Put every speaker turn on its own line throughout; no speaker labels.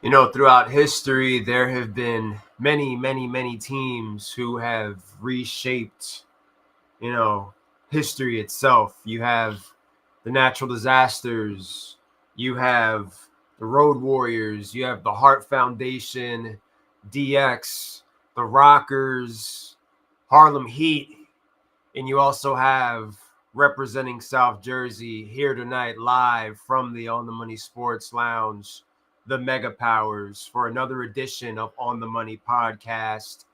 Throughout history, there have been many, many, many teams who have reshaped, history itself. You have the natural disasters, you have the Road Warriors, you have the Hart Foundation, DX, the Rockers, Harlem Heat, and you also have representing South Jersey here tonight live from the On the Money Sports Lounge, the Mega Powers, for another edition of On the Money Podcast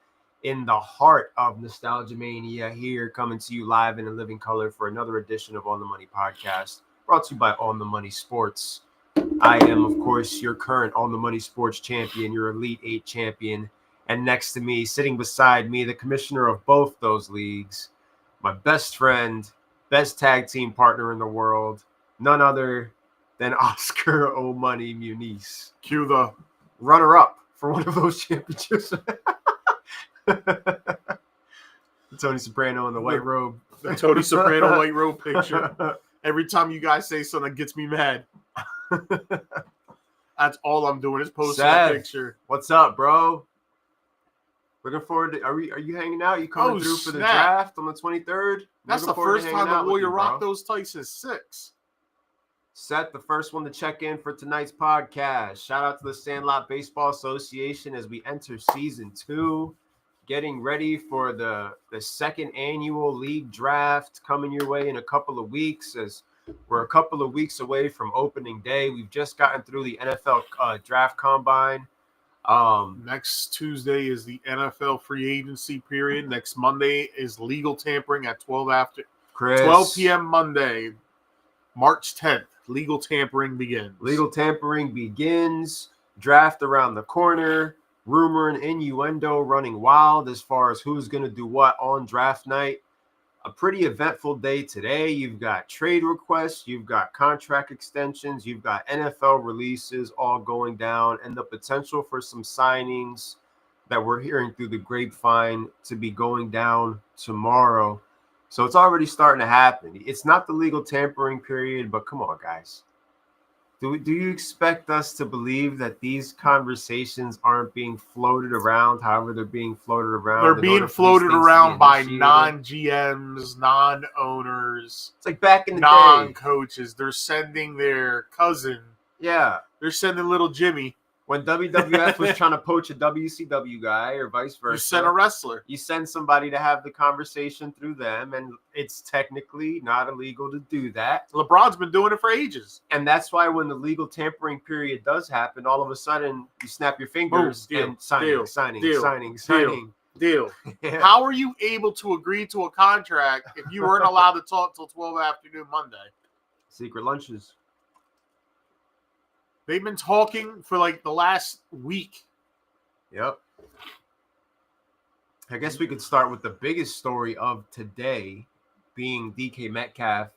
in the heart of Nostalgia Mania, here coming to you live in a living color for another edition of On the Money Podcast, brought to you by On the Money Sports. I am, of course, your current On the Money Sports champion, your Elite 8 champion, and next to me, sitting beside me, the commissioner of both those leagues, my best friend, best tag team partner in the world, none other than Oscar O'Money Muniz.
Cue the
runner-up for one of those championships. Tony Soprano in the white robe.
The Tony Soprano white robe picture. Every time you guys say something that gets me mad. That's all I'm doing is posting a picture.
What's up, bro? Looking forward to. Are you hanging out? You coming through for the draft on the 23rd?
That's the first time the Warrior rocked those tights since 6.
Seth, the first one to check in for tonight's podcast. Shout out to the Sandlot Baseball Association as we enter season 2, getting ready for the second annual league draft coming your way in a couple of weeks. As we're a couple of weeks away from opening day, we've just gotten through the NFL draft combine.
Next Tuesday is the NFL free agency period. Next Monday is legal tampering at 12 p.m. Monday, March 10th. Legal tampering begins. Draft around the corner. Rumor and innuendo running wild as far as who's going to do what on draft night. A pretty eventful day today. You've got trade requests, you've got contract extensions, you've got NFL releases all going down, and the potential for some signings that we're hearing through the grapevine to be going down tomorrow. So it's already starting to happen. It's not the legal tampering period, but come on, guys. Do you expect us to believe that these conversations aren't being floated around, however they're being floated around? They're being floated around by non-GMs, non-owners.
It's like back in the
non-coaches. They're sending their cousin.
Yeah.
They're sending little Jimmy.
When WWF was trying to poach a WCW guy or vice versa.
You send a wrestler.
You send somebody to have the conversation through them, and it's technically not illegal to do that.
LeBron's been doing it for ages.
And that's why when the legal tampering period does happen, all of a sudden you snap your fingers and signing.
Deal. Yeah. How are you able to agree to a contract if you weren't allowed to talk till 12 afternoon Monday?
Secret lunches.
They've been talking for like the last week.
Yep. I guess we could start with the biggest story of today being DK Metcalf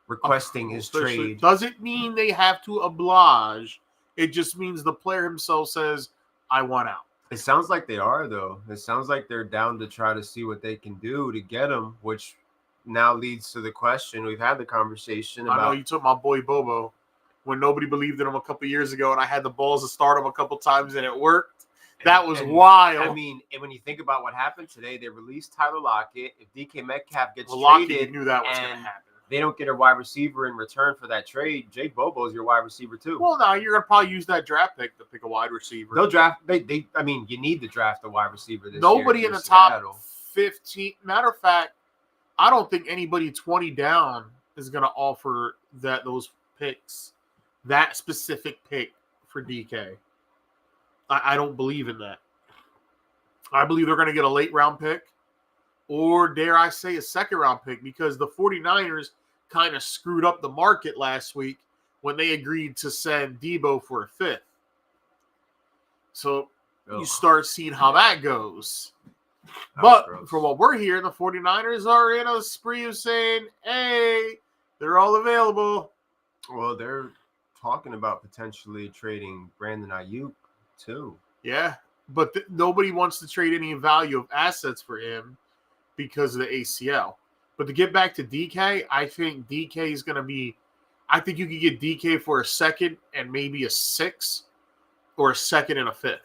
requesting his trade.
Doesn't mean they have to oblige. It just means the player himself says, I want out.
It sounds like they are, though. It sounds like they're down to try to see what they can do to get him, which now leads to the question. We've had the conversation about...
I know you took my boy Bobo when nobody believed in him a couple years ago, and I had the balls to start him a couple times, and it worked. That was wild.
I mean, when you think about what happened today, they released Tyler Lockett. If DK Metcalf gets traded,
Lockett knew that was going to happen.
They don't get a wide receiver in return for that trade. Jay Bobo is your wide receiver too.
Well, no, you're going to probably use that draft pick to pick a wide receiver.
They'll draft. I mean, you need to draft a wide receiver this
Nobody
year.
In the top 15. Matter of fact, I don't think anybody 20 down is going to offer those picks. That specific pick for DK. I don't believe in that. I believe they're going to get a late round pick or, dare I say, a second round pick because the 49ers kind of screwed up the market last week when they agreed to send Debo for a 5th. So you start seeing how that goes. But from what we're hearing, the 49ers are in a spree of saying, hey, they're all available.
Well, they're talking about potentially trading Brandon Ayuk too.
Yeah, but nobody wants to trade any value of assets for him because of the ACL. But to get back to DK, I think DK is going to be – I think you could get DK for a second and maybe a 6
or a second and a fifth.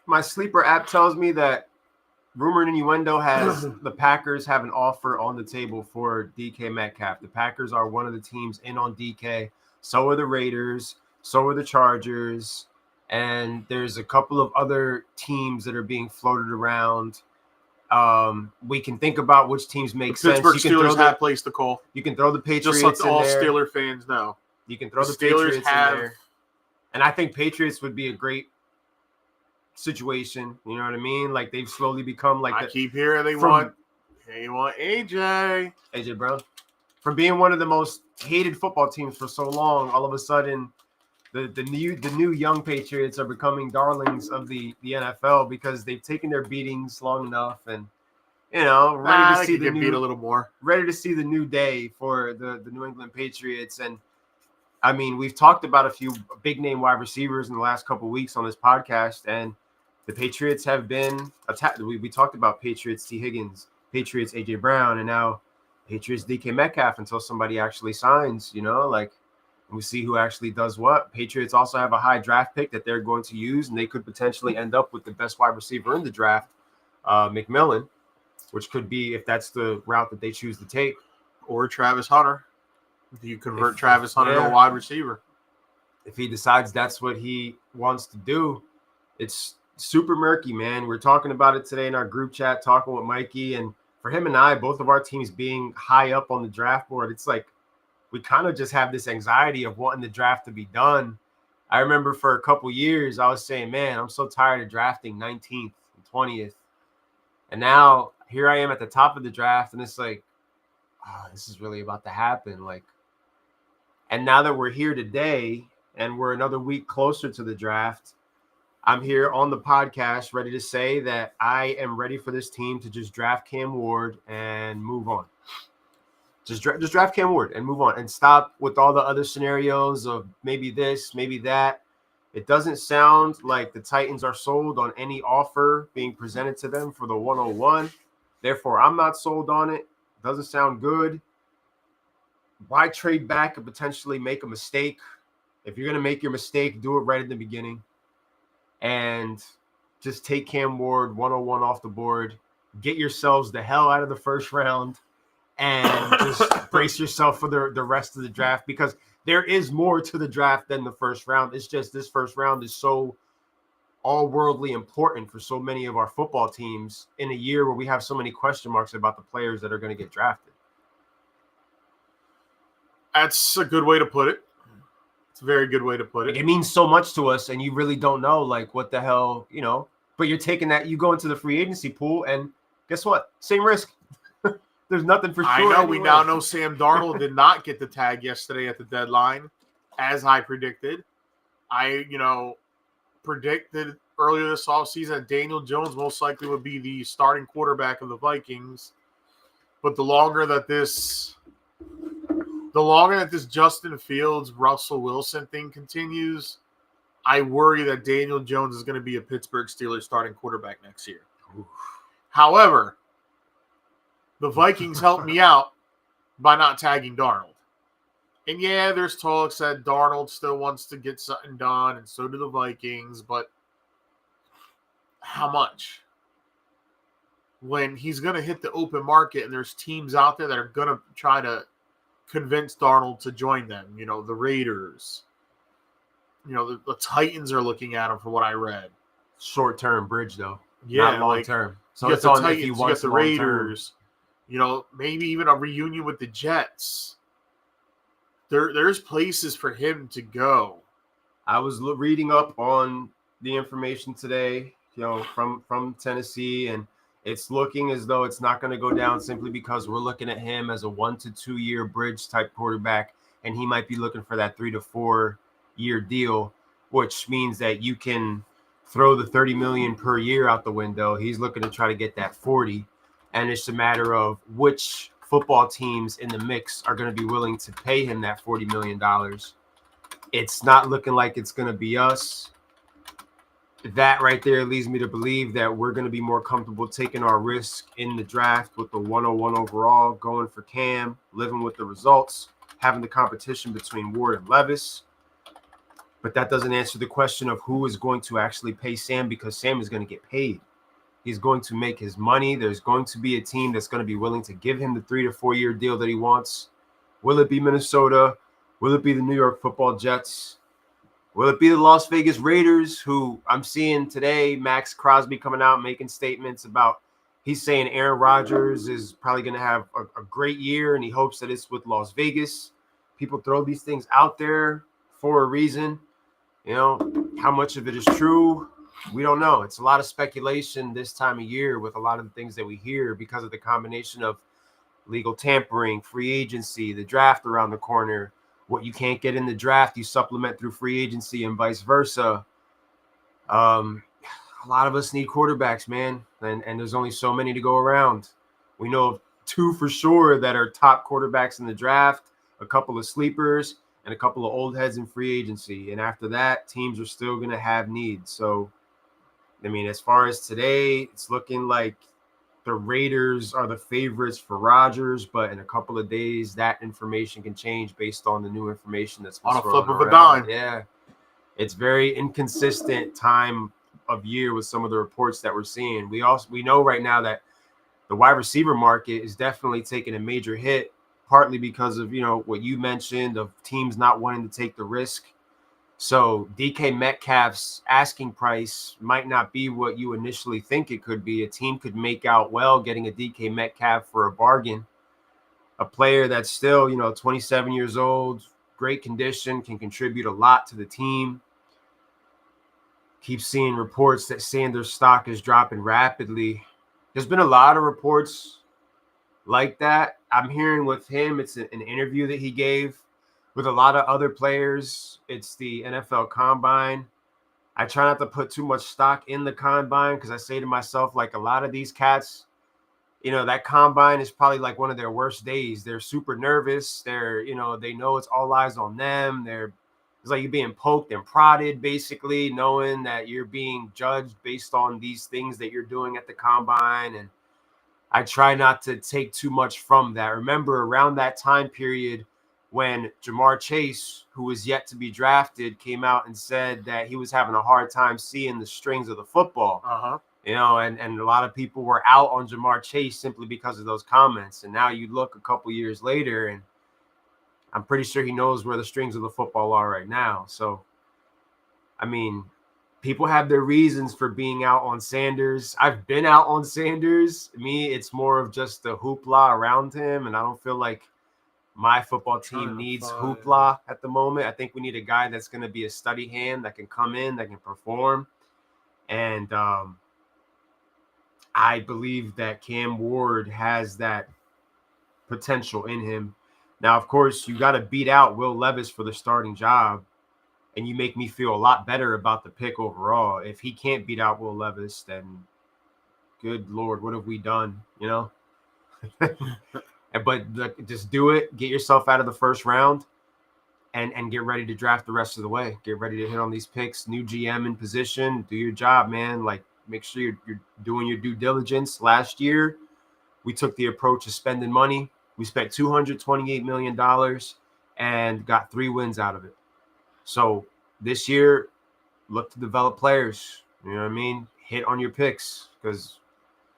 My sleeper app tells me that Rumor and Innuendo has the Packers have an offer on the table for DK Metcalf. The Packers are one of the teams in on DK. So are the Raiders. So are the Chargers. And there's a couple of other teams that are being floated around. We can think about which teams make sense.
Pittsburgh Steelers have placed the call.
You can throw the Patriots
just let
in
all
there.
Steeler fans know.
You can throw the Patriots in there. And I think Patriots would be a great situation. You know what I mean? Like they've slowly become like
I keep hearing they want AJ
Brown. From being one of the most hated football teams for so long, all of a sudden the new young Patriots are becoming darlings of the NFL because they've taken their beatings long enough and ready to see the
beat a little more.
Ready to see the new day for the New England Patriots. And I mean, we've talked about a few big name wide receivers in the last couple of weeks on this podcast, and the Patriots have been attacked. We talked about Patriots T. Higgins, Patriots AJ Brown, and now Patriots DK Metcalf until somebody actually signs, we see who actually does what. Patriots also have a high draft pick that they're going to use, and they could potentially end up with the best wide receiver in the draft, McMillan, which could be, if that's the route that they choose to take.
Or Travis Hunter. Do you convert Travis Hunter to a wide receiver?
If he decides that's what he wants to do, it's super murky, man. We're talking about it today in our group chat, talking with Mikey, and for him and I, both of our teams being high up on the draft board, it's like we kind of just have this anxiety of wanting the draft to be done. I remember for a couple years, I was saying, man, I'm so tired of drafting 19th and 20th. And now here I am at the top of the draft, and it's like, oh, this is really about to happen. And now that we're here today and we're another week closer to the draft, I'm here on the podcast ready to say that I am ready for this team to just draft Cam Ward and move on. Just draft Cam Ward and move on and stop with all the other scenarios of maybe this, maybe that. It doesn't sound like the Titans are sold on any offer being presented to them for the 101. Therefore, I'm not sold on it. Doesn't sound good. Why trade back and potentially make a mistake? If you're going to make your mistake, do it right in the beginning. And just take Cam Ward 101 off the board. Get yourselves the hell out of the first round. And just brace yourself for the rest of the draft, because there is more to the draft than the first round. It's just this first round is so all-worldly important for so many of our football teams in a year where we have so many question marks about the players that are going to get drafted.
That's a good way to put it. It's a very good way to put it.
It means so much to us, and you really don't know, what the hell, But you're taking that, you go into the free agency pool, and guess what? Same risk. There's nothing for sure.
I know anyway. We now know Sam Darnold did not get the tag yesterday at the deadline, as I predicted. I, predicted earlier this offseason that Daniel Jones most likely would be the starting quarterback of the Vikings. But the longer that this Justin Fields, Russell Wilson thing continues, I worry that Daniel Jones is going to be a Pittsburgh Steelers starting quarterback next year. Oof. However, the Vikings helped me out by not tagging Darnold. And yeah, there's talks that Darnold still wants to get something done, and so do the Vikings, but how much? When he's going to hit the open market and there's teams out there that are going to try to convince Darnold to join them, the Raiders, the Titans are looking at him for what I read.
Short-term bridge, though.
Yeah,
not long-term. So
you
it's
got
on
the
if he
Titans,
wants
you got the Raiders, maybe even a reunion with the Jets. There's places for him to go.
I was reading up on the information today, from Tennessee, and it's looking as though it's not going to go down simply because we're looking at him as a 1 to 2 year bridge type quarterback, and he might be looking for that 3 to 4 year deal, which means that you can throw the $30 million per year out the window. He's looking to try to get that 40, and it's a matter of which football teams in the mix are going to be willing to pay him that $40 million. It's not looking like it's going to be us. That right there leads me to believe that we're going to be more comfortable taking our risk in the draft with the 101 overall, going for Cam, living with the results, having the competition between Ward and Levis.
But that doesn't answer the question of who is going to actually pay Sam, because Sam is going to get paid. He's going to make his money. There's going to be a team that's going to be willing to give him the 3 to 4 year deal that he wants. Will it be Minnesota? Will it be the New York Football Jets? Will it be the Las Vegas Raiders, who I'm seeing today, Max Crosby coming out making statements about, he's saying Aaron Rodgers is probably going to have a great year, and he hopes that it's with Las Vegas. People throw these things out there for a reason. You know, how much of it is true, we don't know. It's a lot of speculation this time of year with a lot of the things that we hear because of the combination of legal tampering, free agency, the draft around the corner. What you can't get in the draft, you supplement through free agency and vice versa. A lot of us need quarterbacks, man, and there's only so many to go around. We know of 2 for sure that are top quarterbacks in the draft, a couple of sleepers, and a couple of old heads in free agency. And after that, teams are still going to have needs. So, I mean, as far as today, it's looking like the Raiders are the favorites for Rodgers, but in a couple of days, that information can change based on the new information that's
on a flip of
around.
a dime.
Yeah. It's very inconsistent time of year with some of the reports that we're seeing. We know right now that the wide receiver market is definitely taking a major hit, partly because of, you know, what you mentioned of teams not wanting to take the risk. So DK Metcalf's asking price might not be what you initially think it could be. A team could make out well getting a DK Metcalf for a bargain. A player that's still, you know, 27 years old, great condition, can contribute a lot to the team. Keep seeing reports that Sanders' stock is dropping rapidly. There's been a lot of reports like that. I'm hearing with him, it's an interview that he gave. With a lot of other players, it's the NFL Combine. I try not to put too much stock in the Combine because I say to myself, like, a lot of these cats, you know, that Combine is probably like one of their worst days. They're super nervous. You know, they know it's all eyes on them. It's like you're being poked and prodded, basically, knowing that you're being judged based on these things that you're doing at the Combine. And I try not to take too much from that. Remember, around that time period, when Jamar Chase, who was yet to be drafted, came out and said that he was having a hard time seeing the strings of the football. You know, and a lot of people were out on Jamar Chase simply because of those comments. And now you look a couple years later, and I'm pretty sure he knows where the strings of the football are right now. So, I mean, people have their reasons for being out on Sanders. I've been out on Sanders. Me, it's more of just the hoopla around him, and I don't feel like my football team needs hoopla at the moment. I think we need a guy that's going to be a study hand, that can come in, that can perform. And I believe that Cam Ward has that potential in him. Now, of course, you got to beat out Will Levis for the starting job, and you make me feel a lot better about the pick overall. If he can't beat out Will Levis, then good Lord, what have we done, you know? But just do it. Get yourself out of the first round and get ready to draft the rest of the way. Get ready to hit on these picks. New GM in position. Do your job, man. Like, make sure you're doing your due diligence. Last year, we took the approach of spending money. We spent $228 million and got 3 wins out of it. So this year, look to develop players. You know what I mean? Hit on your picks, because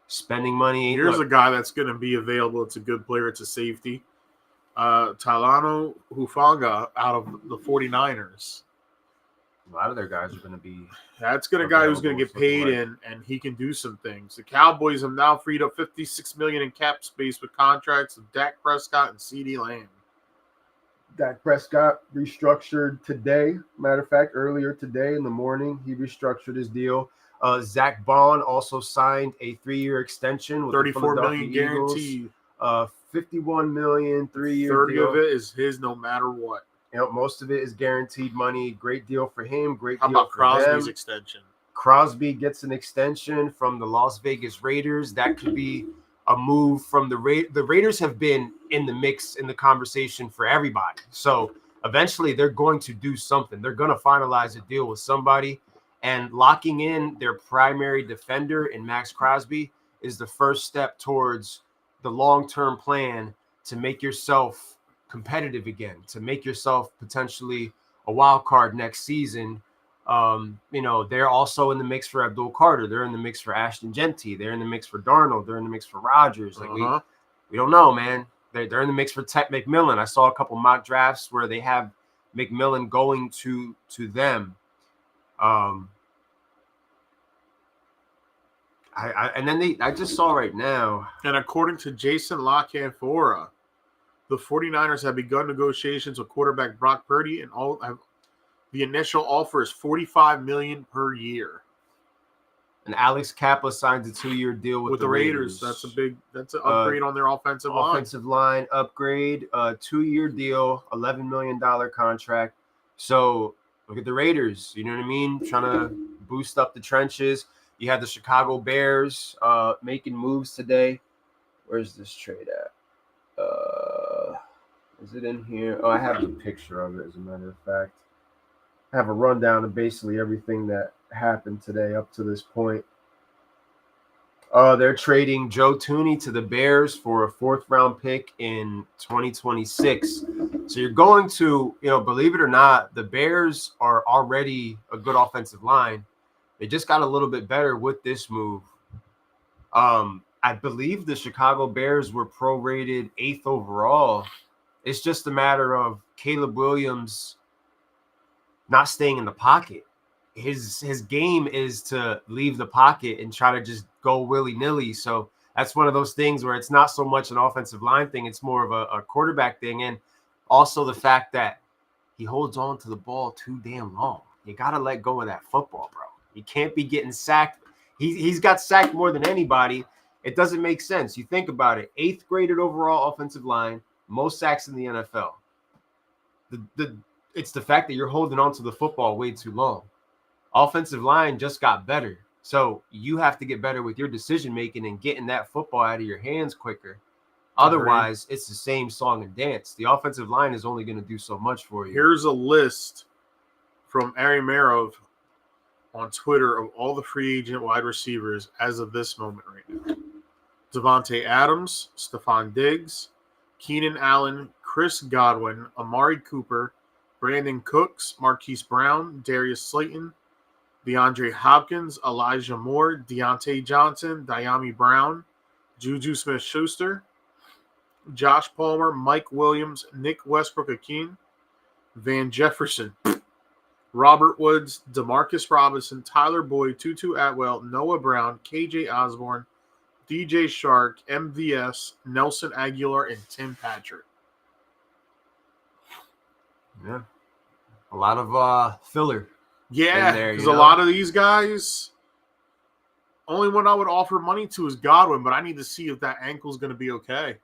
spending money.
Here's a guy that's going to be available. It's a good player. It's a safety. Talano Hufanga out of the 49ers.
A lot of their guys are going to be.
That's a guy who's going to get paid, and he can do some things. The Cowboys have now freed up $56 million in cap space with contracts of Dak Prescott and CeeDee Lamb.
Dak Prescott restructured today. Matter of fact, earlier today in the morning, he restructured his deal. Zach Bond also signed a 3-year extension with
$34 million guaranteed.
51 million, 3-year
30
deal.
of it is his no matter what.
You know, most of it is guaranteed money. Great deal for him. Great
How
deal
about
for
Crosby's
them.
extension?
Crosby gets an extension from the Las Vegas Raiders. That could be a move from the Raiders have been in the mix, in the conversation for everybody. So eventually they're going to do something. They're going to finalize a deal with somebody, and locking in their primary defender in Max Crosby is the first step towards the long-term plan to make yourself competitive again, to make yourself potentially a wild card next season. They're also in the mix for Abdul Carter. They're in the mix for Ashton Genty. They're in the mix for Darnold. They're in the mix for Rodgers. Like we don't know, man. They're in the mix for Tech McMillan. I saw a couple mock drafts where they have McMillan going to them. I just saw right now.
And according to Jason LaCanfora, the 49ers have begun negotiations with quarterback Brock Purdy, and the initial offer is $45 million per year.
And Alex Kappa signs a 2-year deal with the Raiders.
That's an upgrade on their offensive line.
Offensive line upgrade, 2-year deal, $11 million contract. So look at the Raiders. You know what I mean? Trying to boost up the trenches. You have the Chicago Bears making moves today. Where's this trade at? Is it in here? Oh, I have the picture of it, as a matter of fact. I have a rundown of basically everything that happened today up to this point. They're trading Joe Thuney to the Bears for a 4th-round pick in 2026. So you're going to, believe it or not, the Bears are already a good offensive line. They just got a little bit better with this move. I believe the Chicago Bears were prorated 8th overall. It's just a matter of Caleb Williams not staying in the pocket. His game is to leave the pocket and try to just go willy-nilly. So that's one of those things where it's not so much an offensive line thing. It's more of a quarterback thing. And also the fact that he holds on to the ball too damn long. You got to let go of that football, bro. You can't be getting sacked. He's got sacked more than anybody. It doesn't make sense. You think about it. 8th graded overall offensive line, most sacks in the NFL. It's the fact that you're holding on to the football way too long. Offensive line just got better. So you have to get better with your decision-making and getting that football out of your hands quicker. Otherwise, it's the same song and dance. The offensive line is only going to do so much for you.
Here's a list from Ari Merov on Twitter of all the free agent wide receivers as of this moment right now. Devontae Adams, Stephon Diggs, Keenan Allen, Chris Godwin, Amari Cooper, Brandon Cooks, Marquise Brown, Darius Slayton, DeAndre Hopkins, Elijah Moore, Deontay Johnson, Diami Brown, Juju Smith-Schuster, Josh Palmer, Mike Williams, Nick Westbrook-Akeem, Van Jefferson, Robert Woods, Demarcus Robinson, Tyler Boyd, Tutu Atwell, Noah Brown, KJ Osborne, DJ Shark, MVS, Nelson Aguilar, and Tim Patrick.
Yeah. A lot of filler.
Yeah, because a lot of these guys, only one I would offer money to is Godwin, but I need to see if that ankle's going to be okay.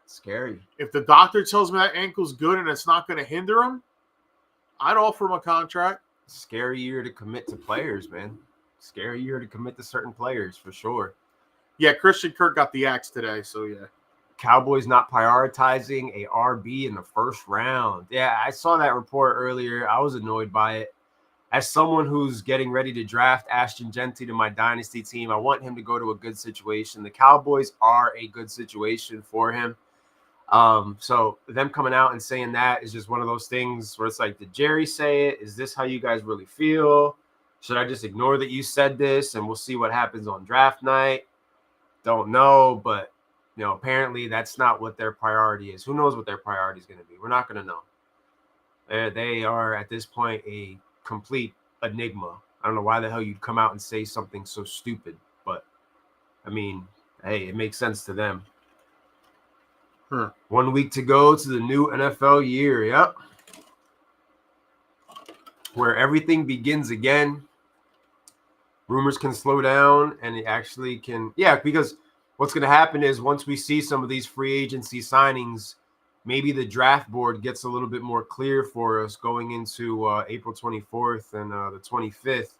Scary.
If the doctor tells me that ankle's good and it's not going to hinder him, I'd offer him a contract.
Scary year to commit to players, man. Scary year to commit to certain players, for sure.
Yeah, Christian Kirk got the axe today, so yeah.
Cowboys not prioritizing a RB in the 1st round. Yeah, I saw that report earlier. I was annoyed by it. As someone who's getting ready to draft Ashton Genty to my dynasty team, I want him to go to a good situation. The Cowboys are a good situation for him. So them coming out and saying that is just one of those things where it's like, did Jerry say it? Is this how you guys really feel? Should I just ignore that you said this and we'll see what happens on draft night? Don't know, but apparently that's not what their priority is. Who knows what their priority is going to be? We're not going to know. They are at this point a complete enigma. I don't know why the hell you'd come out and say something so stupid, but I mean, hey, it makes sense to them. 1 week to go to the new NFL year. Yep. Where everything begins again. Rumors can slow down and it actually can. Yeah, because what's going to happen is once we see some of these free agency signings, maybe the draft board gets a little bit more clear for us going into April 24th and the 25th,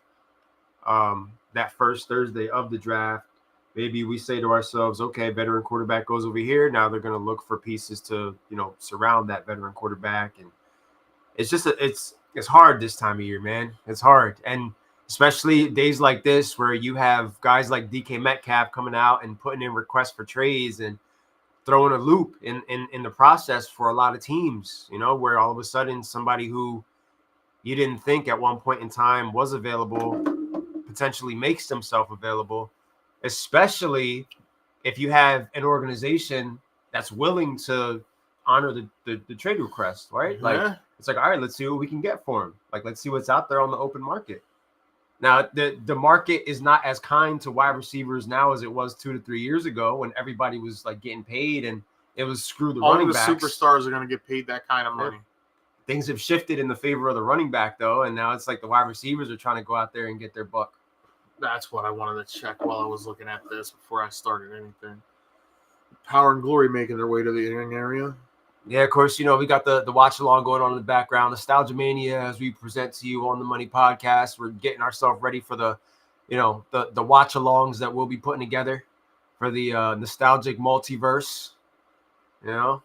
that first Thursday of the draft. Maybe we say to ourselves, okay, veteran quarterback goes over here. Now they're going to look for pieces to, surround that veteran quarterback. And it's just, it's hard this time of year, man. It's hard. And especially days like this where you have guys like DK Metcalf coming out and putting in requests for trades and throwing a loop in the process for a lot of teams, where all of a sudden somebody who you didn't think at one point in time was available, potentially makes himself available, especially if you have an organization that's willing to honor the trade request, right?
Yeah.
Like, it's like, all right, let's see what we can get for him. Like, let's see what's out there on the open market. Now, the market is not as kind to wide receivers now as it was 2 to 3 years ago when everybody was like getting paid and it was screw the running backs.
All the superstars are going to get paid that kind of money.
Things have shifted in the favor of the running back, though, and now it's like the wide receivers are trying to go out there and get their buck.
That's what I wanted to check while I was looking at this before I started anything. Power and Glory making their way to the ring area.
Yeah, of course, you know, we got the watch along going on in the background. Nostalgia Mania, as we present to you on the Money Podcast. We're getting ourselves ready for the watch alongs that we'll be putting together for the nostalgic multiverse. You know,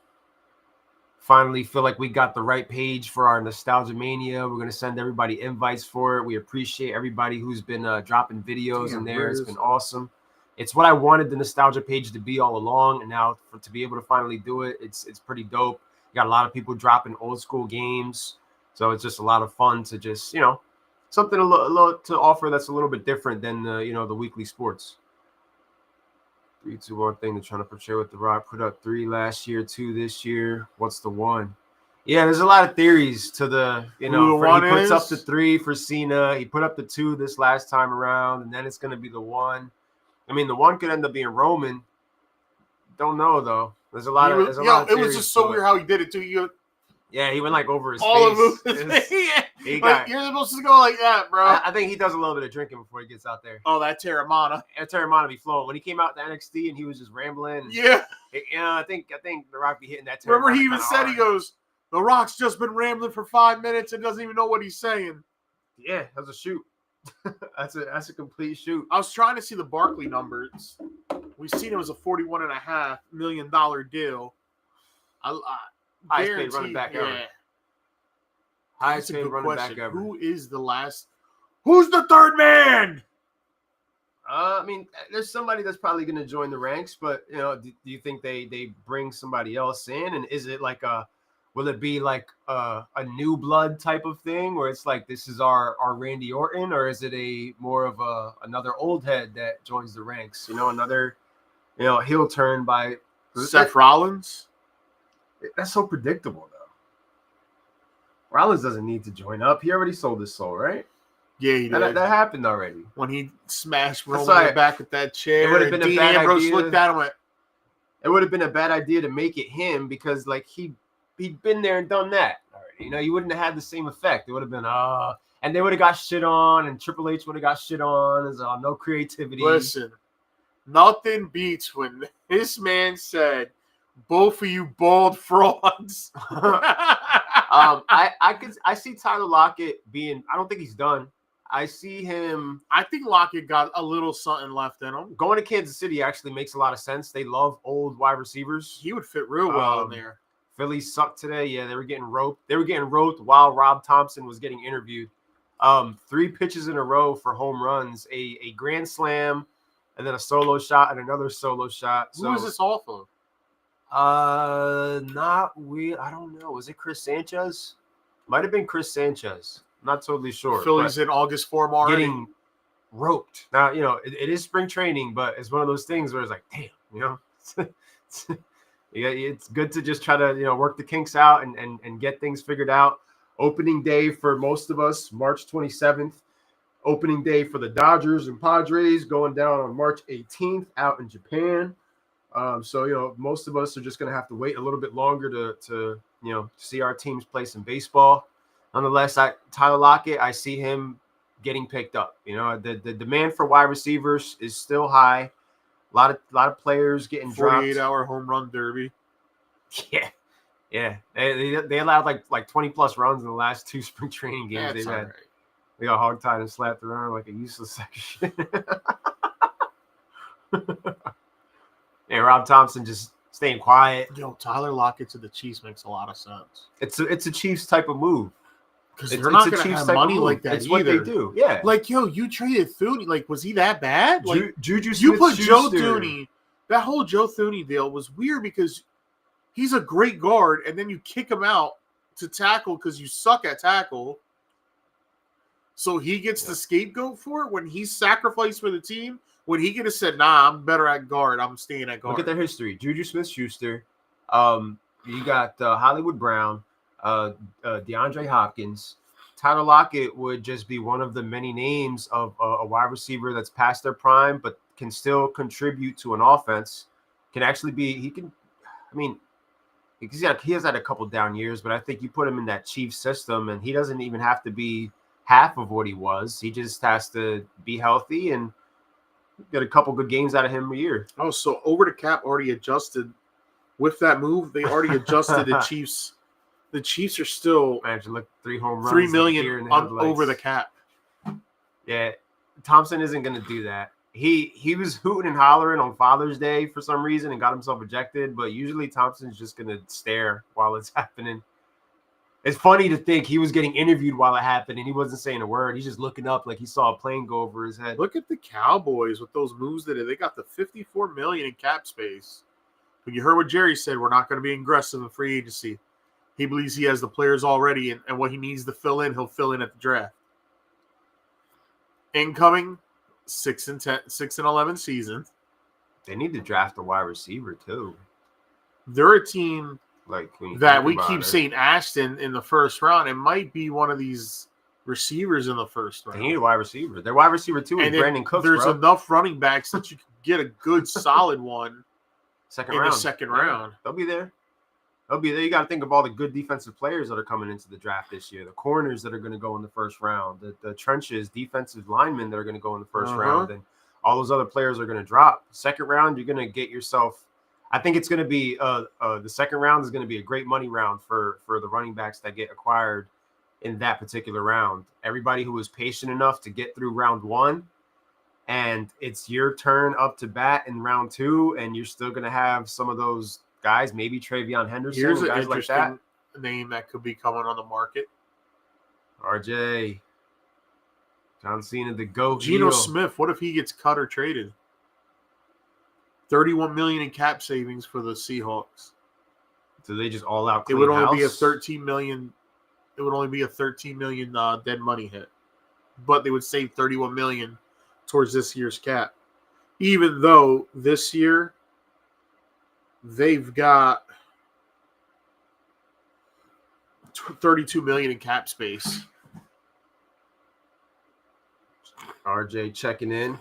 finally feel like we got the right page for our Nostalgia Mania. We're going to send everybody invites for it. We appreciate everybody who's been dropping videos in there. It's been awesome. It's what I wanted the Nostalgia page to be all along, and now to be able to finally do it, it's pretty dope. You got a lot of people dropping old school games, so it's just a lot of fun to just, you know, something a little to offer that's a little bit different than the weekly sports. 3, 2, 1 thing they're trying to portray with The Rock. Put up 3 last year, 2 this year. What's the 1? Yeah, there's a lot of theories to the, he puts up the 3 for Cena. He put up the 2 this last time around, and then it's going to be the 1. I mean, the 1 could end up being Roman. Don't know, though. There's a lot of
it was just so weird how he did it, too.
He went like over his
face. You're supposed to go like that, bro.
I think he does a little bit of drinking before he gets out there.
Oh, that Terramana.
Terramana be flowing. When he came out to NXT and he was just rambling.
Yeah.
I think The Rock be hitting that Terramana.
Remember, he even said, hard. He goes, The Rock's just been rambling for 5 minutes and doesn't even know what he's saying.
Yeah, that's a shoot. that's a complete shoot.
I was trying to see the Barkley numbers. We seen it was a $41.5 million deal.
Highest paid running back ever. Highest paid running back ever.
Who is the last? Who's the third man?
I mean, there's somebody that's probably going to join the ranks, but do you think they bring somebody else in? And is it like will it be like a new blood type of thing where it's like this is our Randy Orton, or is it a more of another old head that joins the ranks? Another heel turn by
Seth Rollins.
That's so predictable, though. Rollins doesn't need to join up. He already sold his soul, right?
Yeah, he did.
That happened already.
When he smashed Roman in the back with that chair.
It would have been
Dean
a bad
Ambrose
idea.
looked at him and went,
it would have been a bad idea to make it him because, like, he'd been there and done that already. You wouldn't have had the same effect. It would have been, and they would have got shit on, and Triple H would have got shit on. There's no creativity.
Listen, nothing beats when this man said, both of you bald frauds.
I see Tyler Lockett being. I don't think he's done. I see him.
I think Lockett got a little something left in him.
Going to Kansas City actually makes a lot of sense. They love old wide receivers.
He would fit real well in there.
Philly sucked today. Yeah, they were getting roped. They were getting roped while Rob Thompson was getting interviewed. 3 pitches in a row for home runs, a grand slam, and then a solo shot and another solo shot.
Who is this off of?
Not weird. I don't know. Was it Chris Sanchez? Might have been Chris Sanchez. Not totally sure.
Phillies in August form already.
Getting roped. Now, it is spring training, but it's one of those things where it's like, damn, it's good to just try to, work the kinks out and get things figured out. Opening day for most of us, March 27th. Opening day for the Dodgers and Padres going down on March 18th out in Japan. So, most of us are just going to have to wait a little bit longer to see our teams play some baseball. Nonetheless, Tyler Lockett, I see him getting picked up. The demand for wide receivers is still high. A lot of players getting dropped.
48-hour home run derby.
Yeah. They allowed like 20 plus runs in the last 2 spring training games they've had. Right. They got hogtied and slapped around like a useless sack of shit. Yeah, Rob Thompson just staying quiet.
Tyler Lockett to the Chiefs makes a lot of sense.
It's a Chiefs type of move.
Because they're not going to have money like that
it's
either.
What they do. Yeah.
Like, you traded Thuney. Like, was he that bad? Like,
Juju
you put Joe Thuney. That whole Joe Thuney deal was weird because he's a great guard, and then you kick him out to tackle because you suck at tackle. So he gets the scapegoat for it when he's sacrificed for the team. When he could have said, "Nah, I'm better at guard. I'm staying at guard."
Look at their history: Juju Smith-Schuster. You got Hollywood Brown, DeAndre Hopkins. Tyler Lockett would just be one of the many names of a wide receiver that's past their prime, but can still contribute to an offense. Can actually be. He can. I mean, he has had a couple down years, but I think you put him in that Chiefs system, and he doesn't even have to be half of what he was. He just has to be healthy and get a couple good games out of him a year.
Oh, so over the cap already adjusted with that move. They already adjusted the Chiefs. The Chiefs are still
imagine look 3 home runs,
$3 million over the cap.
Yeah, Thompson isn't going to do that. He was hooting and hollering on Father's Day for some reason and got himself ejected, but usually Thompson's just going to stare while it's happening. It's funny to think he was getting interviewed while it happened and he wasn't saying a word. He's just looking up like he saw a plane go over his head.
Look at the Cowboys with those moves they did. They got the $54 million in cap space. But you heard what Jerry said. We're not going to be aggressive in free agency. He believes he has the players already, and what he needs to fill in, he'll fill in at the draft. Incoming 6-11 season.
They need to draft a wide receiver too.
They're a team
like
that we keep saying Ashton in the first round. It might be one of these receivers in the first round.
They need a wide receiver. Their wide receiver too is Brandon Cooks.
There's enough running backs that you can get a good solid one
in
the second round.
They'll be there. You got to think of all the good defensive players that are coming into the draft this year. The corners that are going to go in the first round. The trenches, defensive linemen that are going to go in the first round. And all those other players are going to drop. Second round, you're going to get yourself – I think it's going to be the second round is going to be a great money round for the running backs that get acquired in that particular round. Everybody who was patient enough to get through round 1, and it's your turn up to bat in round 2, and you're still going to have some of those – guys, maybe Travion Henderson.
Here's an
guys
interesting
like that.
Name that could be coming on the market.
RJ. John Cena, the GOAT.
Geno Smith, what if he gets cut or traded? $31 million in cap savings for the Seahawks.
So they just all out clean
It would only
house?
be a $13 million. It would only be a $13 million dead money hit, but they would save $31 million towards this year's cap. Even though this year they've got $32 million in cap space.
RJ checking in.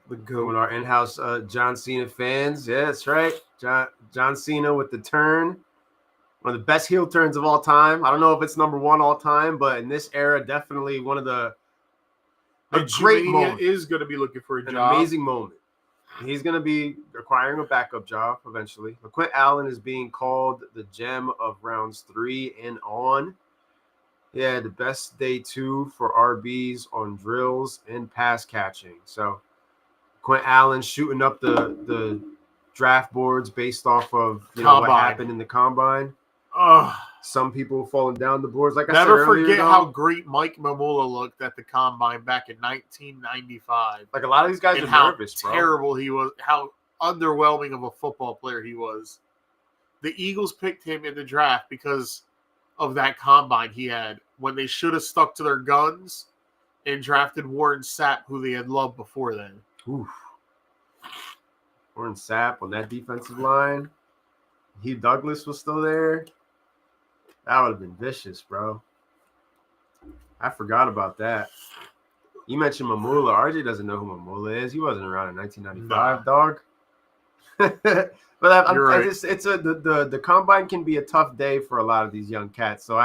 The GOAT.
With our in-house John Cena fans. Yeah, that's right. John Cena with the turn. One of the best heel turns of all time. I don't know if it's number 1 all time, but in this era, definitely one of a great moment.
Is going to be looking for a
An
job.
amazing moment. He's going to be acquiring a backup job eventually. LaQuint Allen is being called the gem of rounds 3 and on. Yeah, the best day 2 for RBs on drills and pass catching. So Quint Allen shooting up the draft boards based off of what happened in the combine. Some people falling down the boards. Like I said earlier,
never forget how great Mike Mamula looked at the combine back in 1995.
Like a lot of these guys are nervous, bro.
How terrible he was. How underwhelming of a football player he was. The Eagles picked him in the draft because of that combine he had when they should have stuck to their guns and drafted Warren Sapp, who they had loved before then.
Oof. Warren Sapp on that defensive line. Hugh Douglas was still there. That would have been vicious, bro. I forgot about that. You mentioned Mamula. RJ doesn't know who Mamula is. He wasn't around in 1995, dog. But
Right.
The combine can be a tough day for a lot of these young cats. So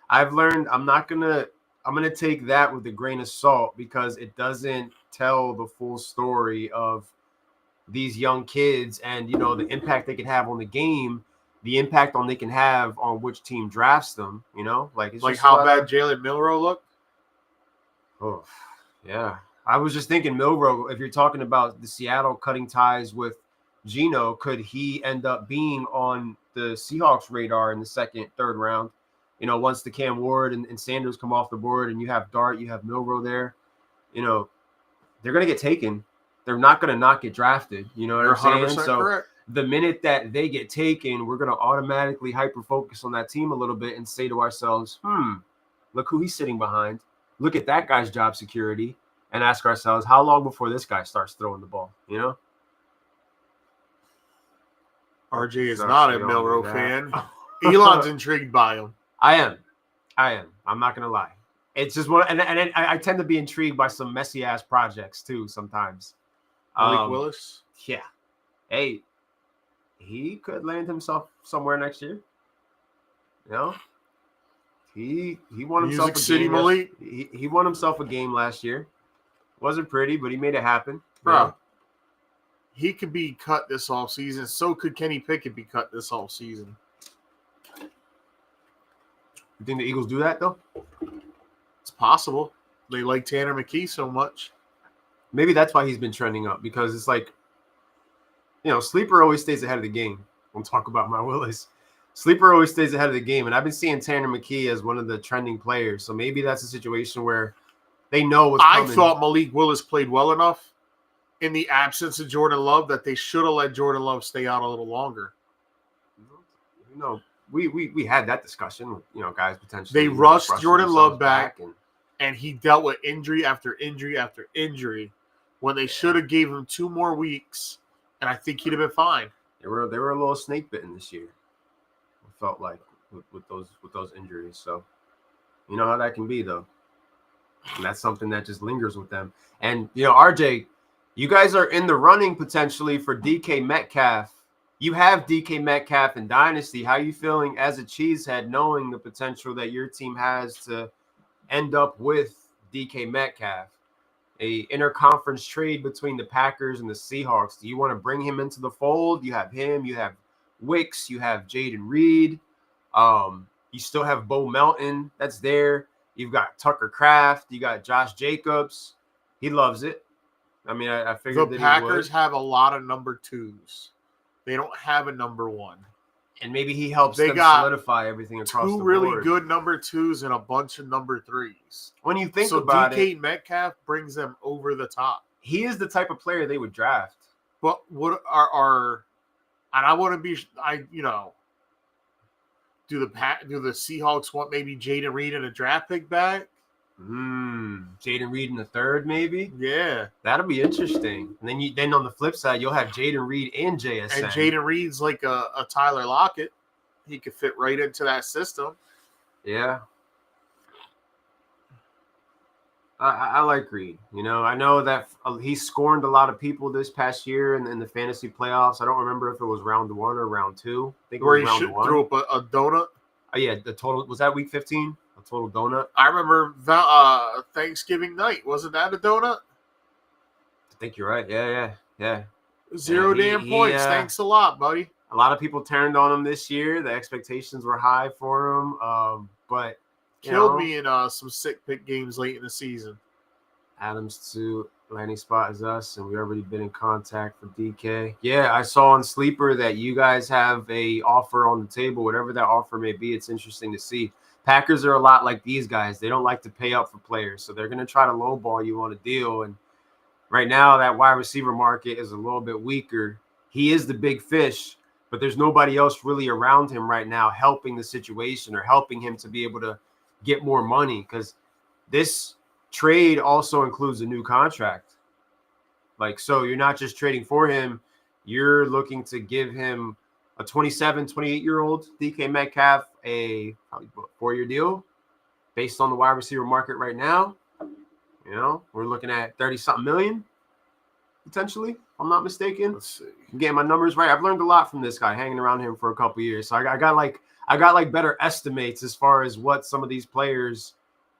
I've learned I'm gonna take that with a grain of salt because it doesn't tell the full story of these young kids and the impact they can have on the game. The impact they can have on which team drafts them, it's
Like
just
how bad Jalen Milroe looked?
Oh, yeah. I was just thinking Milroe, if you're talking about the Seattle cutting ties with Geno, could he end up being on the Seahawks radar in the second, third round? Once the Cam Ward and Sanders come off the board and you have Dart, you have Milroe there, they're going to get taken. They're not going to not get drafted. You know what I'm saying? So
correct.
The minute that they get taken, we're going to automatically hyper-focus on that team a little bit and say to ourselves, look who he's sitting behind.
look at that guy's job security and ask ourselves, how long before this guy starts throwing the ball? You know?
RJ is
So
not a
we all
Milrow
do
fan.
that.
Elon's intrigued by him.
I am. I'm not gonna lie. It's just one, and I tend to be intrigued by some messy ass projects too sometimes.
Malik Willis.
Yeah. Hey, he could land himself somewhere next year. You know, he won himself
Music
a
City
game.
Malik.
He won himself a game last year. Wasn't pretty, but he made it happen.
Bro,
You know?
he could be cut this offseason. So could Kenny Pickett be cut this offseason.
You think the Eagles do that though?
It's possible. They like Tanner McKee so much.
Maybe that's why he's been trending up, because it's like, you know, Sleeper always stays ahead of the game. We'll talk about my Willis. Sleeper always stays ahead of the game, and I've been seeing Tanner McKee as one of the trending players. So maybe that's a situation where they know what's coming.
I thought Malik Willis played well enough in the absence of Jordan Love that they should have let Jordan Love stay out a little longer.
You know, we had that discussion. You know, guys potentially
They rushed
rushing
Jordan
themselves
Love back,
and
and he dealt with injury after injury after injury when they should have gave him 2 more weeks, and I think he'd have been fine.
they were a little snake bitten this year. It felt like with those injuries. So you know how that can be though. And that's something that just lingers with them. And, you know, RJ, you guys are in the running potentially for DK Metcalf. You have DK Metcalf in Dynasty. How are you feeling as a cheesehead knowing the potential that your team has to end up with DK Metcalf? A interconference trade between the Packers and the Seahawks. Do you want to bring him into the fold? You have him. You have Wicks. You have Jaden Reed. You still have Bo Melton that's there. You've got Tucker Kraft. You got Josh Jacobs. He loves it. I mean, I figured
The
that
Packers
he would.
have a lot of number 2s. They don't have a number 1.
And maybe he helps
They
them
got
solidify everything across the
2
board.
really good number 2s and a bunch of number 3s.
When you think
So
about
DK
it,
Metcalf brings them over the top.
he is the type of player they would draft.
But what are and I want to be do the Seahawks want maybe Jaden Reed and a draft pick back?
Jaden Reed in the third, maybe.
Yeah.
That'll be interesting. And then on the flip side, you'll have Jaden Reed and JSN.
And Jaden Reed's like a Tyler Lockett. He could fit right into that system.
Yeah. I like Reed. You know, I know that he scorned a lot of people this past year in the fantasy playoffs. I don't remember if it was round 1 or round 2. I think it
Where
was
he
round 1.
threw up a donut.
Oh, yeah, the total was that week 15? A total donut.
I remember Thanksgiving night. Wasn't that a donut?
I think you're right. Yeah.
Zero
Yeah,
damn points. Thanks a lot, buddy.
A lot of people turned on him this year. The expectations were high for him, but
Killed me in some sick pick games late in the season.
Adams to landing spot is us, and we've already been in contact for DK. Yeah, I saw on Sleeper that you guys have a offer on the table, whatever that offer may be. It's interesting to see. Packers are a lot like these guys. They don't like to pay up for players, so they're going to try to lowball you on a deal. And right now, that wide receiver market is a little bit weaker. He is the big fish, but there's nobody else really around him right now helping the situation or helping him to be able to get more money, because this trade also includes a new contract. Like, so you're not just trading for him, you're looking to give him a 27, 28-year-old DK Metcalf a probably 4-year deal based on the wide receiver market right now. You know, we're looking at 30-something million potentially, if I'm not mistaken.
Let's see.
I'm getting my numbers right. I've learned a lot from this guy, hanging around him for a couple years. So I got like better estimates as far as what some of these players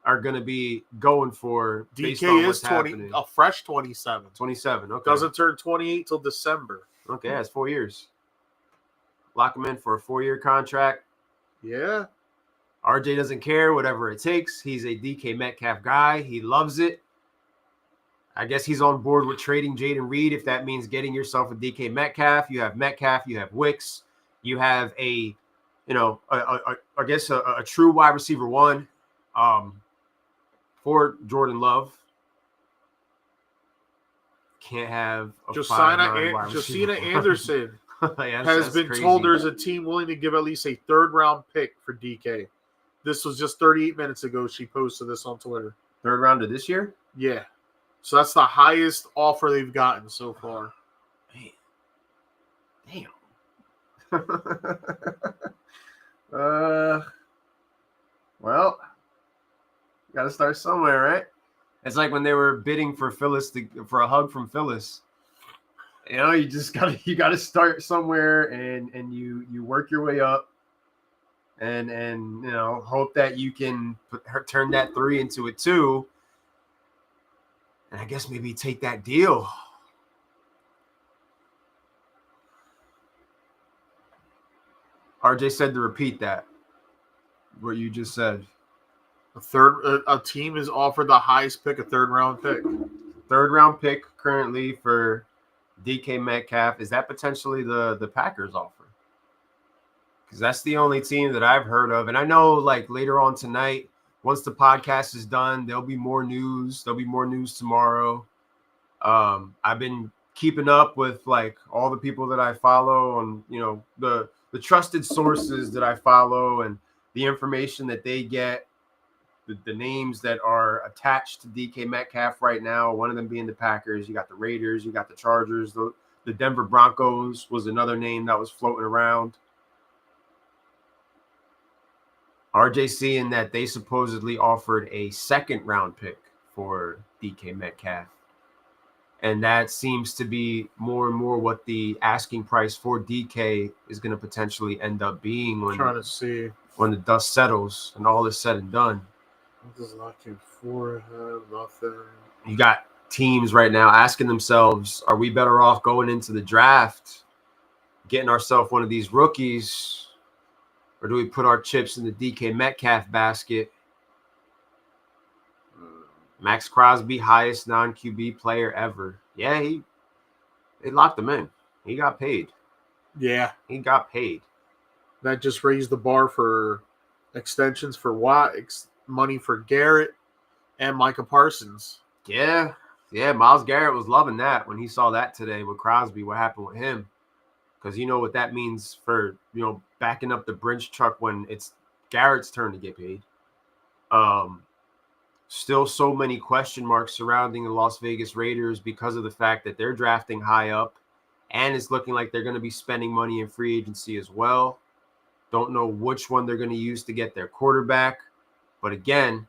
are going to be going for. Based on
DK
what's
is 20,
happening.
a fresh 27.
27. Okay.
Doesn't turn 28 till December.
Okay, that's 4 years. Lock him in for a 4-year contract.
Yeah.
RJ doesn't care, whatever it takes. He's a DK Metcalf guy. He loves it. I guess he's on board with trading Jaden Reed if that means getting yourself a DK Metcalf. You have Metcalf, you have Wicks, you have a true wide receiver 1 for Jordan Love. Can't have a
Josina Anderson
Yeah,
has been
crazy.
told there's a team willing to give at least a 3rd-round pick for DK. This was just 38 minutes ago. She posted this on Twitter.
Third round of this year?
Yeah. So that's the highest offer they've gotten so far.
Man. Damn. Well, got to start somewhere, right? It's like when they were bidding for Phyllis for a hug from Phyllis. You know, you gotta start somewhere, and you work your way up, and you know, hope that you can turn that 3 into a 2, and I guess maybe take that deal. RJ said to repeat that, what you just said.
A team is offered the highest pick, a third-round pick.
Third-round pick currently for DK Metcalf. Is that potentially the Packers offer? Because that's the only team that I've heard of. And I know, like, later on tonight, once the podcast is done, there'll be more news. There'll be more news tomorrow. I've been keeping up with, like, all the people that I follow and, you know, the trusted sources that I follow and the information that they get, the names that are attached to DK Metcalf right now, one of them being the Packers. You got the Raiders, you got the Chargers, the Denver Broncos was another name that was floating around. RJ seeing that they supposedly offered a second-round pick for DK Metcalf. And that seems to be more and more what the asking price for DK is going to potentially end up being when the dust settles and all is said and done.
This is locking forehead, nothing.
You got teams right now asking themselves, are we better off going into the draft, getting ourselves one of these rookies, or do we put our chips in the DK Metcalf basket? Max Crosby, highest non-QB player ever. Yeah, they locked him in. He got paid.
Yeah.
He got paid.
That just raised the bar for extensions for Watt, money for Garrett, and Micah Parsons.
Yeah. Myles Garrett was loving that when he saw that today with Crosby, what happened with him. Because you know what that means for, you know, backing up the Brinch truck when it's Garrett's turn to get paid. Still so many question marks surrounding the Las Vegas Raiders because of the fact that they're drafting high up and it's looking like they're going to be spending money in free agency as well. Don't know which one they're going to use to get their quarterback. But again,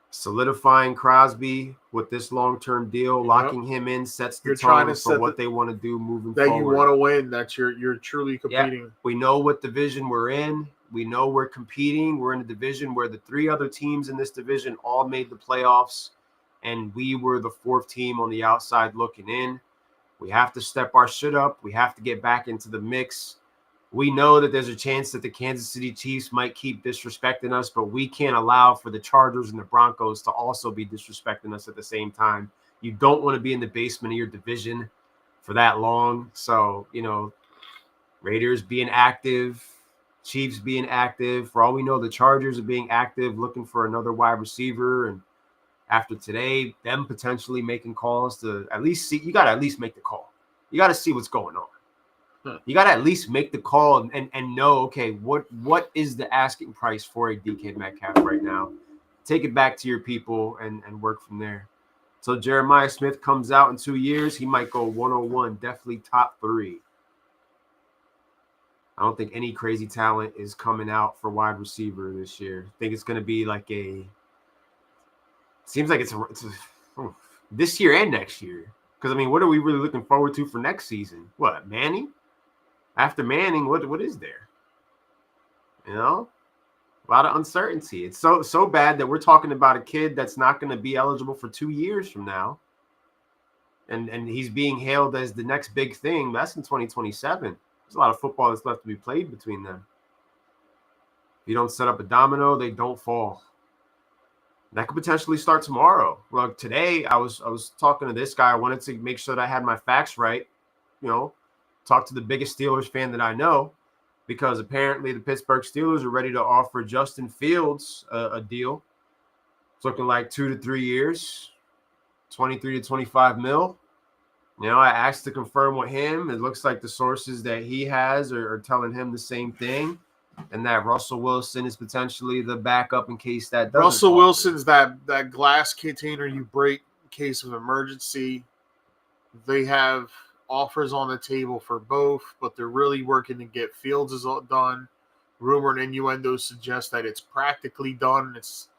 solidifying Crosby with this long-term deal, locking him in, sets the tone for what they want to do moving forward.
That you want to win, that you're truly competing.
Yeah. We know what division we're in. We know we're competing. We're in a division where the 3 other teams in this division all made the playoffs, and we were the 4th team on the outside looking in. We have to step our shit up. We have to get back into the mix. We know that there's a chance that the Kansas City Chiefs might keep disrespecting us, but we can't allow for the Chargers and the Broncos to also be disrespecting us at the same time. You don't want to be in the basement of your division for that long. So, you know, Raiders being active, Chiefs being active. For all we know, the Chargers are being active, looking for another wide receiver. And after today, them potentially making calls to at least see. You got to at least make the call. You got to see what's going on. You got to at least make the call and know, okay, what is the asking price for a DK Metcalf right now? Take it back to your people and work from there. So Jeremiah Smith comes out in 2 years. He might go 101, definitely top 3. I don't think any crazy talent is coming out for wide receiver this year. I think it's going to be like seems like it's this year and next year. Because, I mean, what are we really looking forward to for next season? What, Manning? After Manning, what is there? You know? A lot of uncertainty. It's so bad that we're talking about a kid that's not going to be eligible for 2 years from now. And he's being hailed as the next big thing. That's in 2027. There's a lot of football that's left to be played between them. If you don't set up a domino, they don't fall. That could potentially start tomorrow. Well, today I was talking to this guy. I wanted to make sure that I had my facts right. You know, talk to the biggest Steelers fan that I know, because apparently the Pittsburgh Steelers are ready to offer Justin Fields a deal. It's looking like 2 to 3 years, 23 to 25 mil. You know, I asked to confirm with him. It looks like the sources that he has are telling him the same thing.
and that Russell Wilson is potentially the backup in case that doesn't.
Russell Wilson's that glass container you break in case of emergency. They have offers on the table for both, but they're really working to get Fields is all done. Rumor and innuendo suggest that it's practically done. It's,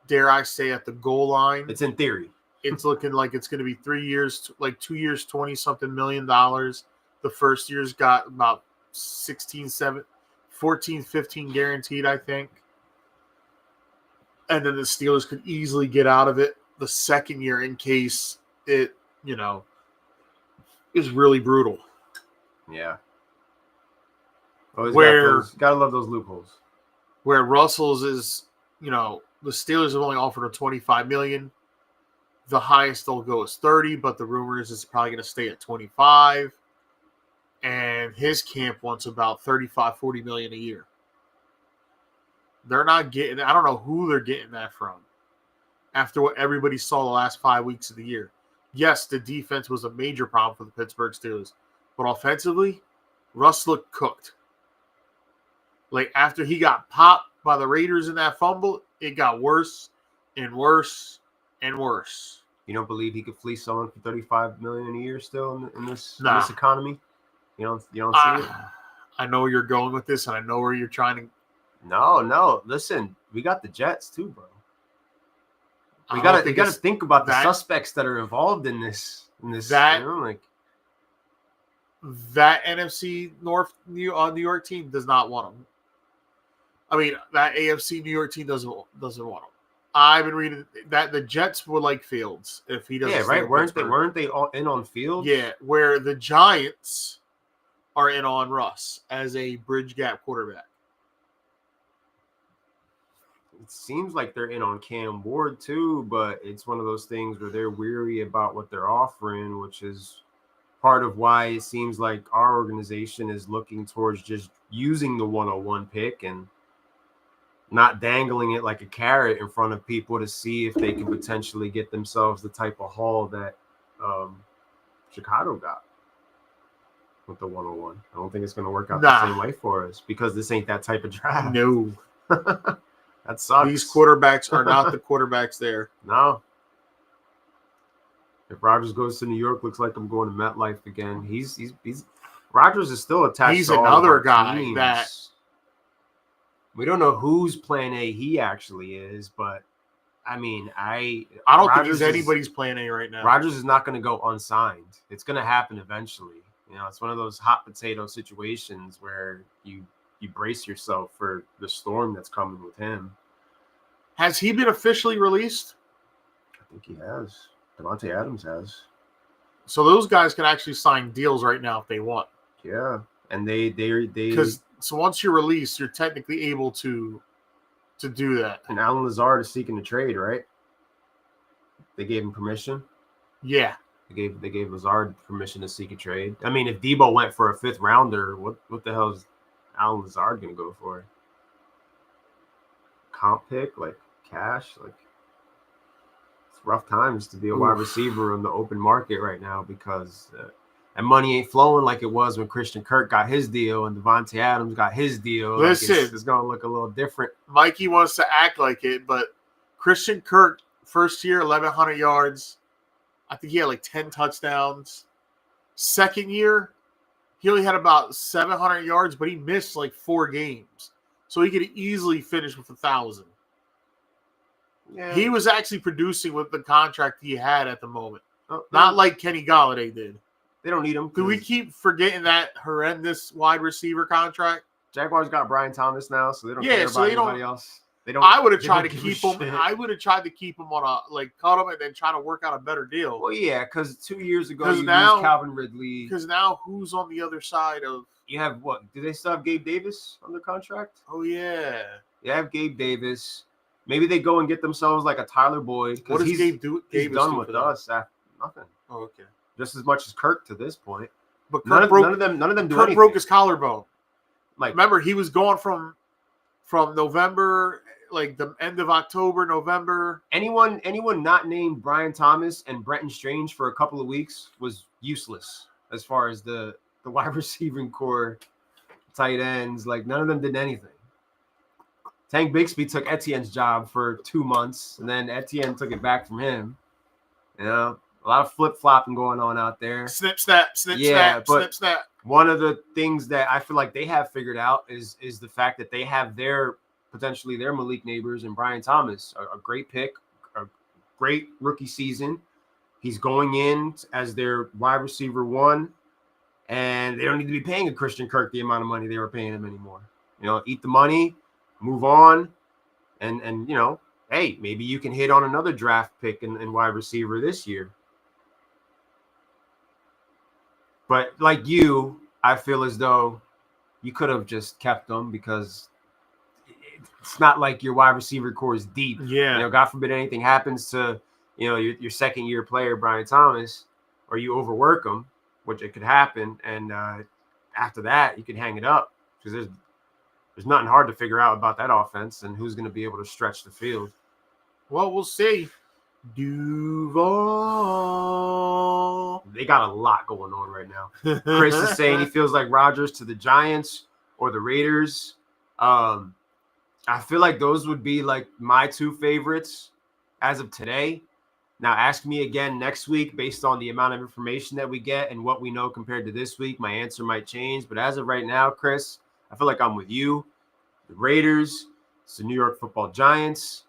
dare I say, at the goal line.
It's in theory.
It's looking like it's going to be 3 years, like 2 years, $20-something million. The first year's got about 14, 15 guaranteed, I think. And then the Steelers could easily get out of it the second year in case it, is really brutal.
Yeah. Always
Where
gotta love those loopholes.
Where Russell's is, the Steelers have only offered him $25 million. The highest they'll go is 30, but the rumor is it's probably going to stay at 25. And his camp wants about 35, 40 million a year. They're not getting, I don't know who they're getting that from after what everybody saw the last 5 weeks of the year. Yes, the defense was a major problem for the Pittsburgh Steelers, but offensively, Russ looked cooked. Like, after he got popped by the Raiders in that fumble, it got worse and worse and worse.
You don't believe he could fleece someone for $35 million a year still in this economy? You don't see it?
I know where you're going with this, and I know where you're trying to.
No. Listen, we got the Jets too, bro. We gotta think about the suspects that are involved in this.
That NFC North New York team does not want him. I mean, that AFC New York team doesn't want him. I've been reading that the Jets would like Fields if he doesn't.
Yeah, right. Weren't they all in on Fields?
Yeah, where the Giants are in on Russ as a bridge gap quarterback.
It seems like they're in on Cam Ward too, but it's one of those things where they're weary about what they're offering, which is part of why it seems like our organization is looking towards just using the 101 pick and not dangling it like a carrot in front of people to see if they can potentially get themselves the type of haul that Chicago got with the 101. I don't think it's going to work out the same way for us because this ain't that type of draft.
No.
That sucks.
These quarterbacks are not the quarterbacks there.
No. If Rodgers goes to New York, looks like I'm going to MetLife again. He's Rodgers is still attached.
He's
to all
another
of our
guy
teams.
that
we don't know whose plan A he actually is, but I mean, I
don't think he's anybody's plan A right now.
Rodgers is not going to go unsigned. It's going to happen eventually. It's one of those hot potato situations where you brace yourself for the storm that's coming with him.
Has he been officially released?
I think he has. Devontae Adams has.
So those guys can actually sign deals right now if they want.
Yeah, and they
because so once you're released, you're technically able to do that.
And Alan Lazard is seeking a trade, right? They gave him permission.
Yeah,
they gave Lazard permission to seek a trade. I mean, if Debo went for a 5th rounder, what the hell is Alan Lazard going to go for? Comp pick, like cash, like it's rough times to be a wide receiver in the open market right now because and money ain't flowing like it was when Christian Kirk got his deal and Devontae Adams got his deal.
Listen,
like it's going to look a little different.
Mikey wants to act like it, but Christian Kirk, first year, 1,100 yards. I think he had like 10 touchdowns. Second year, he only had about 700 yards, but he missed like 4 games. So he could easily finish with 1,000. Yeah. He was actually producing with the contract he had at the moment. Not like Kenny Golladay did.
They don't need him.
Do we keep forgetting that horrendous wide receiver contract?
Jaguars got Brian Thomas now, so they don't care about anybody else. They don't.
I would have tried to keep him. I would have tried to keep him on cut him and then try to work out a better deal.
Well, yeah, because 2 years ago you used Calvin Ridley.
Because now who's on the other side of?
You have what? Do they still have Gabe Davis under contract?
Oh yeah.
You have Gabe Davis. Maybe they go and get themselves like a Tyler Boyd.
What does Gabe do?
He's done with us. Nothing.
Oh, okay.
Just as much as Kirk to this point.
But
none of them do
Kirk
anything.
broke his collarbone.
Like,
remember, he was gone from November, like the end of October, November.
Anyone not named Brian Thomas and Brenton Strange for a couple of weeks was useless as far as the wide receiving core, tight ends. Like, none of them did anything. Tank Bixby took Etienne's job for 2 months, and then Etienne took it back from him. You know, a lot of flip-flopping going on out there.
Snip, snap, snip, snap, snip, snap.
One of the things that I feel like they have figured out is the fact that they have potentially their Malik Neighbors and Brian Thomas, a great pick, a great rookie season. He's going in as their wide receiver 1, and they don't need to be paying a Christian Kirk the amount of money they were paying him anymore. You know, eat the money, move on, and you know, hey, maybe you can hit on another draft pick and wide receiver this year. But like you, I feel as though you could have just kept them because it's not like your wide receiver core is deep.
Yeah.
You know, God forbid anything happens to, you know, your second year player, Brian Thomas, or you overwork him, which it could happen. And after that, you can hang it up because there's nothing hard to figure out about that offense and who's going to be able to stretch the field.
Well, we'll see. Duval.
They got a lot going on right now. Chris is saying he feels like Rodgers to the Giants or the Raiders. I feel like those would be like my 2 favorites as of today. Now, ask me again next week based on the amount of information that we get and what we know compared to this week. My answer might change. But as of right now, Chris, I feel like I'm with you. The Raiders, it's the New York Football Giants.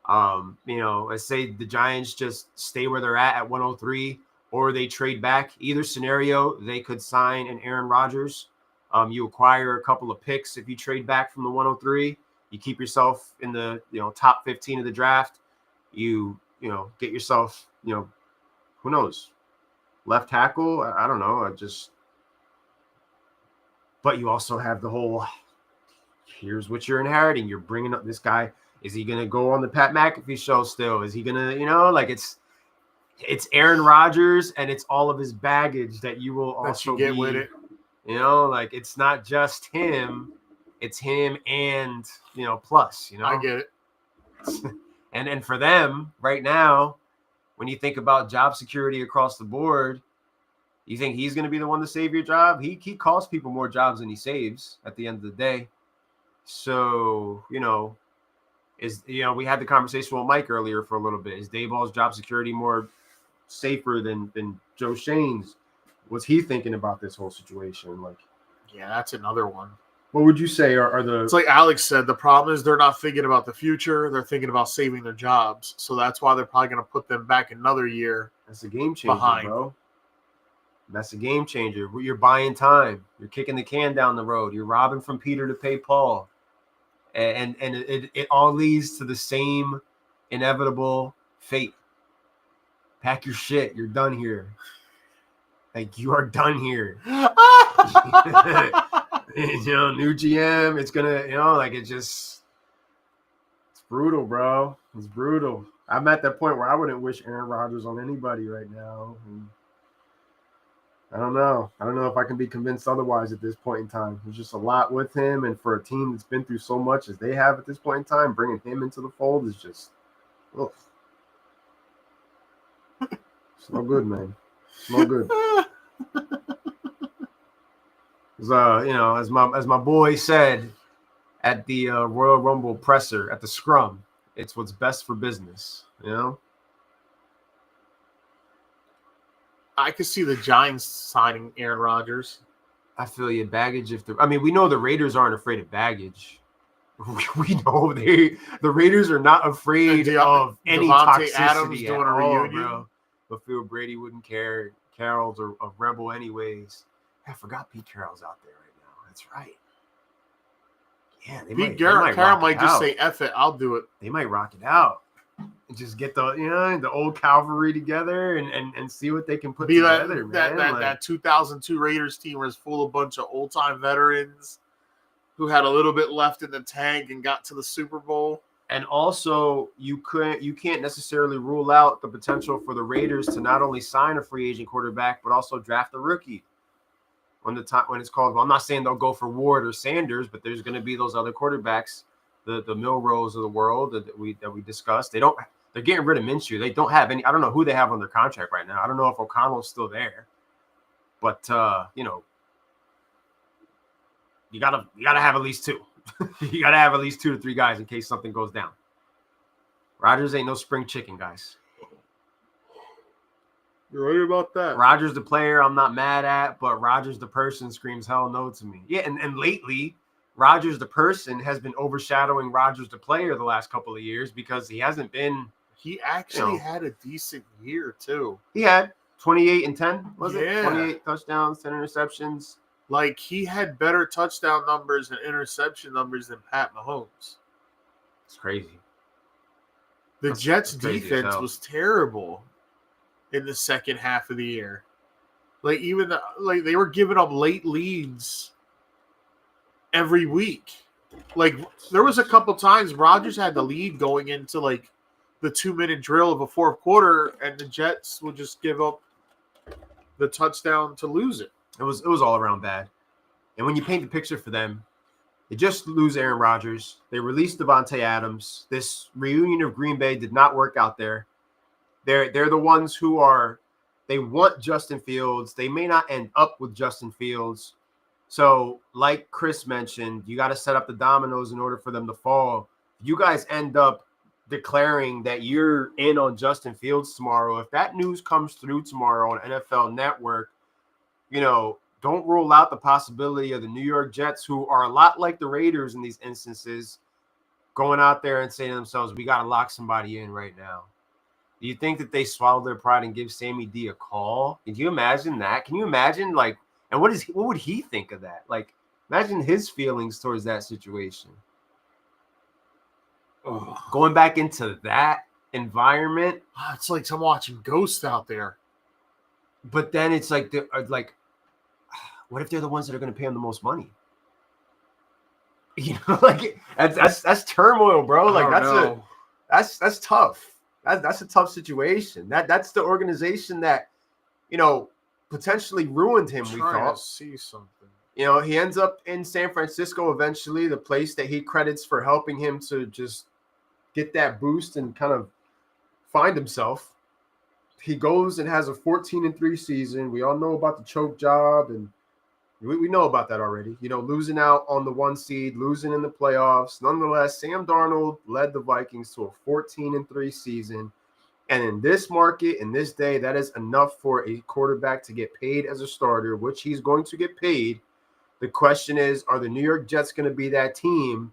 You know, let's say the Giants just stay where they're at 103 or they trade back. Either scenario, they could sign an Aaron Rodgers. You acquire a couple of picks if you trade back from the 103. You keep yourself in the, you know, top 15 of the draft. You know, get yourself, you know, who knows, left tackle. I don't know. But you also have the whole, here's what you're inheriting. You're bringing up this guy. Is he going to go on the Pat McAfee show still? Is he going to, you know, like it's Aaron Rodgers and it's all of his baggage that you will also
get with it.
You know, like it's not just him. It's him and, you know, plus, you know.
I get it.
And for them right now, when you think about job security across the board, you think he's going to be the one to save your job? He costs people more jobs than he saves at the end of the day. So, you know, we had the conversation with Mike earlier for a little bit. Is Dayball's job security more safer than Joe Shane's? What's he thinking about this whole situation? Like,
yeah, that's another one.
What would you say are the?
It's like Alex said. The problem is they're not thinking about the future. They're thinking about saving their jobs. So that's why they're probably going to put them back another year.
That's a game changer, bro. That's a game changer. You're buying time. You're kicking the can down the road. You're robbing from Peter to pay Paul. And it all leads to the same inevitable fate. Pack your shit. You're done here. Like, you are done here. You know, new GM. It's gonna, you know, like it's brutal, bro. It's brutal. I'm at that point where I wouldn't wish Aaron Rodgers on anybody right now. And I don't know. I don't know if I can be convinced otherwise at this point in time. There's just a lot with him, and for a team that's been through so much as they have at this point in time, bringing him into the fold is just, ugh. It's no good, man. It's no good. You know, as my boy said at the Royal Rumble presser at the scrum, it's what's best for business. You know.
I could see the Giants signing Aaron Rodgers.
I feel you. Baggage. We know the Raiders aren't afraid of baggage. We know the Raiders are not afraid of any toxicity
Adams doing a reunion.
Bro. But Phil Brady wouldn't care. Carroll's a rebel anyways. I forgot Pete Carroll's out there right now. That's right. Yeah,
Pete Carroll might just say, "F it, I'll do it."
They might rock it out and just get the old cavalry together and see what they can put together.
That 2002 Raiders team was full of a bunch of old time veterans who had a little bit left in the tank and got to the Super Bowl.
And also, you can't necessarily rule out the potential for the Raiders to not only sign a free agent quarterback but also draft a rookie. When it's called, well, I'm not saying they'll go for Ward or Sanders, but there's going to be those other quarterbacks, the Milrose of the world that we discussed. They're getting rid of Minshew. They don't have any. I don't know who they have on their contract right now. I don't know if O'Connell's still there, but you gotta have at least two. You got to have at least 2 to 3 guys in case something goes down. Rodgers ain't no spring chicken, guys.
You're right about that.
Rodgers the player I'm not mad at, but Rodgers the person screams hell no to me. Yeah, and lately, Rodgers the person has been overshadowing Rodgers the player the last couple of years because he hasn't been.
He actually had a decent year, too.
He had 28 and 10, was it?
Yeah.
28 touchdowns, 10 interceptions.
Like, he had better touchdown numbers and interception numbers than Pat Mahomes.
It's crazy.
The
That's
Jets'
crazy as
defense
hell.
was terrible in the second half of the year. Like, they were giving up late leads every week. Like, there was a couple times Rodgers had the lead going into, like, the 2-minute drill of a fourth quarter, and the Jets would just give up the touchdown to lose it.
It was all around bad. And when you paint the picture for them, they just lose Aaron Rodgers. They released Devontae Adams. This reunion of Green Bay did not work out there. They're the ones who they want Justin Fields. They may not end up with Justin Fields. So, like Chris mentioned, you got to set up the dominoes in order for them to fall. You guys end up declaring that you're in on Justin Fields tomorrow. If that news comes through tomorrow on NFL Network, don't rule out the possibility of the New York Jets, who are a lot like the Raiders in these instances, going out there and saying to themselves, we got to lock somebody in right now. Do you think that they swallow their pride and give Sammy D a call? Can you imagine that? Can you imagine, and what would he think of that? Like, imagine his feelings towards that situation.
Oh.
Going back into that environment.
It's like I'm watching Ghost out there.
But then it's like, what if they're the ones that are going to pay him the most money? That's turmoil, bro. Like that's tough. That's a tough situation. That's the organization that, potentially ruined him. We thought.
To see something.
He ends up in San Francisco eventually, the place that he credits for helping him to just get that boost and kind of find himself. He goes and has a 14-3 season. We all know about the choke job, and we know about that already. Losing out on the 1 seed, losing in the playoffs. Nonetheless, Sam Darnold led the Vikings to a 14-3 season. And in this market, in this day, that is enough for a quarterback to get paid as a starter, which he's going to get paid. The question is, are the New York Jets going to be that team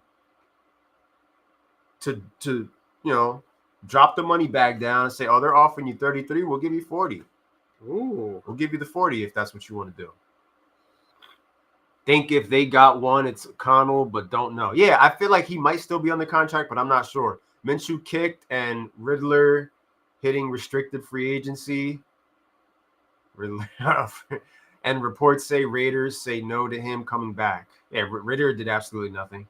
to drop the money bag down and say, oh, they're offering you 33, we'll give you 40.
Ooh.
We'll give you the 40 if that's what you want to do. Think if they got one, it's Connell, but don't know. Yeah, I feel like he might still be on the contract, but I'm not sure. Minshew kicked and Riddler hitting restricted free agency. And reports say Raiders say no to him coming back. Yeah, Ritter did absolutely nothing.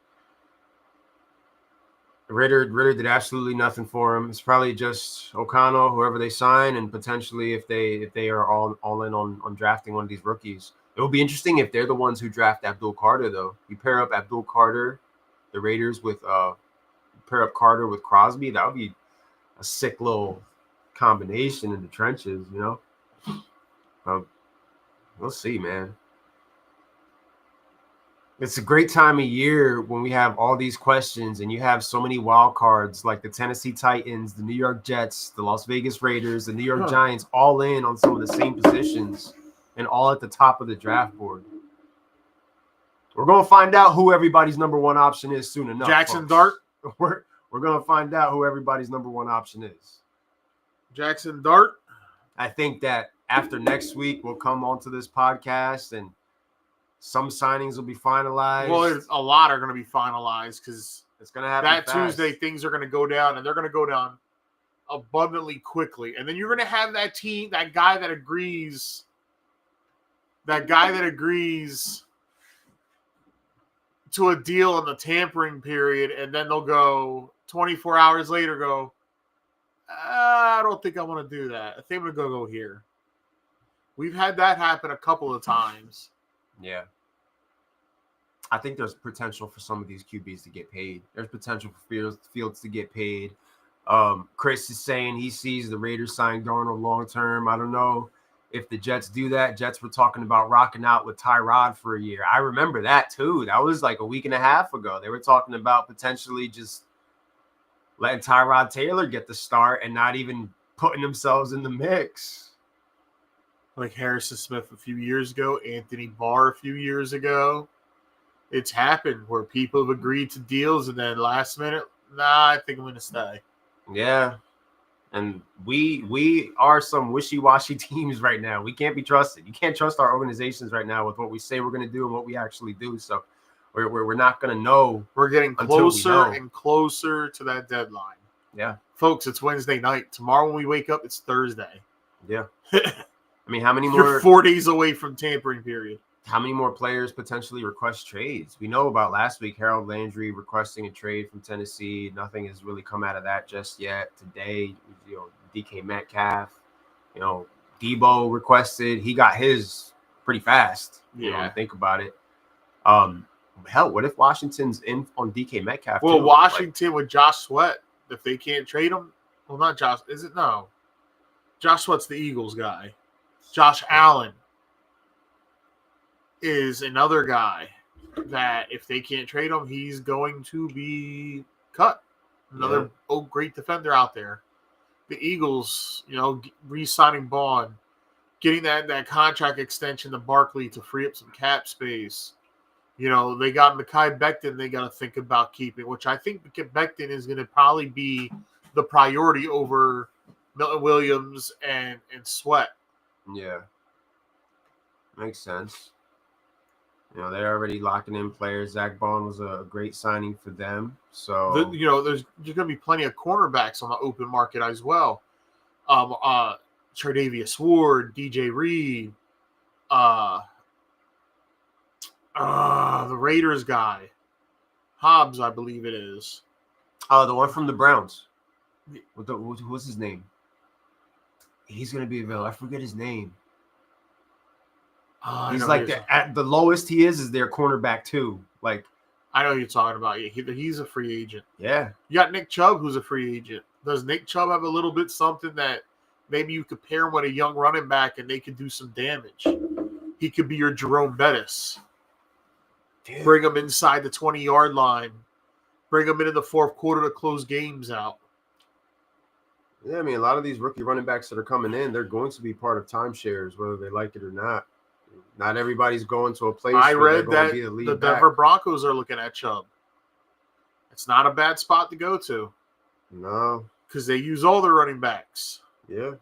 Ritter did absolutely nothing for him. It's probably just O'Connell, whoever they sign, and potentially if they are all in on drafting one of these rookies. It will be interesting if they're the ones who draft Abdul Carter, though. You pair up Abdul Carter, the Raiders, with pair up Carter with Crosby. That would be a sick little combination in the trenches, We'll see, man. It's a great time of year when we have all these questions and you have so many wild cards like the Tennessee Titans, the New York Jets, the Las Vegas Raiders, the New York Giants, all in on some of the same positions and all at the top of the draft board. We're going to find out who everybody's number one option is soon enough.
Jackson Dart.
We're going to find out who everybody's number one option is.
Jackson Dart.
I think that after next week, we'll come onto this podcast and some signings will be finalized.
Well, a lot are going to be finalized because
it's going to happen
that
fast.
Tuesday, things are going to go down, and they're going to go down abundantly quickly. And then you're going to have that team, that guy that agrees to a deal in the tampering period, and then they'll go 24 hours later, I don't think I want to do that. I think I'm going to go here. We've had that happen a couple of times.
Yeah. I think there's potential for some of these QBs to get paid. There's potential for Fields to get paid. Chris is saying he sees the Raiders signing Darnold long term. I don't know if the Jets do that. Jets were talking about rocking out with Tyrod for a year. I remember that too. That was like a week and a half ago. They were talking about potentially just letting Tyrod Taylor get the start and not even putting themselves in the mix.
Like Harrison Smith a few years ago, Anthony Barr a few years ago. It's happened where people have agreed to deals and then last minute, nah, I think I'm going to stay.
Yeah. And we are some wishy-washy teams right now. We can't be trusted. You can't trust our organizations right now with what we say we're going to do and what we actually do. So we're not going to know.
We're getting closer and closer to that deadline.
Yeah.
Folks, it's Wednesday night. Tomorrow when we wake up, it's Thursday.
Yeah. I mean, how many more?
You're 4 days away from tampering period.
How many more players potentially request trades? We know about last week, Harold Landry requesting a trade from Tennessee. Nothing has really come out of that just yet. Today, DK Metcalf, Debo requested. He got his pretty fast. Think about it. Hell, what if Washington's in on DK Metcalf?
Well, Washington with Josh Sweat, if they can't trade him, well, not Josh. Is it? No. Josh Sweat's the Eagles guy. Josh Allen is another guy that if they can't trade him, he's going to be cut. Another great defender out there. The Eagles, re-signing Bond, getting that contract extension to Barkley to free up some cap space. They got Mekhi Becton they got to think about keeping, which I think Becton is going to probably be the priority over Milton Williams and Sweat.
Yeah. Makes sense. They're already locking in players. Zach Bond was a great signing for them. So
there's going to be plenty of cornerbacks on the open market as well. Tre'Davious Ward, DJ Reed, the Raiders guy, Hobbs, I believe it is.
The one from the Browns. What's his name? He's going to be available. I forget his name. He's like at the lowest he is their cornerback too. Like,
I know who you're talking about. He's a free agent.
Yeah.
You got Nick Chubb, who's a free agent. Does Nick Chubb have a little bit something that maybe you could pair him with a young running back and they could do some damage? He could be your Jerome Bettis. Dude. Bring him inside the 20-yard line. Bring him into the fourth quarter to close games out.
Yeah, I mean, a lot of these rookie running backs that are coming in, they're going to be part of timeshares, whether they like it or not. Not everybody's going to a place where they're going to be the lead back.
Denver Broncos are looking at Chubb. It's not a bad spot to go to.
No.
Because they use all their running backs.
Yeah.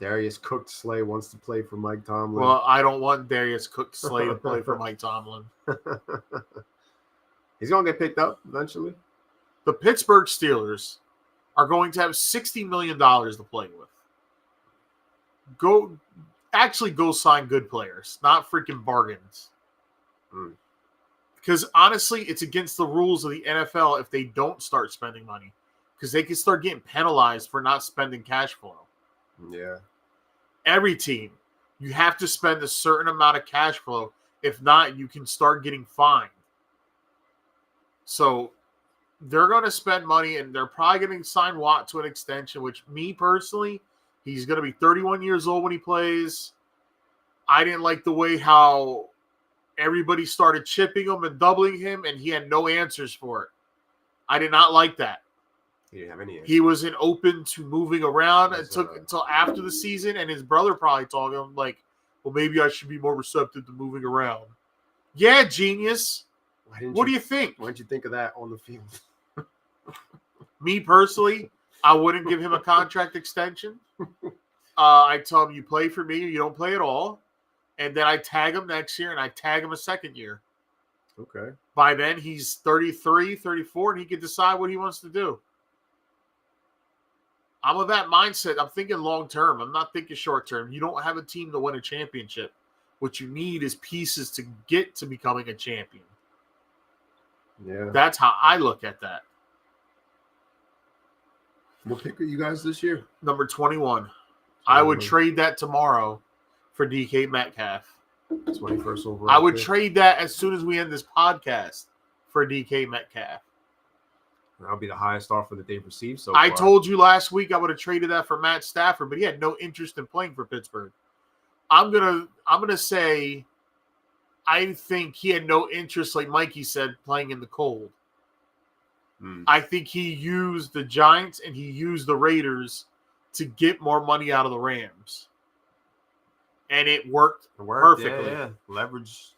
Darius Cook-Slay wants to play for Mike Tomlin.
Well, I don't want Darius Cook-Slay to play for Mike Tomlin.
He's going to get picked up eventually.
The Pittsburgh Steelers are going to have $60 million to play with. Go sign good players, not freaking bargains. Because honestly, it's against the rules of the NFL if they don't start spending money. Because they can start getting penalized for not spending cash flow.
Yeah.
Every team, you have to spend a certain amount of cash flow. If not, you can start getting fined. So they're going to spend money, and they're probably going to sign Watt to an extension, which me personally, he's going to be 31 years old when he plays. I didn't like the way how everybody started chipping him and doubling him, and he had no answers for it. I did not like that.
He didn't have any answers.
He wasn't open to moving around until after the season, and his brother probably told him, like, well, maybe I should be more receptive to moving around. Yeah, genius. What do you think?
Why didn't you think of that on the field?
Me personally, I wouldn't give him a contract extension. I tell him, you play for me or you don't play at all. And then I tag him next year and I tag him a second year.
Okay.
By then, he's 33, 34, and he can decide what he wants to do. I'm of that mindset. I'm thinking long term. I'm not thinking short term. You don't have a team to win a championship. What you need is pieces to get to becoming a champion.
Yeah.
That's how I look at that.
What pick are you guys this year?
Number 21. I would trade that tomorrow for DK Metcalf.
21st overall.
I would trade that as soon as we end this podcast for DK Metcalf.
That'll be the highest offer that they've received so
I
far.
told you last week I would have traded that for Matt Stafford, but he had no interest in playing for Pittsburgh. I'm gonna say I think he had no interest, like Mikey said, playing in the cold. I think he used the Giants and he used the Raiders to get more money out of the Rams. And it worked perfectly.
Yeah. Leverage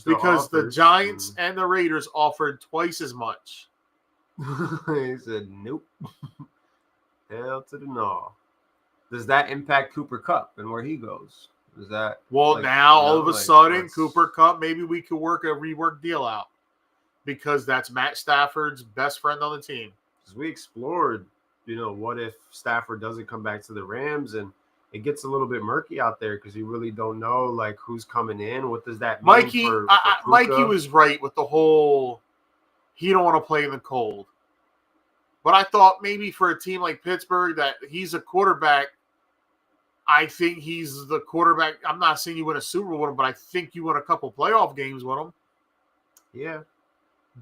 because the
offers
Giants and the Raiders offered twice as much.
He said, nope. Hell to the no. Does that impact Cooper Kupp and where he goes? Is that
now all of a sudden Cooper Kupp, maybe we could work a rework deal out because that's Matt Stafford's best friend on the team.
Because we explored, what if Stafford doesn't come back to the Rams, and it gets a little bit murky out there because you really don't know like who's coming in. What does that mean?
Mikey was right with the whole he don't want to play in the cold. But I thought maybe for a team like Pittsburgh that he's a quarterback. I think he's the quarterback. I'm not saying you win a Super Bowl with him, but I think you win a couple playoff games with him.
Yeah.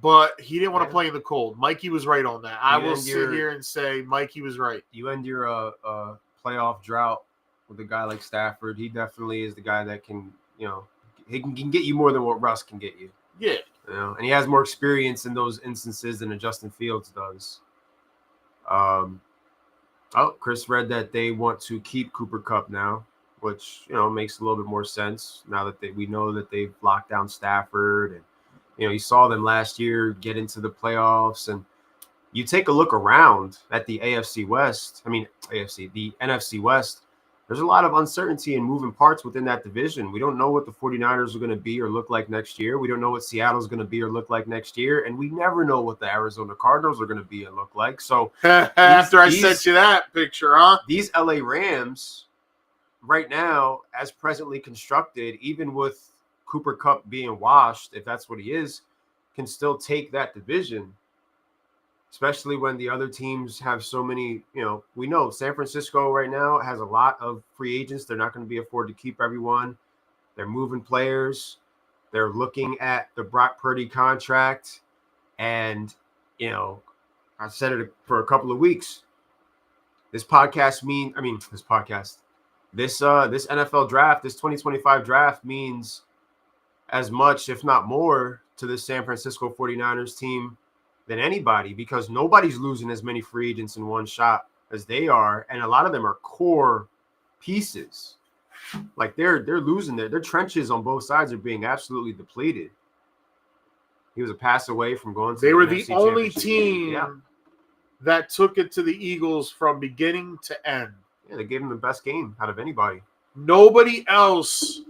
But he didn't want to play in the cold. Mikey was right on that. I will sit here and say Mikey was right.
You end your playoff drought with a guy like Stafford. He definitely is the guy that can, he can get you more than what Russ can get you.
Yeah.
And he has more experience in those instances than a Justin Fields does. Chris read that they want to keep Cooper Kupp now, which, makes a little bit more sense now that we know that they've locked down Stafford. And, you saw them last year get into the playoffs. And you take a look around at the the NFC West. There's a lot of uncertainty and moving parts within that division. We don't know what the 49ers are going to be or look like next year. We don't know what Seattle's going to be or look like next year. And we never know what the Arizona Cardinals are going to be and look like. So
after I sent you that picture, huh?
These LA Rams right now, as presently constructed, even with Cooper Kupp being washed, if that's what he is, can still take that division. Especially when the other teams have so many, we know San Francisco right now has a lot of free agents. They're not going to be afford to keep everyone. They're moving players. They're looking at the Brock Purdy contract. And, I said it for a couple of weeks. This NFL draft, this 2025 draft means as much, if not more, to the San Francisco 49ers team than anybody, because nobody's losing as many free agents in one shot as they are, and a lot of them are core pieces. Like they're losing their trenches on both sides are being absolutely depleted. He was a pass away from going to
they
the
were
NFC
the only
Championship
team
game.
that took it to the Eagles from beginning to end.
Yeah, they gave him the best game out of anybody.
Nobody else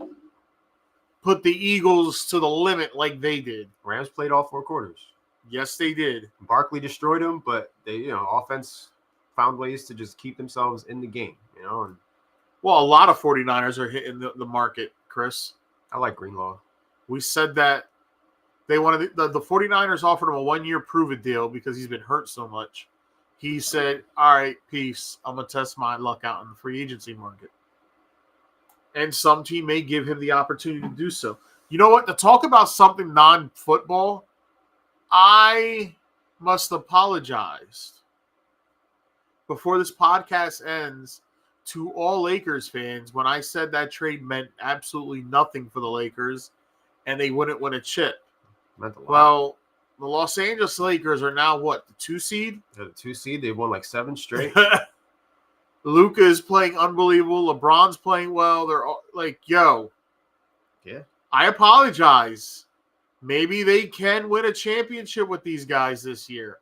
put the Eagles to the limit like they did.
Rams played all four quarters.
Yes, they did.
Barkley destroyed them, but they, offense found ways to just keep themselves in the game, And
well, a lot of 49ers are hitting the market, Chris.
I like Greenlaw.
We said that they wanted the 49ers offered him a 1-year prove-it deal because he's been hurt so much. He said, all right, peace. I'm going to test my luck out in the free agency market. And some team may give him the opportunity to do so. You know what? To talk about something non-football, I must apologize before this podcast ends to all Lakers fans when I said that trade meant absolutely nothing for the Lakers and they wouldn't win a chip.
Meant a lot.
Well, the Los Angeles Lakers are now what, the 2 seed?
They're the 2 seed. They've won like 7 straight.
Luka is playing unbelievable. LeBron's playing well. They're all, like, yo.
Yeah.
I apologize. Maybe they can win a championship with these guys this year.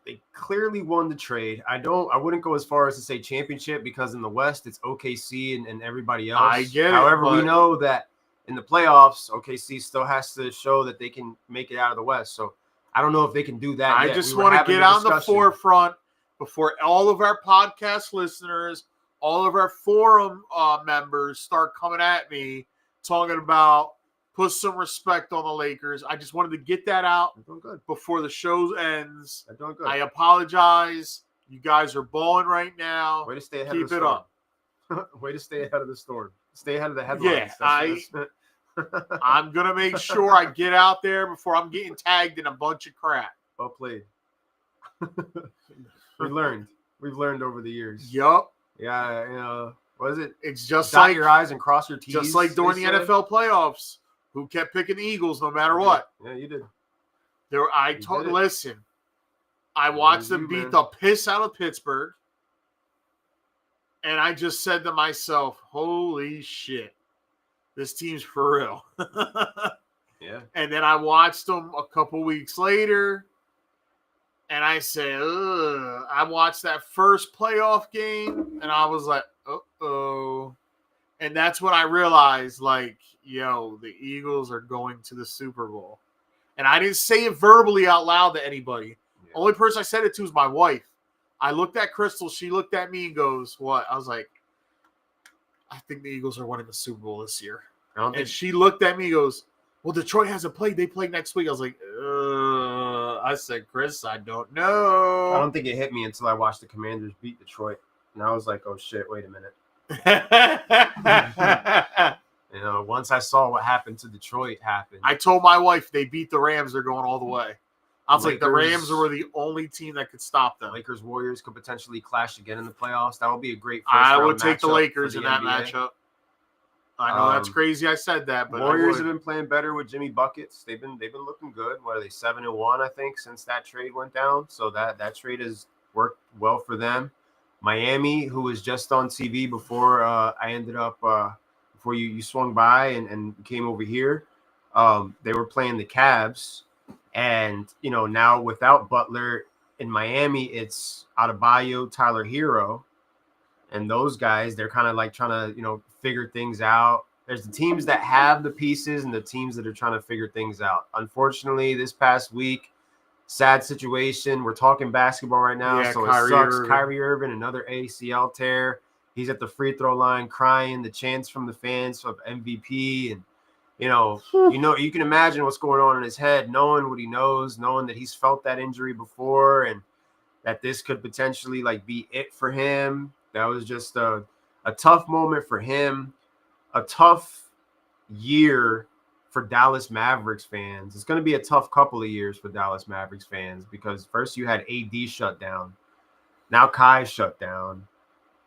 They clearly won the trade. I wouldn't go as far as to say championship because in the West it's OKC and everybody else.
I get it.
However, we know that in the playoffs, OKC still has to show that they can make it out of the West. So I don't know if they can do that.
I just want to get out in the forefront before all of our podcast listeners, all of our forum members start coming at me talking about put some respect on the Lakers. I just wanted to get that out before the show ends.
They're doing good.
I apologize. You guys are balling right now.
Way to stay ahead
Keep
of the
it
storm.
up.
Way to stay ahead of the storm. Stay ahead of the headlines.
Yeah, I'm going to make sure I get out there before I'm getting tagged in a bunch of crap.
Well played. We learned. We've learned over the years.
Yup.
Yeah, what is it?
It's just
Dot
like
your I's and cross your T's.
just like during the
they say.
NFL playoffs, who kept picking the Eagles no matter
Yeah.
what.
Yeah, you did.
Listen, I watched them beat the piss out of Pittsburgh, and I just said to myself, "Holy shit, this team's for real."
Yeah.
And then I watched them a couple weeks later, and I said, ugh. I watched that first playoff game, and I was like, uh-oh. And that's when I realized, like, yo, the Eagles are going to the Super Bowl. And I didn't say it verbally out loud to anybody.
Yeah.
Only person I said it to was my wife. I looked at Crystal. She looked at me and goes, what? I was like, I think the Eagles are winning the Super Bowl this year. And she looked at me and goes, well, Detroit hasn't played. They play next week. I was like, I said, Chris, I don't know.
I don't think it hit me until I watched the Commanders beat Detroit. And I was like, oh, shit, wait a minute. Once I saw what happened to Detroit happen.
I told my wife they beat the Rams. They're going all the way. I was like, the Rams were the only team that could stop them.
Lakers Warriors could potentially clash again in the playoffs. That would be a great
I would take the Lakers in that matchup. I know that's crazy. I said that, but
Warriors have been playing better with Jimmy buckets. They've been looking good. What are they, 7-1? I think since that trade went down. So that trade has worked well for them. Miami, who was just on TV before I ended up before you swung by and came over here. They were playing the Cavs, and now without Butler in Miami, it's Adebayo, Tyler Hero. And those guys, they're kind of like trying to, figure things out. There's the teams that have the pieces and the teams that are trying to figure things out. Unfortunately, this past week, sad situation. We're talking basketball right now, so it sucks. Kyrie Irving, another ACL tear. He's at the free throw line crying, the chants from the fans of MVP. And, you can imagine what's going on in his head, knowing what he knows, knowing that he's felt that injury before and that this could potentially be it for him. That was just a tough moment for him, a tough year for Dallas Mavericks fans. It's going to be a tough couple of years for Dallas Mavericks fans because first you had AD shut down. Now Kai shut down.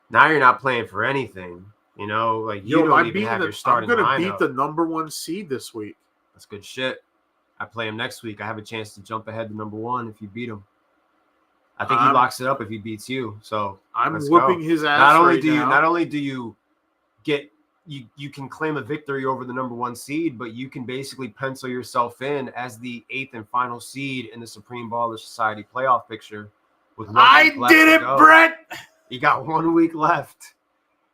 Now you're not playing for anything. You don't even have your starting lineup.
I'm going to beat the number 1 seed this week.
That's good shit. I play him next week. I have a chance to jump ahead to number 1 if you beat him. I think he locks it up if he beats you. So
I'm whooping his ass.
Not only do you get you can claim a victory over the number 1 seed, but you can basically pencil yourself in as the 8th and final seed in the Supreme Baller Society playoff picture. With
I did it, Brett.
You got 1 week left,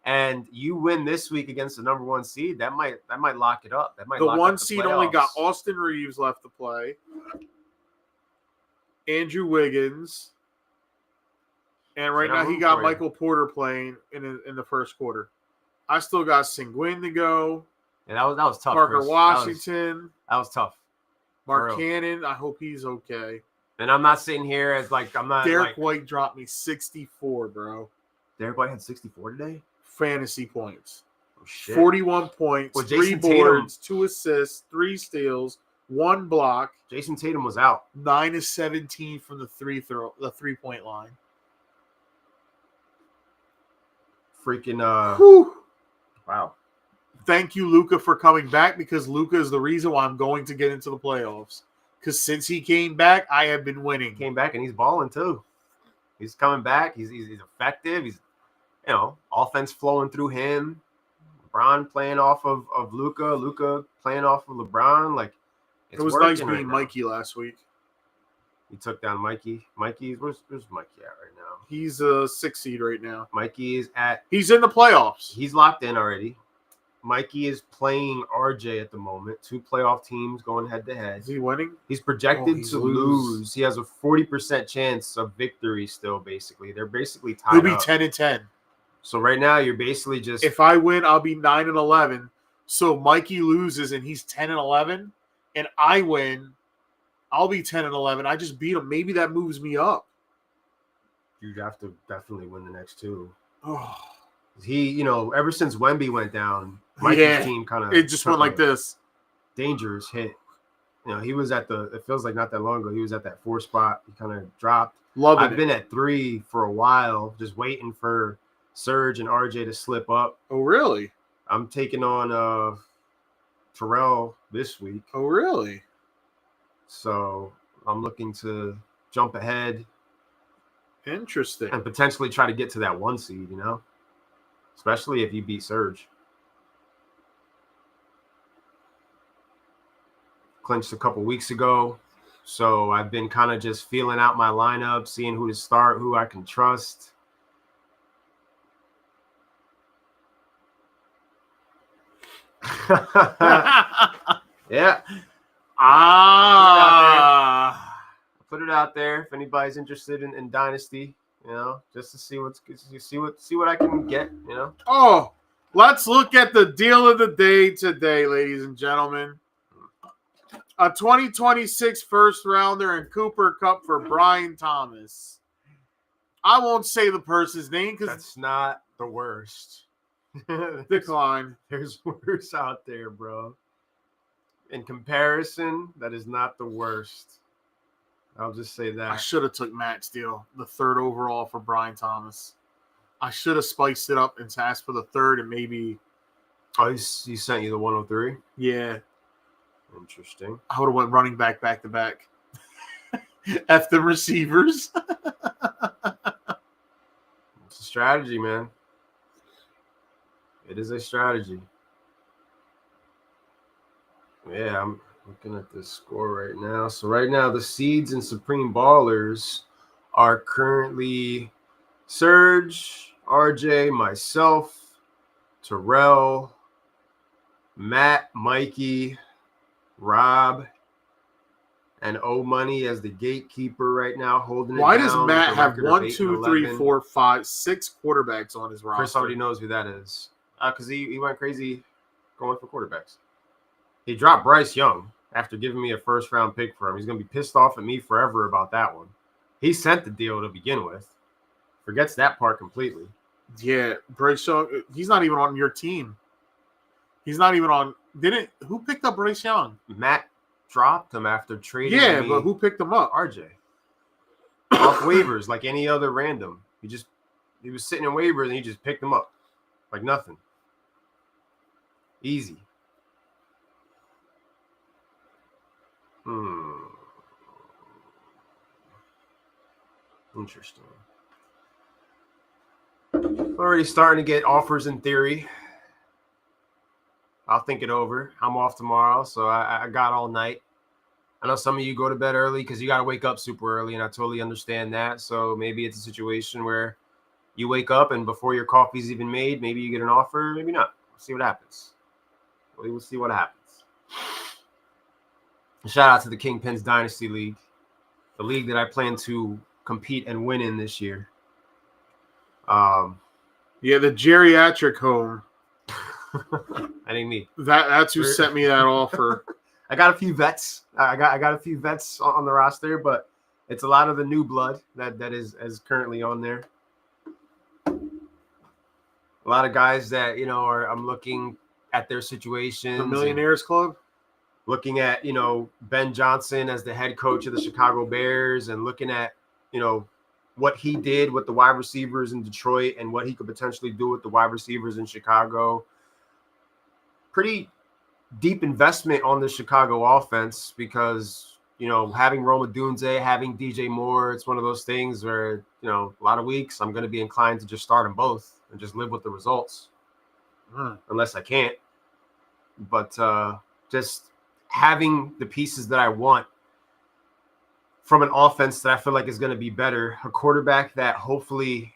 and you win this week against the number 1 seed. That might lock it up. That might.
The 1 seed only got Austin Reeves left to play, Andrew Wiggins. And right now he got Michael Porter playing in the first quarter. I still got Sengun to go.
Yeah, that was tough.
Parker
Chris.
Washington.
That was tough.
Mark Cannon. I hope he's okay.
And I'm not sitting here as I'm not.
Derek White dropped me 64, bro.
Derek White had 64 today.
Fantasy points.
Oh, shit.
41 points.
Well,
3 boards, 2 assists, 3 steals, 1 block.
Jason Tatum was out.
9 of 17 from the 3-point line.
Freaking wow.
Thank you, Luka, for coming back because Luka is the reason why I'm going to get into the playoffs. Because since he came back, I have been winning.
Came back and he's balling too. He's coming back. He's effective. He's offense flowing through him. LeBron playing off of Luka. Luka playing off of LeBron.
It was nice being Mikey last week.
He took down Mikey. Where's Mikey at right now?
He's a 6 seed right now.
Mikey is
he's in the playoffs.
He's locked in already. Mikey is playing RJ at the moment. 2 playoff teams going head to head.
Is he winning?
He's projected to lose. He has a 40% chance of victory still, basically. They're basically tied.
He'll be 10-10.
So right now you're basically just,
if I win, I'll be 9-11. So Mikey loses and he's 10-11, and I win, I'll be 10-11. I just beat him. Maybe that moves me up.
You have to definitely win the next 2.
Oh.
He, ever since Wemby went down, Mikey's team kind of
it just went like this.
Dangerous hit. He was at it feels like not that long ago, he was at that 4 spot. He kind of dropped.
Loving
I've been at 3 for a while, just waiting for Serge and RJ to slip up.
Oh, really?
I'm taking on Terrell this week.
Oh, really?
So I'm looking to jump ahead.
Interesting.
And potentially try to get to that 1 seed, especially if you beat Serge. Clinched a couple weeks ago. So I've been kind of just feeling out my lineup, seeing who to start, who I can trust. Yeah. Put it out there if anybody's interested in Dynasty, just to see what I can get,
Oh, let's look at the deal of the day today, ladies and gentlemen. A 2026 first rounder and Cooper Cup for Brian Thomas. I won't say the person's name because
that's not the worst.
Decline.
There's worse out there, bro. In comparison, that is not the worst. I'll just say that.
I should have took Matt Steele, the 3rd overall for Brian Thomas. I should have spiced it up and asked for the 3rd and maybe.
Oh, he sent you the 103?
Yeah.
Interesting.
I would have went running back to back. F the receivers.
It's a strategy, man. It is a strategy. Yeah, I'm looking at this score right now. So right now, the seeds and Supreme Ballers are currently Serge, RJ, myself, Terrell, Matt, Mikey, Rob, and O Money as the gatekeeper right now, holding it down.
Why does Matt
with a
have
record of
1,
8
2,
and
3,
11?
4, 5, 6 quarterbacks on his roster?
Chris already knows who that is. Because he went crazy going for quarterbacks. He dropped Bryce Young after giving me a first-round pick for him. He's going to be pissed off at me forever about that one. He sent the deal to begin with. Forgets that part completely.
Yeah, Bryce Young, he's not even on your team. He's not even on. Who picked up Bryce Young?
Matt dropped him after trading
Yeah,
me
but who picked him up?
RJ. Off waivers, like any other random. He was sitting in waivers and he just picked him up. Like nothing. Easy. Interesting. Already starting to get offers in theory. I'll think it over. I'm off tomorrow, so I got all night. I know some of you go to bed early because you got to wake up super early, and I totally understand that. So maybe it's a situation where you wake up and before your coffee's even made, maybe you get an offer, maybe not. We'll see what happens. We'll see what happens. Shout out to the Kingpins Dynasty League, the league that I plan to compete and win in this year.
Yeah, the geriatric home.
I didn't mean
that's who sent me that offer.
I got a few vets. I got a few vets on the roster, but it's a lot of the new blood that is currently on there. A lot of guys that I'm looking at their situations.
The Millionaires Club.
Looking at Ben Johnson as the head coach of the Chicago Bears, and looking at what he did with the wide receivers in Detroit and what he could potentially do with the wide receivers in Chicago. Pretty deep investment on the Chicago offense because, having Roma Dunze, having DJ Moore, it's one of those things where, a lot of weeks I'm going to be inclined to just start them both and just live with the results. Unless I can't. But just having the pieces that I want from an offense that I feel like is going to be better, a quarterback that hopefully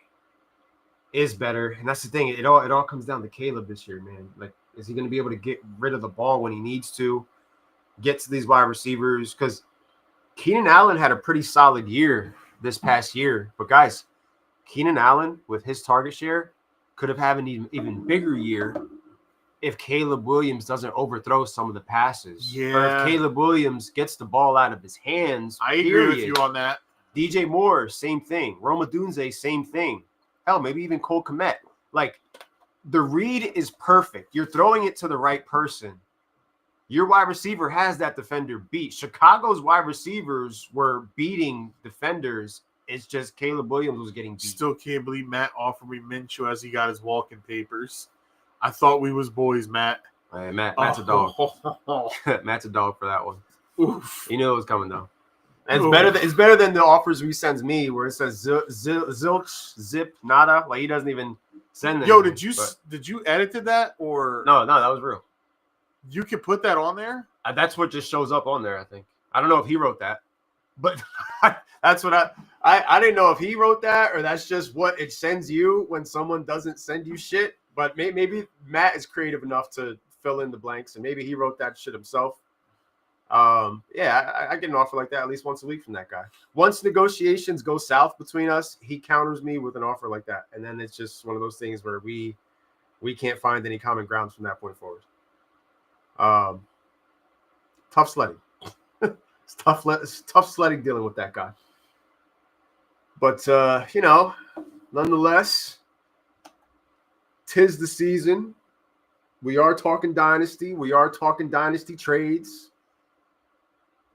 is better. And that's the thing. It all comes down to Caleb this year, man. Like, is he going to be able to get rid of the ball when he needs to, get to these wide receivers? Because Keenan Allen had a pretty solid year this past year. But, guys, Keenan Allen, with his target share, could have had an even bigger year if Caleb Williams doesn't overthrow some of the passes.
Yeah.
Or if Caleb Williams gets the ball out of his hands.
I agree with you on that.
DJ Moore, same thing. Roma Dunze, same thing. Hell, maybe even Cole Kmet. Like, the read is perfect. You're throwing it to the right person. Your wide receiver has that defender beat. Chicago's wide receivers were beating defenders It's just Caleb Williams was getting beat.
Still can't believe Matt offered me Minshew as he got his walking papers. I thought we was boys, Matt.
Matt's a dog. Matt's a dog for that one.
Oof.
He knew it was coming though. And it's better than the offers he sends me, where it says zilch, zip, nada. Like he doesn't even send them.
Yo, did you edited that or
No, that was real.
You can put that on there?
That's what just shows up on there. I think. I don't know if he wrote that, but that's what I didn't know if he wrote that or that's just what it sends you when someone doesn't send you shit. But maybe Matt is creative enough to fill in the blanks, and maybe he wrote that shit himself. I get an offer like that at least once a week from that guy. Once negotiations go south between us, he counters me with an offer like that, and then it's just one of those things where we can't find any common grounds from that point forward. Tough sledding. It's tough sledding dealing with that guy. But nonetheless, 'tis the season. We are talking dynasty. We are talking dynasty trades.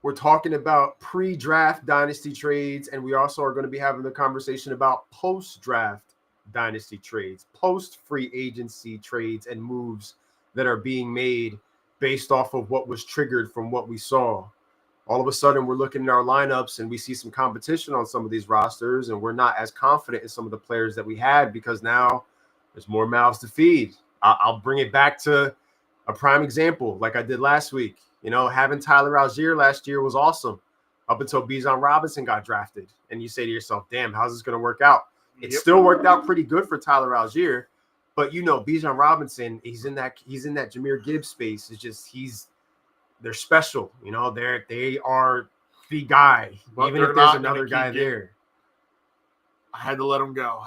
We're talking about pre-draft dynasty trades, and we also are going to be having the conversation about post-draft dynasty trades, post-free agency trades and moves that are being made based off of what was triggered from what we saw. All of a sudden, we're looking at our lineups and we see some competition on some of these rosters, and we're not as confident in some of the players that we had because now there's more mouths to feed. I'll bring it back to a prime example like I did last week. Having Tyler Algier last year was awesome up until Bijan Robinson got drafted. And you say to yourself, damn, how's this going to work out? It still worked out pretty good for Tyler Algier. But, Bijan Robinson, he's in that Jahmyr Gibbs space. It's just they're special. They are the guy, but even if there's another guy there.
I had to let him go.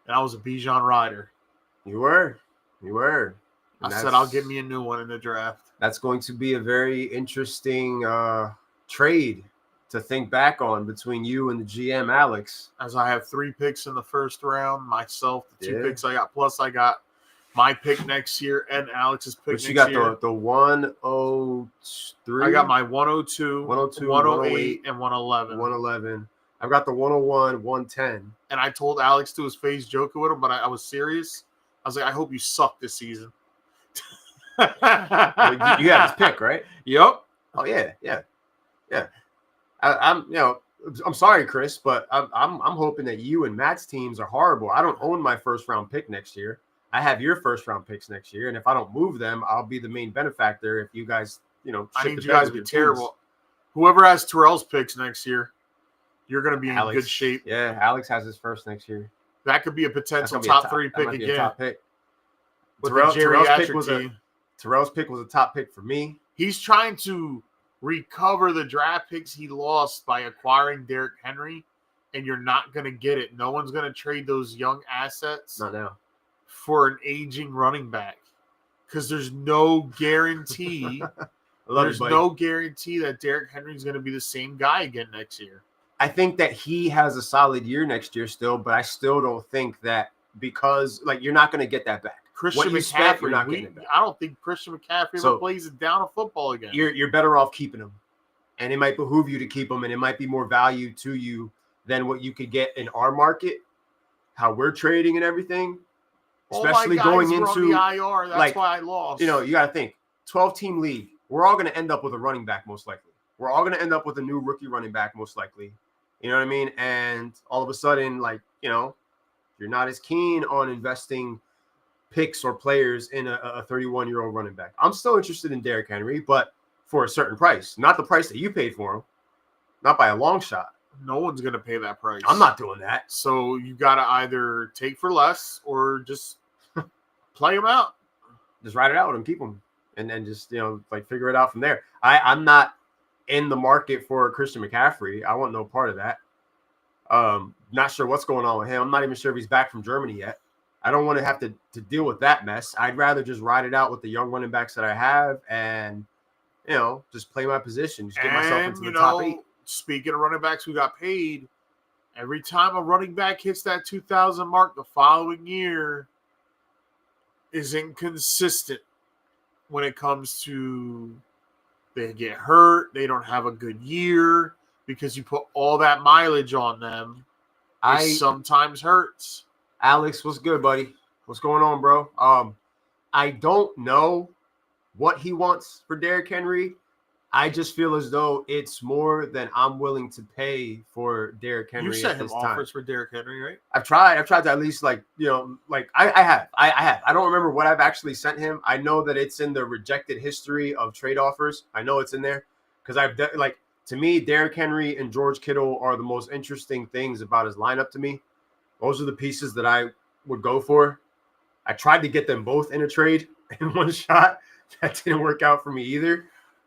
And I was a Bijan rider.
You were.
I said I'll get me a new one in the draft.
That's going to be a very interesting trade to think back on between you and the GM, Alex.
As I have 3 picks in the first round, myself, the 2 picks I got, plus I got my pick next year and Alex's pick next year.
But you got the 103.
I got my 102, 108, and
111. 111. I've got the 101, 110.
And I told Alex to his face, joking with him, but I was serious. I was like, I hope you suck this season.
You have his pick, right?
Yep.
Oh yeah. I'm sorry, Chris, but I'm hoping that you and Matt's teams are horrible. I don't own my first round pick next year. I have your first round picks next year, and if I don't move them, I'll be the main benefactor. If you guys,
I need you guys to be terrible. Teams. Whoever has Terrell's picks next year, you're going to be in good shape.
Yeah, Alex has his first next year.
That could be a potential top 3 pick again.
A top pick. Terrell's pick was a top pick for me.
He's trying to recover the draft picks he lost by acquiring Derrick Henry, and you're not going to get it. No one's going to trade those young assets
not now
for an aging running back because there's no guarantee. There's no guarantee that Derrick Henry is going to be the same guy again next year.
I think that he has a solid year next year still, but I still don't think that because you're not going to get that back.
Christian McCaffrey, I don't think Christian McCaffrey ever plays it down a football again.
You're better off keeping him, and it might behoove you to keep him, and it might be more value to you than what you could get in our market, how we're trading and everything. Especially going into
the IR, that's why I lost.
You got to think 12-team league. We're all going to end up with a running back most likely. We're all going to end up with a new rookie running back most likely. You know what I mean? And all of a sudden, you're not as keen on investing picks or players in a 31-year-old running back. I'm still interested in Derrick Henry, but for a certain price, not the price that you paid for him, not by a long shot.
No one's going to pay that price.
I'm not doing that.
So you got to either take for less or just play him out.
Just ride it out with him, keep him, and then just figure it out from there. I'm not in the market for Christian McCaffrey. I want no part of that. Not sure what's going on with him. I'm not even sure if he's back from Germany yet. I don't want to have to deal with that mess. I'd rather just ride it out with the young running backs that I have and, just play my position. Just get myself into the top 8.
Speaking of running backs who got paid, every time a running back hits that 2,000 mark the following year is inconsistent when it comes to they get hurt, they don't have a good year, because you put all that mileage on them. It sometimes hurts.
Alex, what's good, buddy? What's going on, bro? I don't know what he wants for Derrick Henry. I just feel as though it's more than I'm willing to pay for Derrick Henry.
You sent
at
him
this
offers
time.
for Derrick Henry, right?
I've tried to at least I have. I don't remember what I've actually sent him. I know that it's in the rejected history of trade offers. I know it's in there because to me, Derrick Henry and George Kittle are the most interesting things about his lineup to me. Those are the pieces that I would go for. I tried to get them both in a trade in one shot. That didn't work out for me either.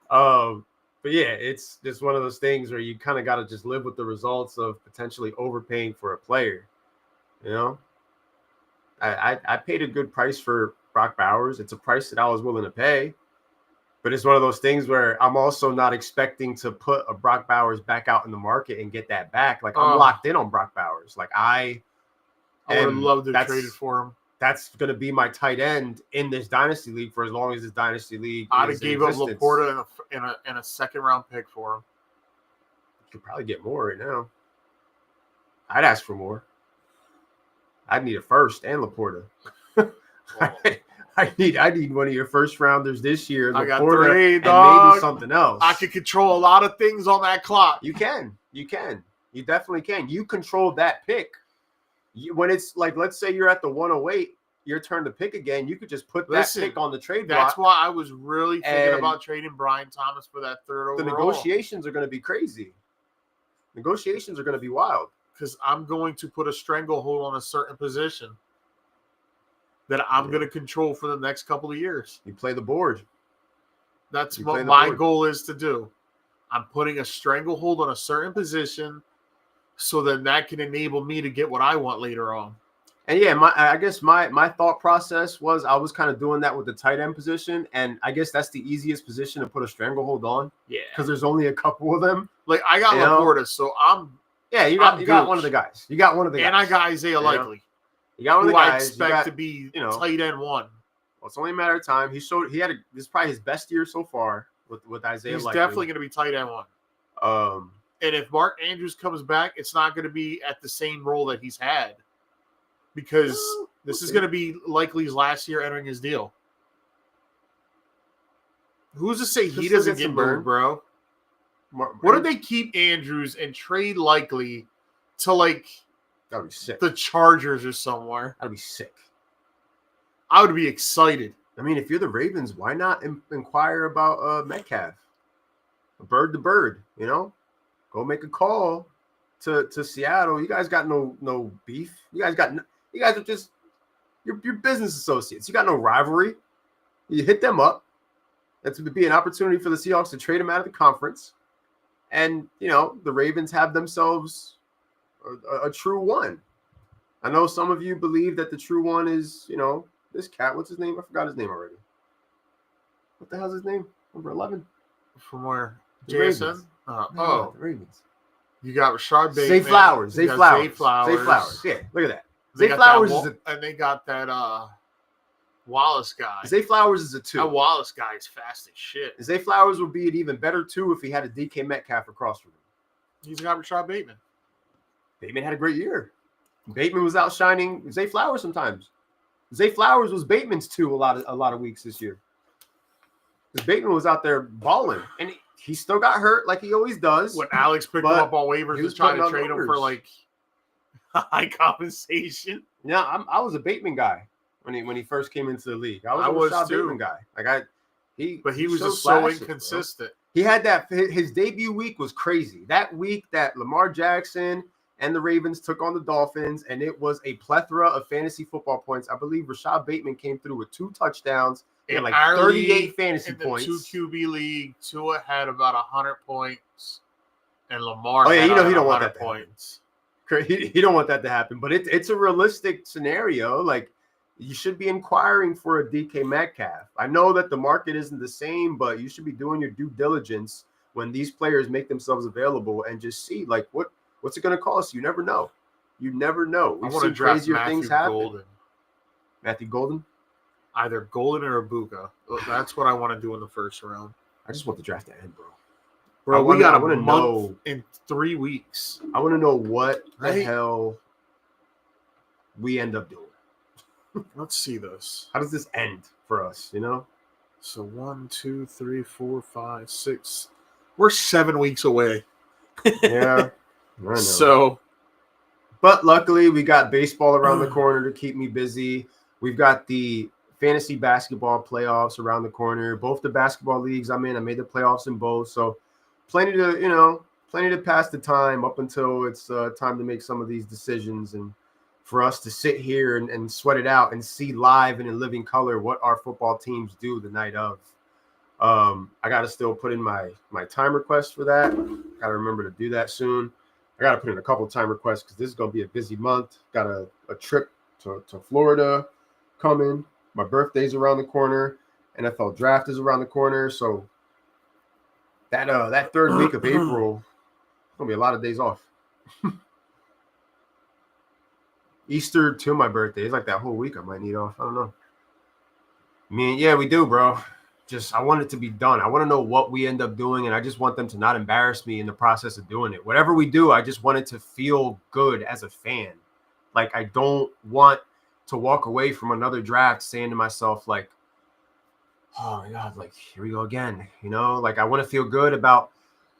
But yeah, it's just one of those things where you kind of got to just live with the results of potentially overpaying for a player. You know, I paid a good price for Brock Bowers. It's a price that I was willing to pay. But it's one of those things where I'm also not expecting to put a Brock Bowers back out in the market and get that back. Like, I'm locked in on Brock Bowers. Like, I
would have loved to have traded for him.
That's going to be my tight end in this dynasty league for as long as this dynasty league.
I'd have gave up Laporta in a second round pick for him.
You could probably get more right now. I'd ask for more. I'd need a first and Laporta. I need one of your first rounders this year.
I got
Laporta,
3,
and
dog.
maybe something else.
I could control a lot of things on that clock.
You can. You definitely can. You control that pick. When it's like, let's say you're at the 108, your turn to pick again. You could just put that pick on the trade block.
That's why I was really thinking about trading Brian Thomas for that third overall.
The negotiations are going to be crazy. Negotiations are going to be wild.
Because I'm going to put a stranglehold on a certain position that I'm going to control for the next couple of years.
You play the board.
That's what my goal is to do. I'm putting a stranglehold on a certain position so then that can enable me to get what I want later on.
And yeah, I guess my thought process was I was kind of doing that with the tight end position, and I guess that's the easiest position to put a stranglehold on.
Yeah,
because there's only a couple of them.
Like, I got Laporta, so I'm.
Yeah, you got one of the guys. You got one of the guys,
and I got Isaiah Likely.
You got one of the guys.
I expect to be tight end one.
Well, it's only a matter of time. This is probably his best year so far with Isaiah.
He's
Likely.
definitely going to be tight end one. And if Mark Andrews comes back, it's not going to be at the same role that he's had, because this is going to be Likely's last year entering his deal. Who's to say he doesn't get moved, bro? What if they keep Andrews and trade Likely to
that'd be sick.
The Chargers or somewhere?
That'd be sick.
I would be excited.
I mean, if you're the Ravens, why not inquire about Metcalf? A bird to bird, Go make a call to Seattle. You guys got no beef. You guys are just you're business associates. You got no rivalry. You hit them up. That's would be an opportunity for the Seahawks to trade them out of the conference. And the Ravens have themselves a true one. I know some of you believe that the true one is, this cat. What's his name? I forgot his name already. What the hell's his name? Number 11.
From where?
JSN?
The
Ravens.
You got Rashard Bateman.
Zay Flowers.
Zay Flowers.
Yeah, look at that. Zay Flowers is
and they got that Wallace guy.
Zay Flowers is a 2.
That Wallace guy is fast as shit.
Zay Flowers would be an even better 2 if he had a DK Metcalf across from him.
He's got Rashard Bateman.
Bateman had a great year. Bateman was outshining Zay Flowers sometimes. Zay Flowers was Bateman's 2 a lot of weeks this year. Because Bateman was out there balling, and he still got hurt like he always does.
When Alex picked him up on waivers, he was trying to trade him for high compensation.
Yeah, I was a Bateman guy when he first came into the league. I was a Bateman guy.
But he was just so inconsistent.
He had his debut week was crazy. That week that Lamar Jackson and the Ravens took on the Dolphins, and it was a plethora of fantasy football points. I believe Rashad Bateman came through with 2 touchdowns and 38 fantasy points.
In the 2 QB league, Tua had about 100 points, and Lamar
he
had
don't want that
points.
He don't want that to happen, but it's a realistic scenario. Like, you should be inquiring for a DK Metcalf. I know that the market isn't the same, but you should be doing your due diligence when these players make themselves available and just see what's it going to cost. You never know. You never know.
I want to draft
Matthew Golden.
Either Golden or Ibuka. That's what I want to do in the first round.
I just want the draft to end, bro.
Bro, we got a
wanna
month
know
in 3 weeks.
I want to know what the
Right?
hell we end up doing.
Let's see this.
How does this end for us, you know?
So 1, 2, 3, 4, 5, 6. We're 7 weeks away.
Yeah. I know.
So,
But luckily, we got baseball around the corner to keep me busy. We've got the fantasy basketball playoffs around the corner. Both the basketball leagues I'm in, I made the playoffs in both. So plenty to pass the time up until it's time to make some of these decisions and for us to sit here and sweat it out and see live and in living color what our football teams do the night of. I got to still put in my time request for that. Got to remember to do that soon. I got to put in a couple of time requests because this is going to be a busy month. Got a trip to Florida coming. My birthday's around the corner. NFL draft is around the corner. So that third week of April, going to be a lot of days off. Easter to my birthday. It's like that whole week I might need off. I don't know. I mean, yeah, we do, bro. Just I want it to be done. I want to know what we end up doing, and I just want them to not embarrass me in the process of doing it. Whatever we do, I just want it to feel good as a fan. Like I don't want to walk away from another draft saying to myself, like, oh my God, like here we go again. You know, like I want to feel good about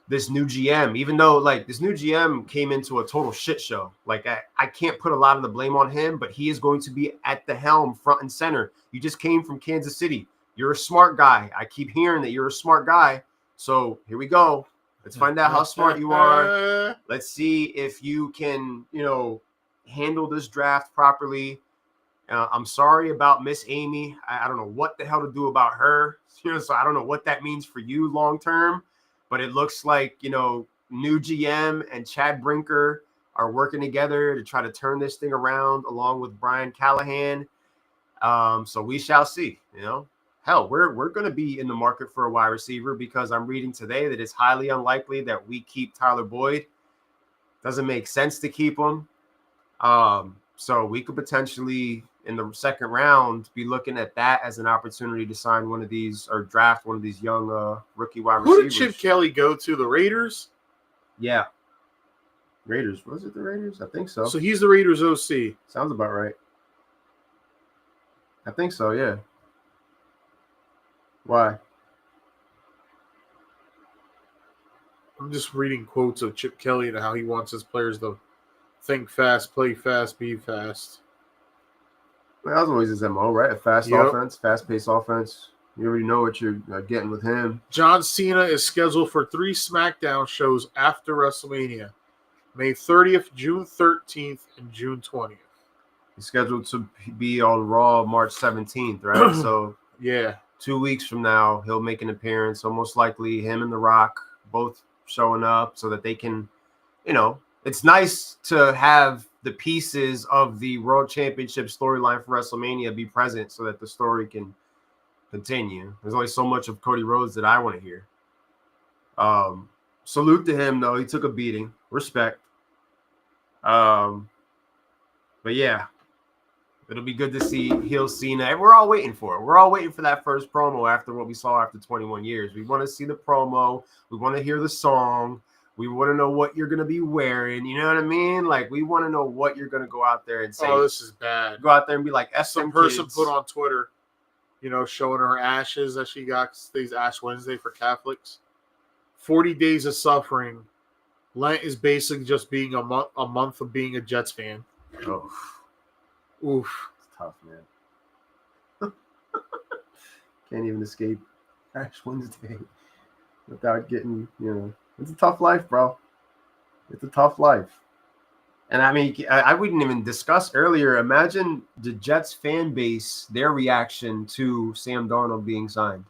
this new GM, even though like this new GM came into a total shit show. Like I can't put a lot of the blame on him, but he is going to be at the helm front and center. You just came from Kansas City. You're a smart guy. I keep hearing that you're a smart guy. So here we go. Let's find out how smart you are. Let's see if you can, handle this draft properly. I'm sorry about Miss Amy. I don't know what the hell to do about her. So I don't know what that means for you long term. But it looks like, new GM and Chad Brinker are working together to try to turn this thing around along with Brian Callahan. So we shall see, Hell, we're going to be in the market for a wide receiver because I'm reading today that it's highly unlikely that we keep Tyler Boyd. Doesn't make sense to keep him. So we could potentially, in the second round, be looking at that as an opportunity to sign one of these or draft one of these young rookie wide receivers.
Who did Chip Kelly go to? The Raiders?
Yeah. Raiders. Was it the Raiders? I think so.
So he's the Raiders OC.
Sounds about right. I think so, yeah. Why?
I'm just reading quotes of Chip Kelly and how he wants his players to think fast, play fast, be fast.
Well, that was always his MO, right? A fast offense, fast-paced offense. You already know what you're getting with him.
John Cena is scheduled for 3 SmackDown shows after WrestleMania. May 30th, June 13th, and June 20th.
He's scheduled to be on Raw March 17th, right? So
yeah,
2 weeks from now, he'll make an appearance. So most likely him and The Rock both showing up so that they can, it's nice to have the pieces of the World Championship storyline for WrestleMania be present so that the story can continue. There's only so much of Cody Rhodes that I want to hear. Salute to him, though. He took a beating. Respect. But yeah, it'll be good to see heel Cena. And we're all waiting for it. We're all waiting for that first promo after what we saw after 21 years. We want to see the promo. We want to hear the song. We want to know what you're going to be wearing. You know what I mean? Like, we want to know what you're going to go out there and say.
Oh, this is bad.
Go out there and be like,
some person put on Twitter, showing her ashes that she got today's Ash Wednesday for Catholics. 40 days of suffering. Lent is basically just being a month of being a Jets fan.
Oh.
Oof.
It's tough, man. Can't even escape Ash Wednesday without getting, it's a tough life, bro. It's a tough life. And I mean, I wouldn't even discuss earlier. Imagine the Jets fan base, their reaction to Sam Darnold being signed.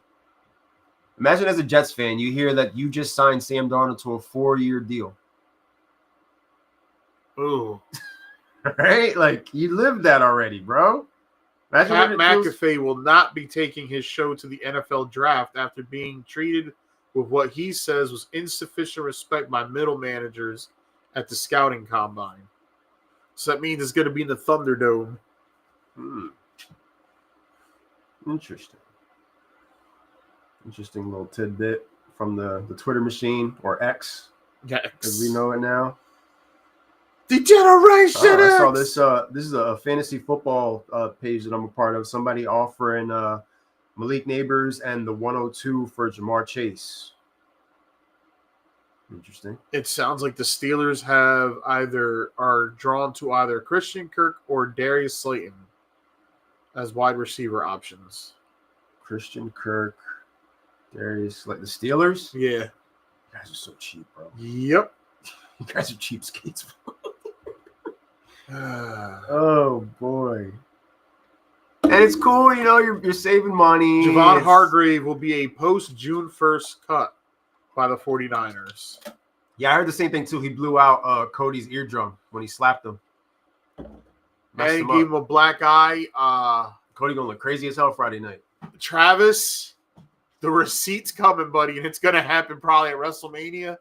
Imagine as a Jets fan, you hear that you just signed Sam Darnold to a 4-year deal.
Ooh.
Right? Like, you lived that already, bro. Imagine
Pat McAfee will not be taking his show to the NFL draft after being treated with what he says was insufficient respect by middle managers at the scouting combine. So that means it's going to be in the Thunderdome.
Interesting. Interesting little tidbit. from the Twitter machine, or X, as we know it now.
Degeneration
I saw
X!
this. This is a fantasy football page that I'm a part of. Somebody offering Malik Neighbors and the 102 for Jamar Chase. Interesting.
It sounds like the Steelers are drawn to either Christian Kirk or Darius Slayton as wide receiver options.
Christian Kirk, Darius, like the Steelers.
Yeah.
You guys are so cheap, bro.
Yep.
You guys are cheapskates. Oh boy. And it's cool, you're saving money.
Javon Hargrave will be a post-June 1st cut by the 49ers.
Yeah, I heard the same thing too. He blew out Cody's eardrum when he slapped him.
And he gave him a black eye.
Cody gonna look crazy as hell Friday night.
Travis, the receipt's coming, buddy, and it's gonna happen probably at WrestleMania.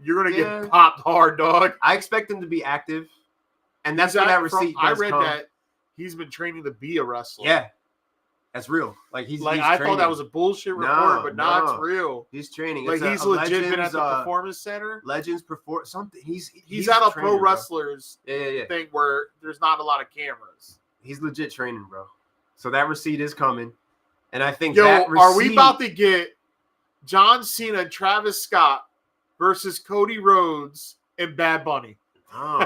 You're gonna get popped hard, dog.
I expect him to be active, and that's when that receipt does
I read
come.
that he's been training to be a wrestler.
Yeah, that's real. Like he's
I
training.
thought that was a bullshit report, but no, it's real.
He's training.
Like he's legit been at the Performance Center.
Legends perform something. He's
at a
training,
pro wrestlers
yeah.
thing where there's not a lot of cameras.
He's legit training, bro. So that receipt is coming, and I think
are we about to get John Cena and Travis Scott versus Cody Rhodes and Bad Bunny?
No,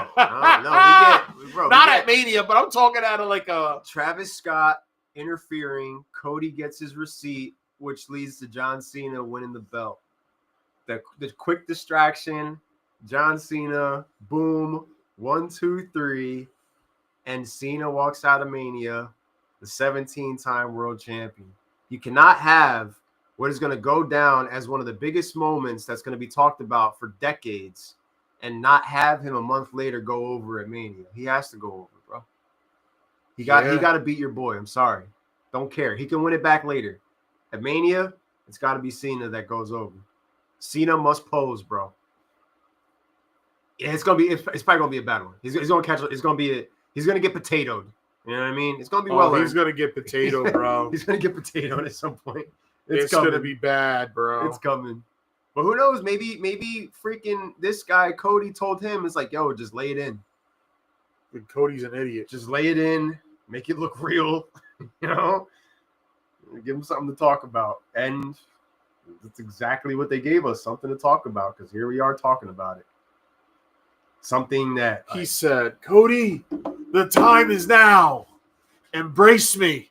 we get
not at Mania, but I'm talking out of like a
Travis Scott interfering. Cody gets his receipt, which leads to John Cena winning the belt. The quick distraction, John Cena, boom, 1, 2, 3, and Cena walks out of Mania, the 17-time world champion. You cannot have what is going to go down as one of the biggest moments that's going to be talked about for decades and not have him a month later go over at Mania. He has to go over, bro. He got to beat your boy. I'm sorry. Don't care. He can win it back later. At Mania, it's got to be Cena that goes over. Cena must pose, bro. Yeah, it's probably gonna be a bad one. He's gonna catch. He's gonna get potatoed. You know what I mean? It's gonna be
he's gonna get potato, bro.
He's gonna get potatoed at some point.
It's gonna be bad, bro.
It's coming. But who knows? Maybe freaking this guy Cody told him, it's like, yo, just lay it in.
And Cody's an idiot.
Just lay it in, make it look real. Give him something to talk about. And that's exactly what they gave us, something to talk about, because here we are talking about it. Something that
he said, Cody, the time is now. Embrace me.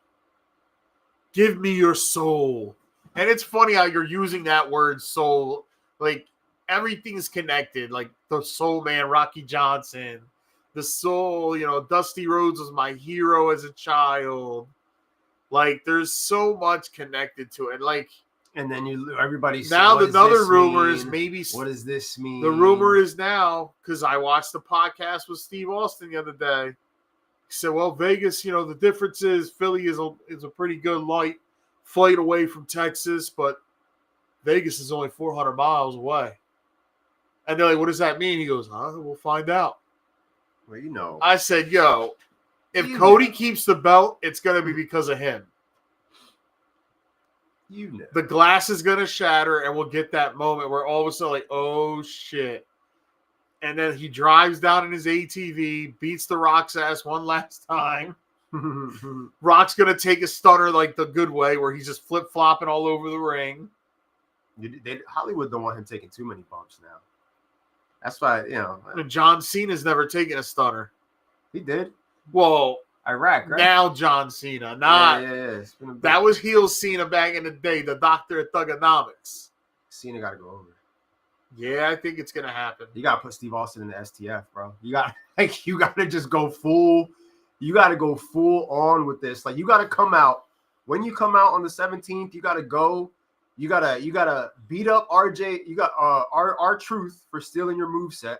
Give me your soul. And it's funny how you're using that word soul. Like everything's connected. Like the soul man, Rocky Johnson. The soul, Dusty Rhodes was my hero as a child. Like there's so much connected to it. Like,
and then everybody's
now another rumor is maybe
what does this mean?
The rumor is now, because I watched the podcast with Steve Austin the other day. He said, well, Vegas, the difference is Philly is a pretty good light flight away from Texas, but Vegas is only 400 miles away. And they're like, what does that mean? He goes, we'll find out.
Well,
I said, if Cody keeps the belt, it's going to be because of him. The glass is going to shatter, and we'll get that moment where all of a sudden, like, oh, shit. And then he drives down in his ATV, beats the Rock's ass one last time. Rock's going to take a stunner like the good way, where he's just flip-flopping all over the ring.
Hollywood don't want him taking too many bumps now. That's why,
John Cena's never taken a stunner.
He did.
Well,
Iraq, right?
Now John Cena, not that was heel Cena back in the day, the doctor of Thugonomics.
Cena got to go over.
Yeah, I think it's gonna happen.
You got to put Steve Austin in the STF, bro. You got to just go full. You got to go full on with this. Like you got to come out when you come out on the 17th. You got to go. You gotta beat up RJ. You got R-Truth for stealing your moveset.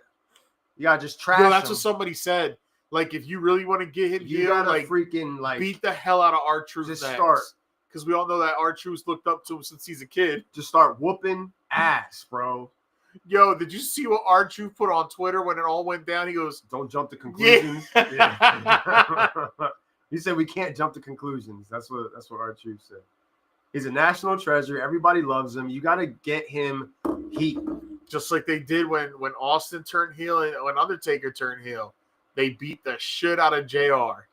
You gotta just trash him.
That's what somebody said. Like, if you really want to get him,
you gotta freaking
beat the hell out of R-Truth.
Just start,
because we all know that R-Truth looked up to him since he's a kid.
Just start whooping ass, bro.
Yo, did you see what R-Truth put on Twitter when it all went down? He goes,
"Don't jump to conclusions." Yeah. He said we can't jump to conclusions. That's what R-Truth said. He's a national treasure. Everybody loves him. You got to get him heat.
Just like they did when Austin turned heel and when Undertaker turned heel. They beat the shit out of JR.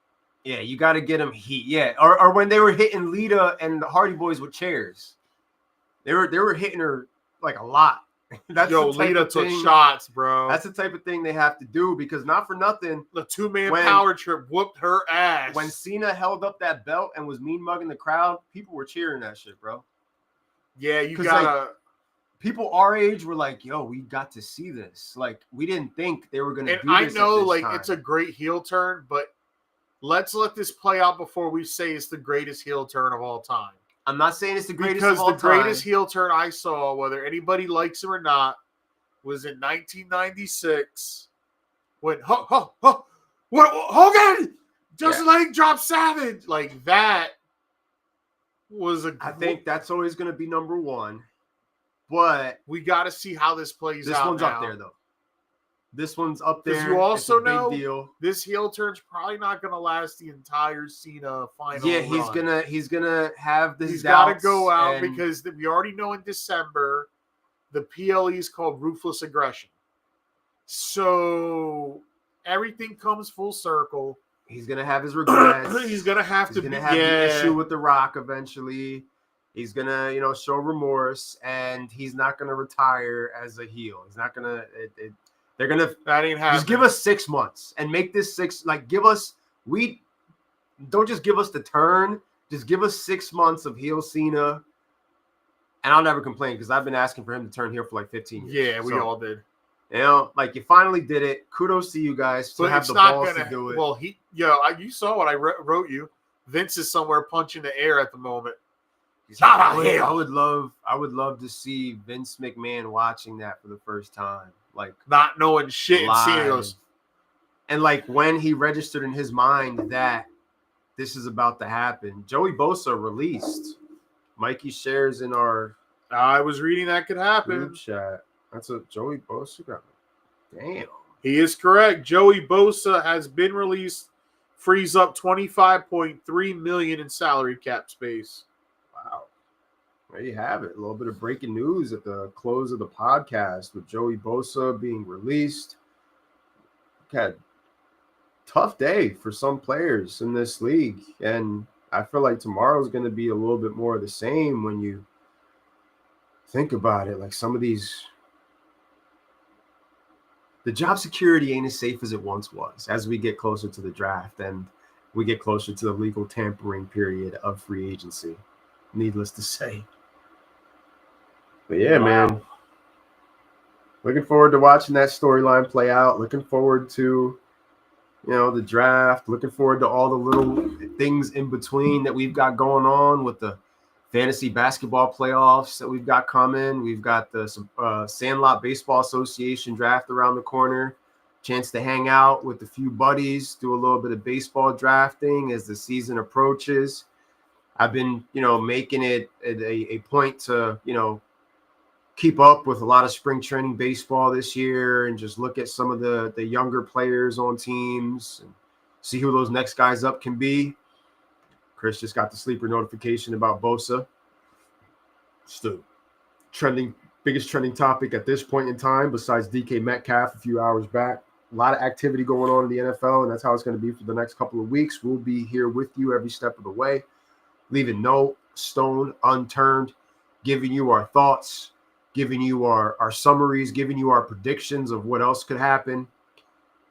Yeah, you got to get him heat. Yeah, or when they were hitting Lita and the Hardy Boys with chairs. They were hitting her like a lot. That's
Lita took shots, bro.
That's the type of thing they have to do because not for nothing.
The 2-man power trip whooped her ass.
When Cena held up that belt and was mean mugging the crowd, people were cheering that shit, bro.
Yeah, you gotta.
Like, people our age were like, "Yo, we got to see this." Like, we didn't think they were gonna do this.
I know, like, it's a great heel turn, but let's let this play out before we say it's the greatest heel turn of all time.
I'm not saying it's the greatest
because
of all
the greatest heel turn I saw, whether anybody likes him or not, was in 1996 when Hogan just leg drop Savage. Like, that was
I think that's always going to be number one, but
we got to see how this plays out.
This one's
now.
up there, though. This one's up there.
Because you also know
big deal.
This heel turn's probably not going to last the entire Cena final.
Yeah,
run.
he's gonna have this.
He's got to go out because we already know in December the PLE is called Ruthless Aggression. So everything comes full circle.
He's gonna have his regrets.
He's gonna have
the issue with The Rock eventually. He's gonna, show remorse, and he's not gonna retire as a heel. He's not gonna. They're gonna.
That ain't happening.
Just give us 6 months and make this 6. Like, give us. We don't just give us the turn. Just give us 6 months of heel Cena, and I'll never complain because I've been asking for him to turn heel for like 15 years.
Yeah, we all did.
Like, you finally did it. Kudos to you guys to have the balls to do it.
Well, you saw what I wrote you. Vince is somewhere punching the air at the moment. He's not a heel.
I would love to see Vince McMahon watching that for the first time. Like,
not knowing shit and seeing those.
And like when he registered in his mind that this is about to happen, Joey Bosa released. Mikey shares in our.
I was reading that could happen.
Group chat. That's a Joey Bosa got. Damn.
He is correct. Joey Bosa has been released. Frees up $25.3 million in salary cap space.
Wow. There you have it. A little bit of breaking news at the close of the podcast with Joey Bosa being released. Had tough day for some players in this league, and I feel like tomorrow's going to be a little bit more of the same when you think about it. Like, some of these, the job security ain't as safe as it once was as we get closer to the draft and we get closer to the legal tampering period of free agency, needless to say. But yeah, man, looking forward to watching that storyline play out. Looking forward to, the draft. Looking forward to all the little things in between that we've got going on with the fantasy basketball playoffs that we've got coming. We've got the Sandlot Baseball Association draft around the corner. Chance to hang out with a few buddies, do a little bit of baseball drafting as the season approaches. I've been, making it a point to, keep up with a lot of spring training baseball this year and just look at some of the younger players on teams and see who those next guys up can be. Chris just got the sleeper notification about Bosa. It's the biggest trending topic at this point in time, besides DK Metcalf a few hours back. A lot of activity going on in the NFL, and that's how it's going to be for the next couple of weeks. We'll be here with you every step of the way, leaving no stone unturned, giving you our thoughts, giving you our summaries, giving you our predictions of what else could happen.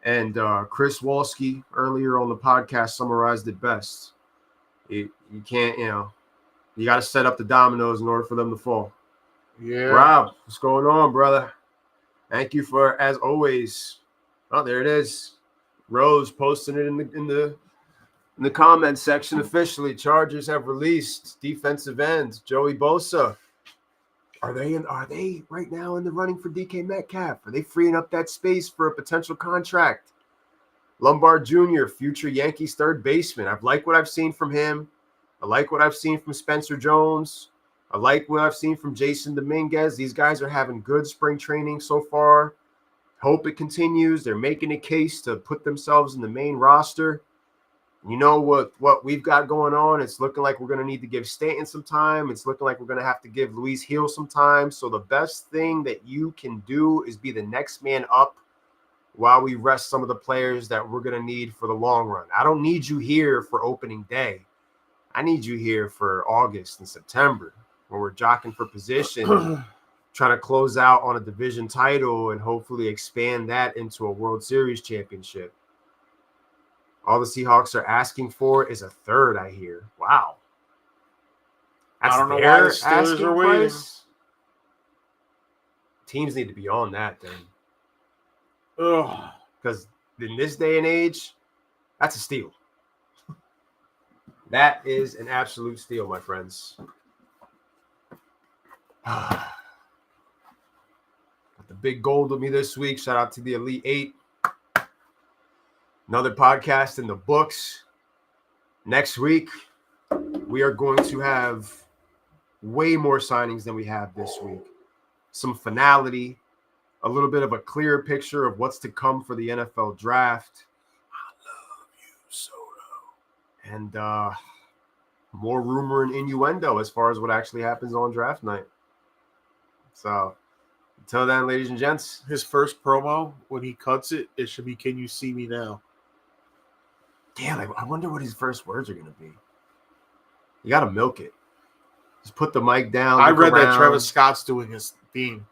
And Chris Walski earlier on the podcast summarized it best. You can't, you got to set up the dominoes in order for them to fall.
Yeah.
Rob, what's going on, brother? Thank you for, as always. Oh, there it is. Rose posting it in the comment section officially. Chargers have released defensive ends Joey Bosa. Are they right now in the running for DK Metcalf? Are they freeing up that space for a potential contract? Lombard Jr., future Yankees third baseman. I like what I've seen from him. I like what I've seen from Spencer Jones. I like what I've seen from Jason Dominguez. These guys are having good spring training so far. Hope it continues. They're making a case to put themselves in the main roster. You know what we've got going on? It's looking like we're going to need to give Stanton some time. It's looking like we're going to have to give Luis Hill some time. So the best thing that you can do is be the next man up while we rest some of the players that we're going to need for the long run. I don't need you here for opening day. I need you here for August and September when we're jockeying for position, trying to close out on a division title and hopefully expand that into a World Series championship. All the Seahawks are asking for is a third, I hear. Wow. That's
I don't know why the Steelers are waiting.
Price. Teams need to be on that then.
Ugh.
Because in this day and age, that's a steal. That is an absolute steal, my friends. Got the big gold with me this week. Shout out to the Elite Eight. Another podcast in the books. Next week, we are going to have way more signings than we have this week. Some finality, a little bit of a clearer picture of what's to come for the NFL draft. I love you, Soto. And more rumor and innuendo as far as what actually happens on draft night. So until then, ladies and gents.
His first promo, when he cuts it, it should be, "Can you see me now?"
Damn, I wonder what his first words are going to be. You got to milk it. Just put the mic down.
I read that Travis Scott's doing his theme.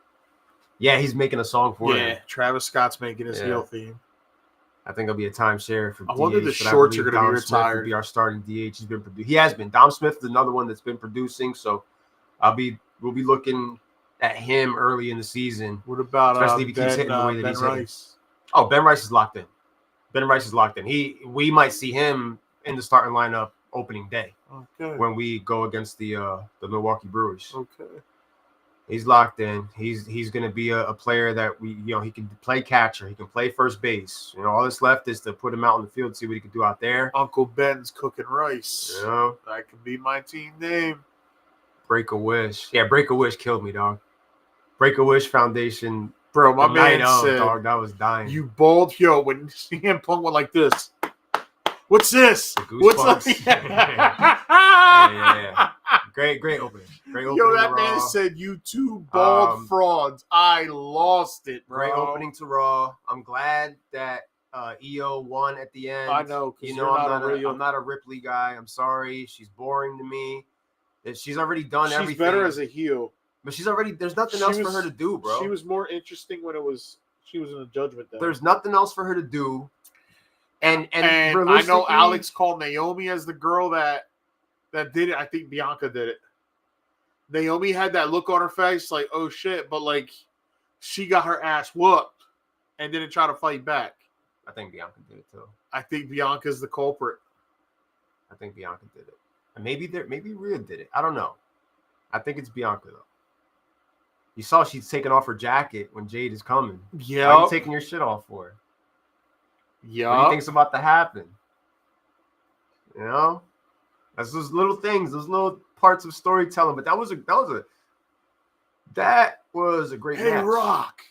Yeah, he's making a song for him.
Yeah, Travis Scott's making his heel theme.
I think it'll be a timeshare for DH.
I wonder if the shorts are going to be retired.
Will be our starting DH. He has been. Dom Smith is another one that's been producing, so we'll be looking at him early in the season.
What about
especially if he keeps hitting the way that
Ben
he's
Rice?
Hitting. Oh, Ben Rice is locked in. Ben Rice is locked in. We might see him in the starting lineup opening day.
Okay.
When we go against the Milwaukee Brewers.
Okay.
He's locked in. He's going to be a player that he can play catcher. He can play first base. All that's left is to put him out on the field, see what he can do out there.
Uncle Ben's cooking rice. That could be my team name.
Break a Wish. Yeah, Break a Wish killed me, dog. Break a Wish Foundation.
Bro, my man said,
dog, that was dying.
You bald, when CM Punk went like this. What's this? What's up?
Yeah. Great opening. Great opening.
Yo, that man said, "You two bald frauds." I lost it, bro.
Great opening to Raw. I'm glad that EO won at the end.
I know.
I'm not a Ripley guy. I'm sorry. She's boring to me. She's already done everything.
She's better as a heel.
But there's nothing else for her to do, bro.
She was more interesting when she was in a Judgment Day.
There's nothing else for her to do. And
I know Alex called Naomi as the girl that did it. I think Bianca did it. Naomi had that look on her face like, oh shit, but like she got her ass whooped and didn't try to fight back.
I think Bianca did it too.
I think Bianca's the culprit.
I think Bianca did it. And maybe Rhea did it. I don't know. I think it's Bianca though. You saw she's taking off her jacket when Jade is coming.
Yeah.
Why are you taking your shit off for?
Yeah.
What do you think's about to happen? That's those little things, those little parts of storytelling. But that was a great match.
Hey, Rock,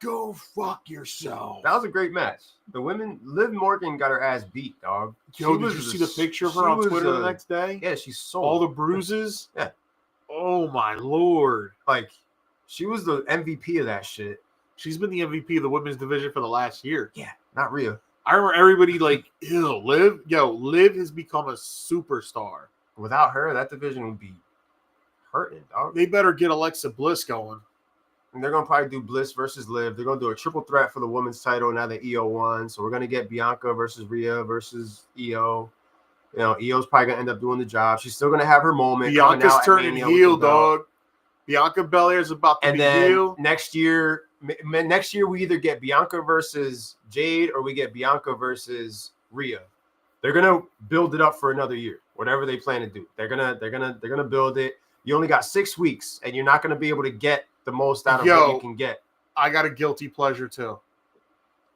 go fuck yourself.
That was a great match. The women, Liv Morgan got her ass beat, dog.
Yo, did you see the picture of her on Twitter the next day?
Yeah, she's sold.
All the bruises?
Yeah.
Oh, my Lord.
Like, she was the MVP of that shit.
She's been the MVP of the women's division for the last year.
Yeah, not Rhea.
I remember everybody like, ew, Liv. Yo, Liv has become a superstar.
Without her, that division would be hurting, dog.
They better get Alexa Bliss going.
And they're going to probably do Bliss versus Liv. They're going to do a triple threat for the women's title now that EO won. So we're going to get Bianca versus Rhea versus EO. EO's probably going to end up doing the job. She's still going to have her moment.
Bianca's turning heel, dog. Bianca Belair is about to be heel.
Next year we either get Bianca versus Jade or we get Bianca versus Rhea. They're gonna build it up for another year, whatever they plan to do. They're gonna build it. You only got 6 weeks, and you're not gonna be able to get the most out of what you can get.
I got a guilty pleasure too.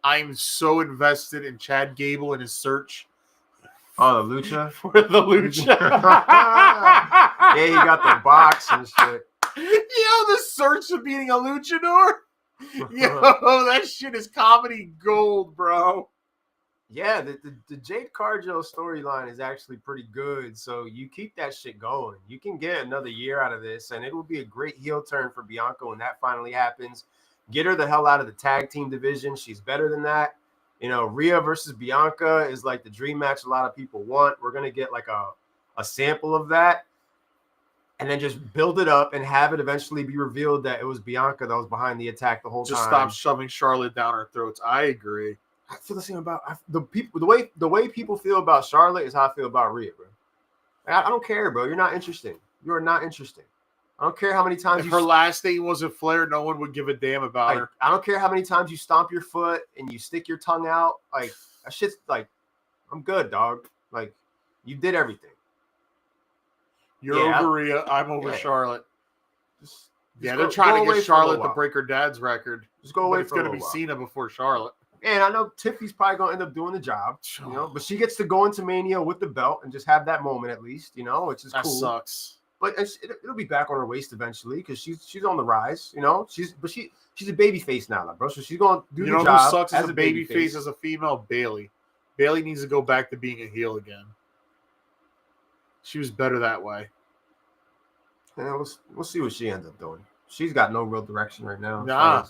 I'm so invested in Chad Gable and his search.
Oh, the Lucha?
For the Lucha.
Yeah, he got the box and shit.
The search of being a luchador. That shit is comedy gold, bro.
Yeah, the Jade Cargill storyline is actually pretty good. So you keep that shit going. You can get another year out of this, and it will be a great heel turn for Bianca when that finally happens. Get her the hell out of the tag team division. She's better than that. You know, Rhea versus Bianca is like the dream match a lot of people want. We're gonna get like a sample of that, and then just build it up and have it eventually be revealed that it was Bianca that was behind the attack the whole time.
Just stop shoving Charlotte down our throats. I agree.
I feel the same about the people. The way people feel about Charlotte is how I feel about Rhea, bro. I don't care, bro. You're not interesting. You are not interesting. I don't care how many times
If her last name wasn't Flair, no one would give a damn about her.
I don't care how many times you stomp your foot and you stick your tongue out. Like that shit's like, I'm good, dog. Like you did everything.
You're over Rhea. I'm over Charlotte.
Just
they're trying to get Charlotte to break her dad's record.
Just go away.
It's going to be Cena before Charlotte.
And I know Tiffy's probably going to end up doing the job, you know, but she gets to go into Mania with the belt and just have that moment at least, you know, which is cool.
That sucks.
But it'll be back on her waist eventually because she's on the rise, you know. She's a baby face now, bro. So she's going to do the job. You know who
sucks as a baby face as a female? Bailey. Bailey needs to go back to being a heel again. She was better that way.
Yeah, we'll see what she ends up doing. She's got no real direction right now.
Nah.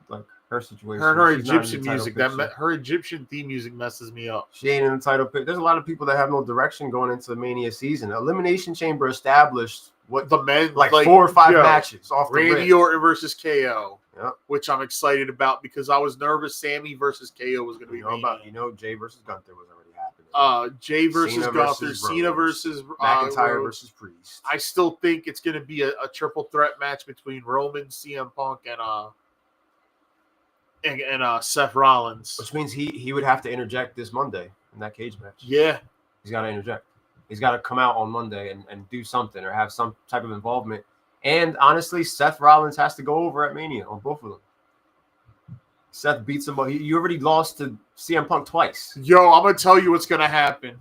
Like her situation.
Her Egyptian music. Her Egyptian theme music messes me up.
She ain't in the title pick. There's a lot of people that have no direction going into the Mania season. Elimination Chamber established what
the men
like 4 or 5 matches off the
Randy Orton versus KO.
Yeah.
Which I'm excited about because I was nervous Sammy versus KO was going to be
Jay versus Gunther was already happening.
Jay versus Gunther, Cena versus
McIntyre versus Priest.
I still think it's going to be a triple threat match between Roman, CM Punk, and Seth Rollins.
Which means he would have to interject this Monday in that cage match.
Yeah.
He's got to interject. He's got to come out on Monday and do something or have some type of involvement. And honestly, Seth Rollins has to go over at Mania on both of them. Seth beats him, but you already lost to CM Punk twice.
Yo, I'm going to tell you what's going to happen.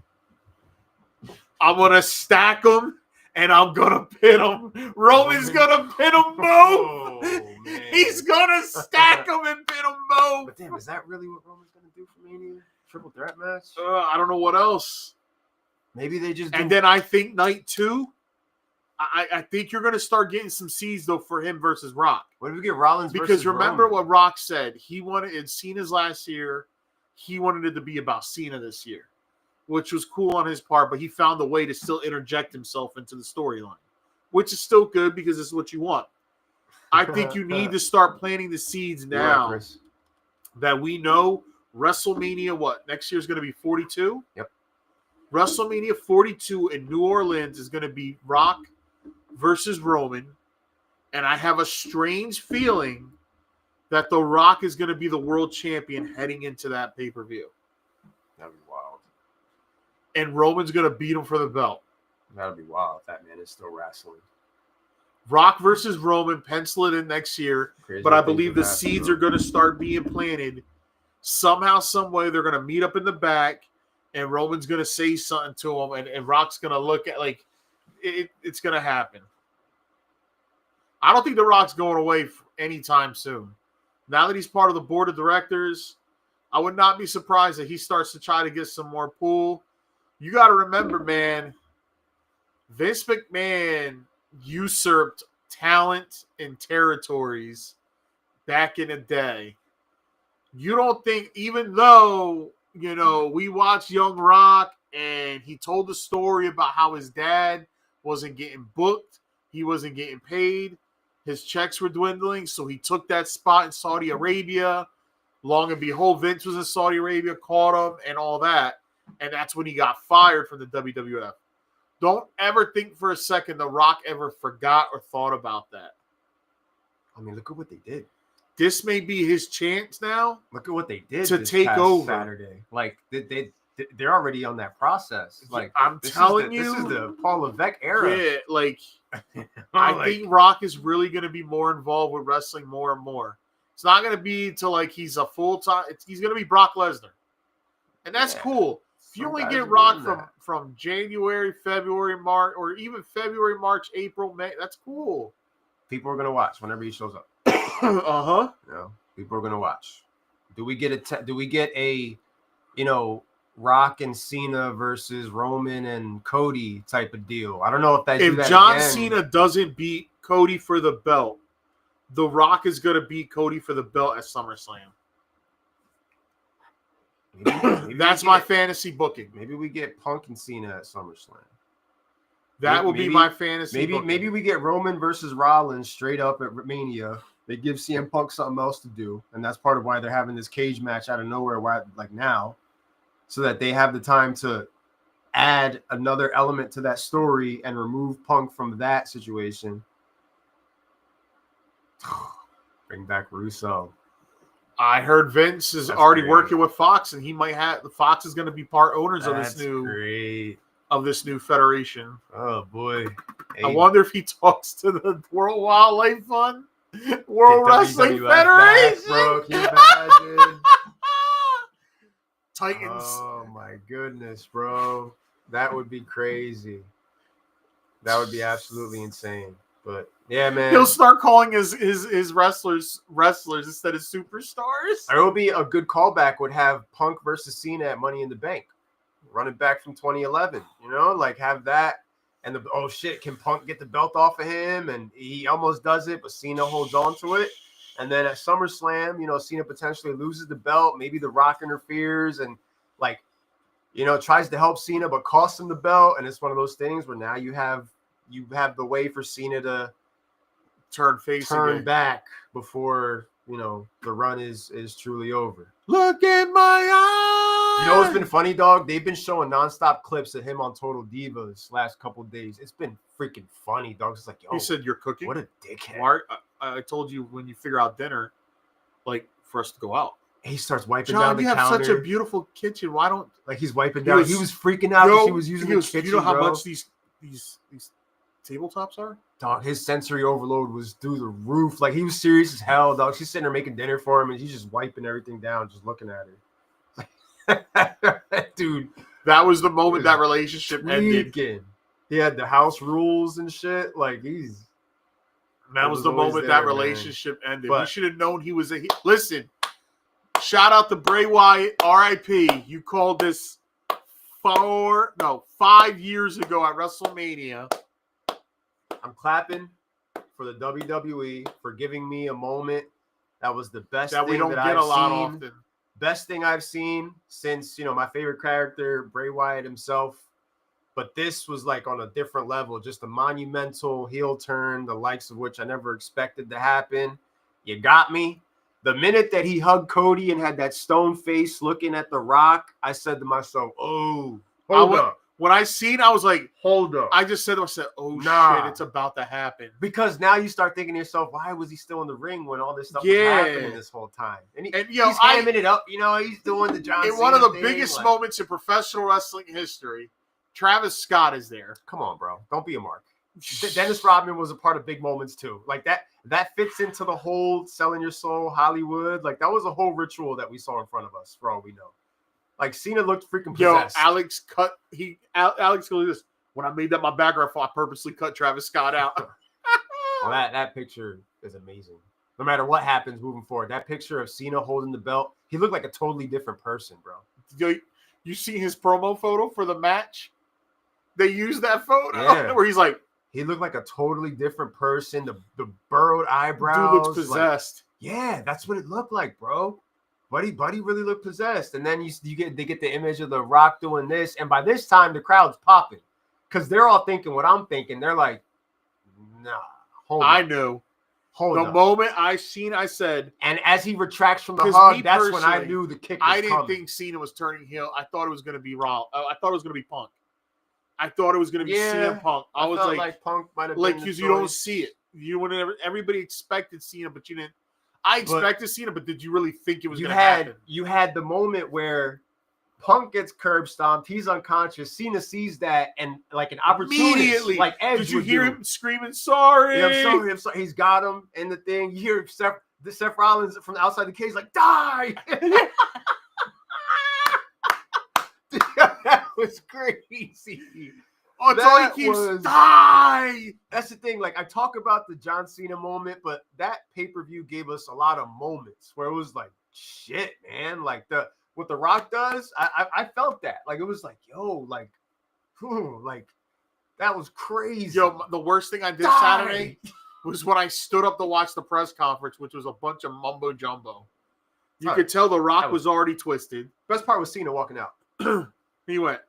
I'm going to stack them, and I'm going to pin them. Roman's going to pin them both.
Oh,
he's going to stack them and pin them both.
But damn, is that really what Roman's going to do for Mania? Triple threat match?
I don't know what else.
Maybe they just
And then I think night 2, I think you're going to start getting some seeds, though, for him versus Rock.
What if we get Rollins
because
versus
remember
Roman?
What Rock said. He wanted in Cena's last year. He wanted it to be about Cena this year, which was cool on his part, but he found a way to still interject himself into the storyline, which is still good because it's what you want. I think you need to start planting the seeds now that we know WrestleMania, next year is going to be 42?
Yep.
WrestleMania 42 in New Orleans is going to be Rock versus Roman, and I have a strange feeling that The Rock is going to be the world champion heading into that pay-per-view.
That'd be wild.
And Roman's going to beat him for the belt.
That'd be wild if that man is still wrestling.
Rock versus Roman, pencil it in next year.
Crazy,
but I believe the seeds are going to start being planted. Somehow, some way, they're going to meet up in the back, and Roman's going to say something to him, and Rock's going to look at, it's going to happen. I don't think The Rock's going away anytime soon. Now that he's part of the board of directors, I would not be surprised if he starts to try to get some more pull. You got to remember, man, Vince McMahon usurped talent and territories back in the day. You don't think, even though, we watched Young Rock and he told the story about how his dad wasn't getting booked, he wasn't getting paid, his checks were dwindling, so he took that spot in Saudi Arabia. Long and behold, Vince was in Saudi Arabia, caught him, and all that. And that's when he got fired from the WWF. Don't ever think for a second The Rock ever forgot or thought about that.
I mean, look at what they did.
This may be his chance now.
Look at what they did
to take over
Saturday. Like they're already on that process. Like
I'm telling you,
this is the Paul Levesque era.
Yeah, I think Rock is really going to be more involved with wrestling more and more. It's not going to be until he's a full time. He's going to be Brock Lesnar, and that's cool. If you only get Rock from January, February, March, or even February, March, April, May, that's cool.
People are going to watch whenever he shows up.
Uh-huh.
People are going to watch. Do we get a
Rock and Cena versus Roman and Cody type of deal. I don't know if they do
If
that
John
again.
Cena doesn't beat Cody for the belt, The Rock is going to beat Cody for the belt at SummerSlam.
Maybe
That's my fantasy booking.
Maybe we get Punk and Cena at SummerSlam.
That will be my fantasy booking.
Maybe we get Roman versus Rollins straight up at Mania. They give CM Punk something else to do, and that's part of why they're having this cage match out of nowhere, now, so that they have the time to add another element to that story and remove Punk from that situation. Bring back Russo.
I heard Vince is already working with Fox, and he might have Fox is going to be part owners of this new federation.
Oh boy!
Hey. I wonder if he talks to the World Wildlife Fund, World Wrestling Federation.
Back, bro, can you imagine?
Titans.
Oh my goodness, bro, that would be crazy. That would be absolutely insane. But yeah, man,
he'll start calling his wrestlers instead of superstars.
It would be a good callback. Would have Punk versus Cena at Money in the Bank, running back from 2011. Have that, and can Punk get the belt off of him? And he almost does it, but Cena holds on to it. And then at SummerSlam, Cena potentially loses the belt. Maybe The Rock interferes and tries to help Cena, but costs him the belt. And it's one of those things where now you have the way for Cena to turn back before the run is truly over.
Look in my eyes.
What's been funny, dog? They've been showing nonstop clips of him on Total Divas last couple of days. It's been freaking funny, dog. It's like, yo,
he said you're cooking.
What a dickhead!
Mark, I told you when you figure out dinner, for us to go out.
He starts wiping
John,
down the counter.
you have such a beautiful kitchen. Why don't
he's wiping down? He was freaking out because he was using the kitchen.
You know how much these tabletops are?
Dog, his sensory overload was through the roof. He was serious as hell, dog. She's sitting there making dinner for him, and he's just wiping everything down, just looking at her. Dude,
that was the moment that relationship ended.
He had the house rules and shit.
That was the moment that relationship ended. We should have known he was listen. Shout out to Bray Wyatt, R.I.P. You called this 5 years ago at WrestleMania.
I'm clapping for the WWE for giving me a moment that was the best
that
thing
we don't
that
get
I've
a lot
seen.
often.
Best thing I've seen since my favorite character, Bray Wyatt himself. But this was on a different level, just a monumental heel turn, the likes of which I never expected to happen. You got me. The minute that he hugged Cody and had that stone face looking at The Rock, I said to myself, oh, hold up.
When I seen, I was like,
hold up.
I just said to myself, shit, it's about to happen.
Because now you start thinking to yourself, why was he still in the ring when all this stuff was happening this whole time? And he's hamming it up. He's doing the John Cena
one of the
thing,
biggest moments in professional wrestling history, Travis Scott is there.
Come on, bro. Don't be a mark. Dennis Rodman was a part of big moments too. That fits into the whole selling your soul Hollywood. That was a whole ritual that we saw in front of us, for all we know. Cena looked freaking possessed.
Alex goes this. When I made that my background, I purposely cut Travis Scott out.
Well, that picture is amazing. No matter what happens moving forward, that picture of Cena holding the belt, he looked like a totally different person, bro.
You see his promo photo for the match? They used that photo where he's like,
he looked like a totally different person. The burrowed eyebrows.
Dude looks possessed.
Yeah, that's what it looked like, bro. Buddy really looked possessed. And then they get the image of The Rock doing this. And by this time, the crowd's popping. Because they're all thinking what I'm thinking. They're like, nah, hold on.
I knew. The moment I said.
And as he retracts from the hug, that's when I knew the kick was
I didn't think Cena was turning heel. I thought it was going to be Raw. I thought it was going to be Punk. I thought it was going to be CM Punk. I was like
Punk might have been
because you don't see it. Everybody expected Cena, but you didn't. I expected Cena, but did you really think it was going to happen?
You had the moment where Punk gets curb stomped. He's unconscious. Cena sees that and an opportunity.
Immediately.
Edge
did you hear him screaming, sorry?
Yeah, I'm sorry. He's got him in the thing. You hear Seth Rollins from the outside the cage die. That was crazy.
That's all he keeps die.
That's the thing. I talk about the John Cena moment, but that pay-per-view gave us a lot of moments where it was shit, man.
what The Rock does, I felt that. Like, it was like, yo, like, whew, like, that was crazy.
Yo, the worst thing I did Saturday was when I stood up to watch the press conference, which was a bunch of mumbo jumbo. You could tell The Rock was already twisted.
Best part was Cena walking out.
He went.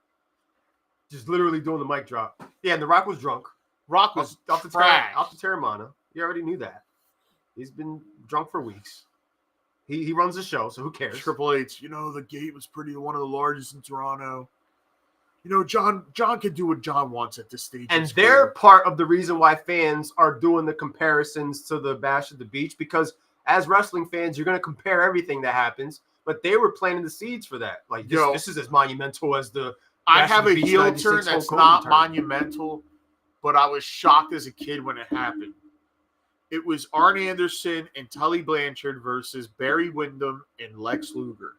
Just literally doing the mic drop. Yeah, and The Rock was drunk.
Rock was
off the Terramana. You already knew that. He's been drunk for weeks. He runs the show, so who cares?
Triple H, the gate was one of the largest in Toronto. John can do what John wants at this stage.
And they're part of the reason why fans are doing the comparisons to the Bash at the Beach, because as wrestling fans, you're going to compare everything that happens, but they were planting the seeds for that. Like, this is as monumental as the
I have a heel turn that's not monumental, but I was shocked as a kid when it happened. It was Arn Anderson and Tully Blanchard versus Barry Windham and Lex Luger.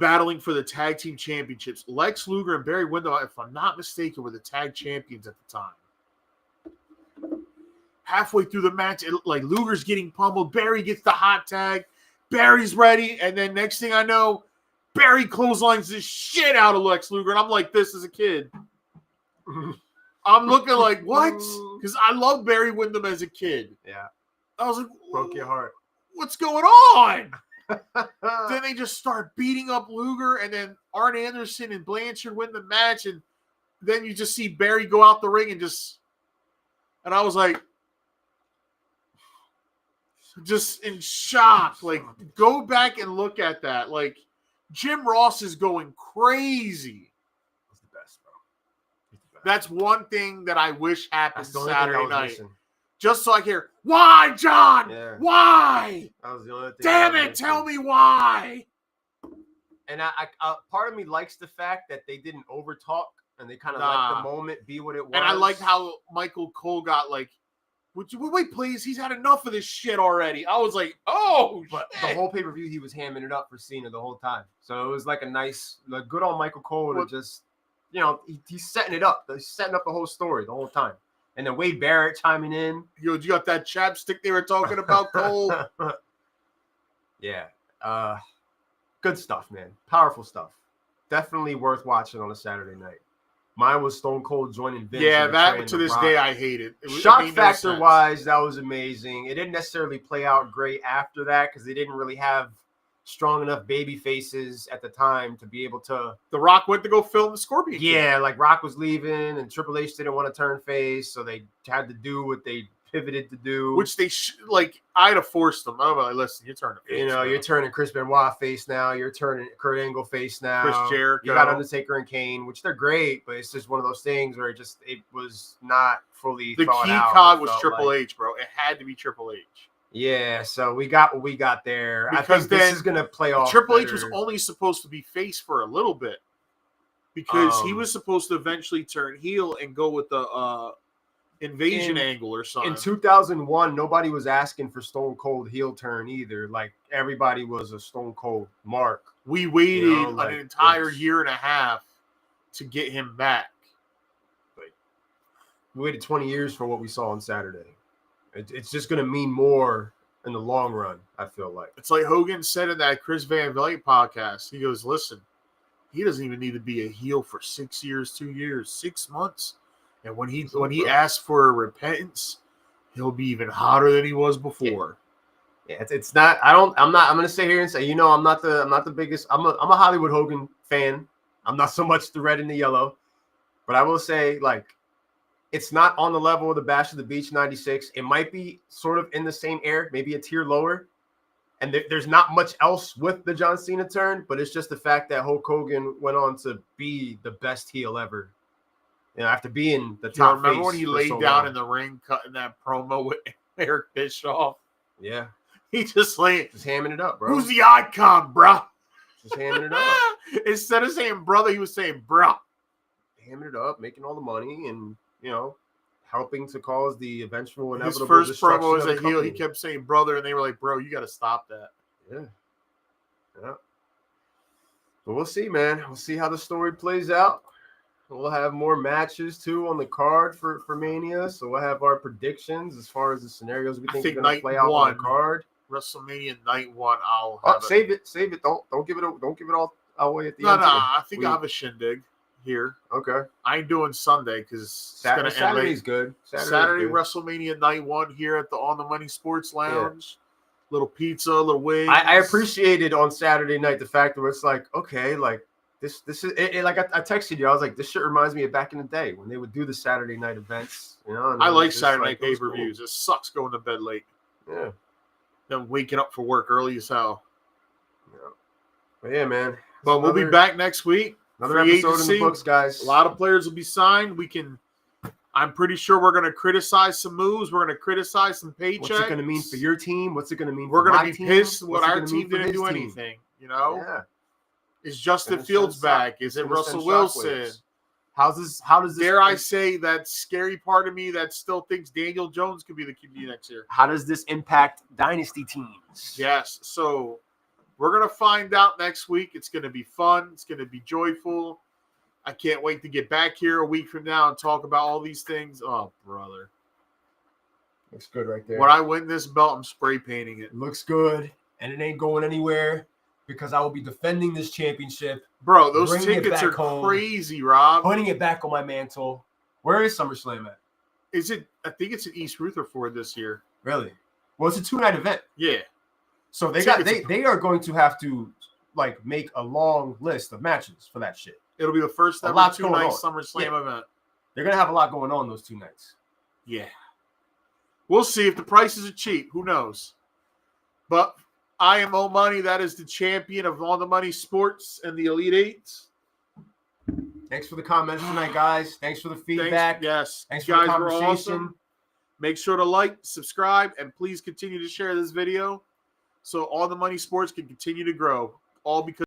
Battling for the tag team championships. Lex Luger and Barry Windham, if I'm not mistaken, were the tag champions at the time. Halfway through the match, Luger's getting pummeled. Barry gets the hot tag. Barry's ready. And then next thing I know, Barry clotheslines the shit out of Lex Luger. And I'm like this as a kid. I'm looking like, what? Because I loved Barry Windham as a kid.
Yeah.
I was like,
broke your heart.
What's going on? Then they just start beating up Luger, and then Arn Anderson and Blanchard win the match, and then you just see Barry go out the ring and I was like, just in shock. Like, go back and look at that. Like, Jim Ross is going crazy.
He's the best, bro. He's the best.
That's one thing that I wish happened Saturday night.
Missing.
Just so I hear, why, John?
Yeah.
Why?
That was the only thing.
Damn it, tell me why.
And I part of me likes the fact that they didn't overtalk and they kind of let the moment be what it was.
And I liked how Michael Cole got like, would you wait, please? He's had enough of this shit already. I was like, oh,
but
shit.
The whole pay-per-view, he was hamming it up for Cena the whole time. So it was like a nice, good on Michael Cole to just, he's setting it up. He's setting up the whole story the whole time. And then Wade Barrett chiming in.
Yo, you got that chapstick they were talking about, Cole?
Yeah. Good stuff, man. Powerful stuff. Definitely worth watching on a Saturday night. Mine was Stone Cold joining Vince.
Yeah, that to this day I hate it.
Shock factor wise, that was amazing. It didn't necessarily play out great after that because they didn't really have strong enough baby faces at the time to be able to.
The Rock went to go film the Scorpion King.
Yeah, like Rock was leaving and Triple H didn't want to turn face, so they had to do what they pivoted to do.
Which they I'd have forced them. I'm like, listen, you're turning face.
You're turning Chris Benoit face now. You're turning Kurt Angle face now.
Chris Jericho.
You got Undertaker and Kane, which they're great, but it's just one of those things where it was not fully thought out.
The key cog was Triple H, bro. It had to be Triple H.
Yeah, so we got what we got there.
Because
I think this is going to play off.
Triple H was only supposed to be face for a little bit because he was supposed to eventually turn heel and go with the invasion angle or something.
In 2001, nobody was asking for Stone Cold heel turn either. Like, everybody was a Stone Cold mark.
We waited an entire year and a half to get him back.
We waited 20 years for what we saw on Saturday. It's just going to mean more in the long run, I feel like.
It's like Hogan said in that Chris Van Vliet podcast. He goes, listen, he doesn't even need to be a heel for 6 years, 2 years, 6 months. And when he asks for repentance, he'll be even hotter than he was before.
Yeah, it's not. I'm going to sit here and say, I'm not the biggest. I'm a Hollywood Hogan fan. I'm not so much the red and the yellow, but I will say, like, it's not on the level of the Bash of the Beach 96. It might be sort of in the same air, maybe a tier lower. And there's not much else with the John Cena turn, but it's just the fact that Hulk Hogan went on to be the best heel ever. After being the top.
Remember when he laid down in the ring cutting that promo with Eric Bischoff?
Yeah.
He just
hamming it up, bro.
Who's the icon, bro?
Just hamming it up.
Instead of saying brother, he was saying bro.
Hamming it up, making all the money, and helping to cause the eventual inevitable.
His first promo as a heel, he kept saying brother, and they were like, bro, you got to stop that.
Yeah. But we'll see, man. We'll see how the story plays out. We'll have more matches, too, on the card for Mania. So we'll have our predictions as far as the scenarios we think are going to play out on the card.
WrestleMania Night 1, I'll
Oh,
have
save it. Don't give it all away at the
No,
end.
no,
here.
I think I have a shindig here.
Okay.
I ain't doing Sunday because it's going to end
Saturday's
late.
good.
Saturday
good.
WrestleMania Night 1 here at the On the Money Sports Lounge. Little pizza, little wings.
I appreciated on Saturday night the fact that it's like, okay, like this is it, like I texted you. I was like, this shit reminds me of back in the day when they would do the Saturday night events. You know, and
I
it was
like
just
Saturday
like,
night
it was
pay-per-views. It sucks going to bed late.
Cool. Yeah.
Then waking up for work early as hell.
Yeah. But yeah, man.
But we'll be back next week.
Another
Free
episode
agency.
in the books, guys.
A lot of players will be signed. I'm pretty sure we're going to criticize some moves. We're going to criticize some paychecks.
What's it going to mean for your team? What's it going to mean
We're
for my
going to
team?
be pissed
What's
what
it
our
gonna mean
team
for
didn't
his
do
team?
anything. You know?
Yeah.
Is Justin
Gonna
Fields
send
back?
shock-
Is it
gonna
Russell
send
Wilson?
shockwaves. How does this
Dare I say that scary part of me that still thinks Daniel Jones could be the QB next year?
How does this impact dynasty teams?
Yes. So we're going to find out next week. It's going to be fun. It's going to be joyful. I can't wait to get back here a week from now and talk about all these things. Oh, brother.
Looks good right there.
When I win this belt, I'm spray painting it.
It looks good, and it ain't going anywhere because I will be defending this championship,
Bro, those
Bring it
tickets
back
are
home.
crazy, Rob.
putting it back on my mantle. Where is SummerSlam at?
I think it's in East Rutherford this year.
Really? Well, it's a 2-night event,
Yeah.
so they are going to have to like make a long list of matches for that shit.
It'll be the first
A
ever
lot's
2-night
going on.
SummerSlam event.
They're gonna have a lot going on those 2 nights.
Yeah. We'll see if the prices are cheap. Who knows? But I am O Money. That is the champion of On the Money Sports and the Elite Eights.
Thanks for the comments tonight, guys. Thanks for the feedback. Thanks
you
for the
guys were
conversation.
awesome. Make sure to like, subscribe, and please continue to share this video so On the Money Sports can continue to grow. All because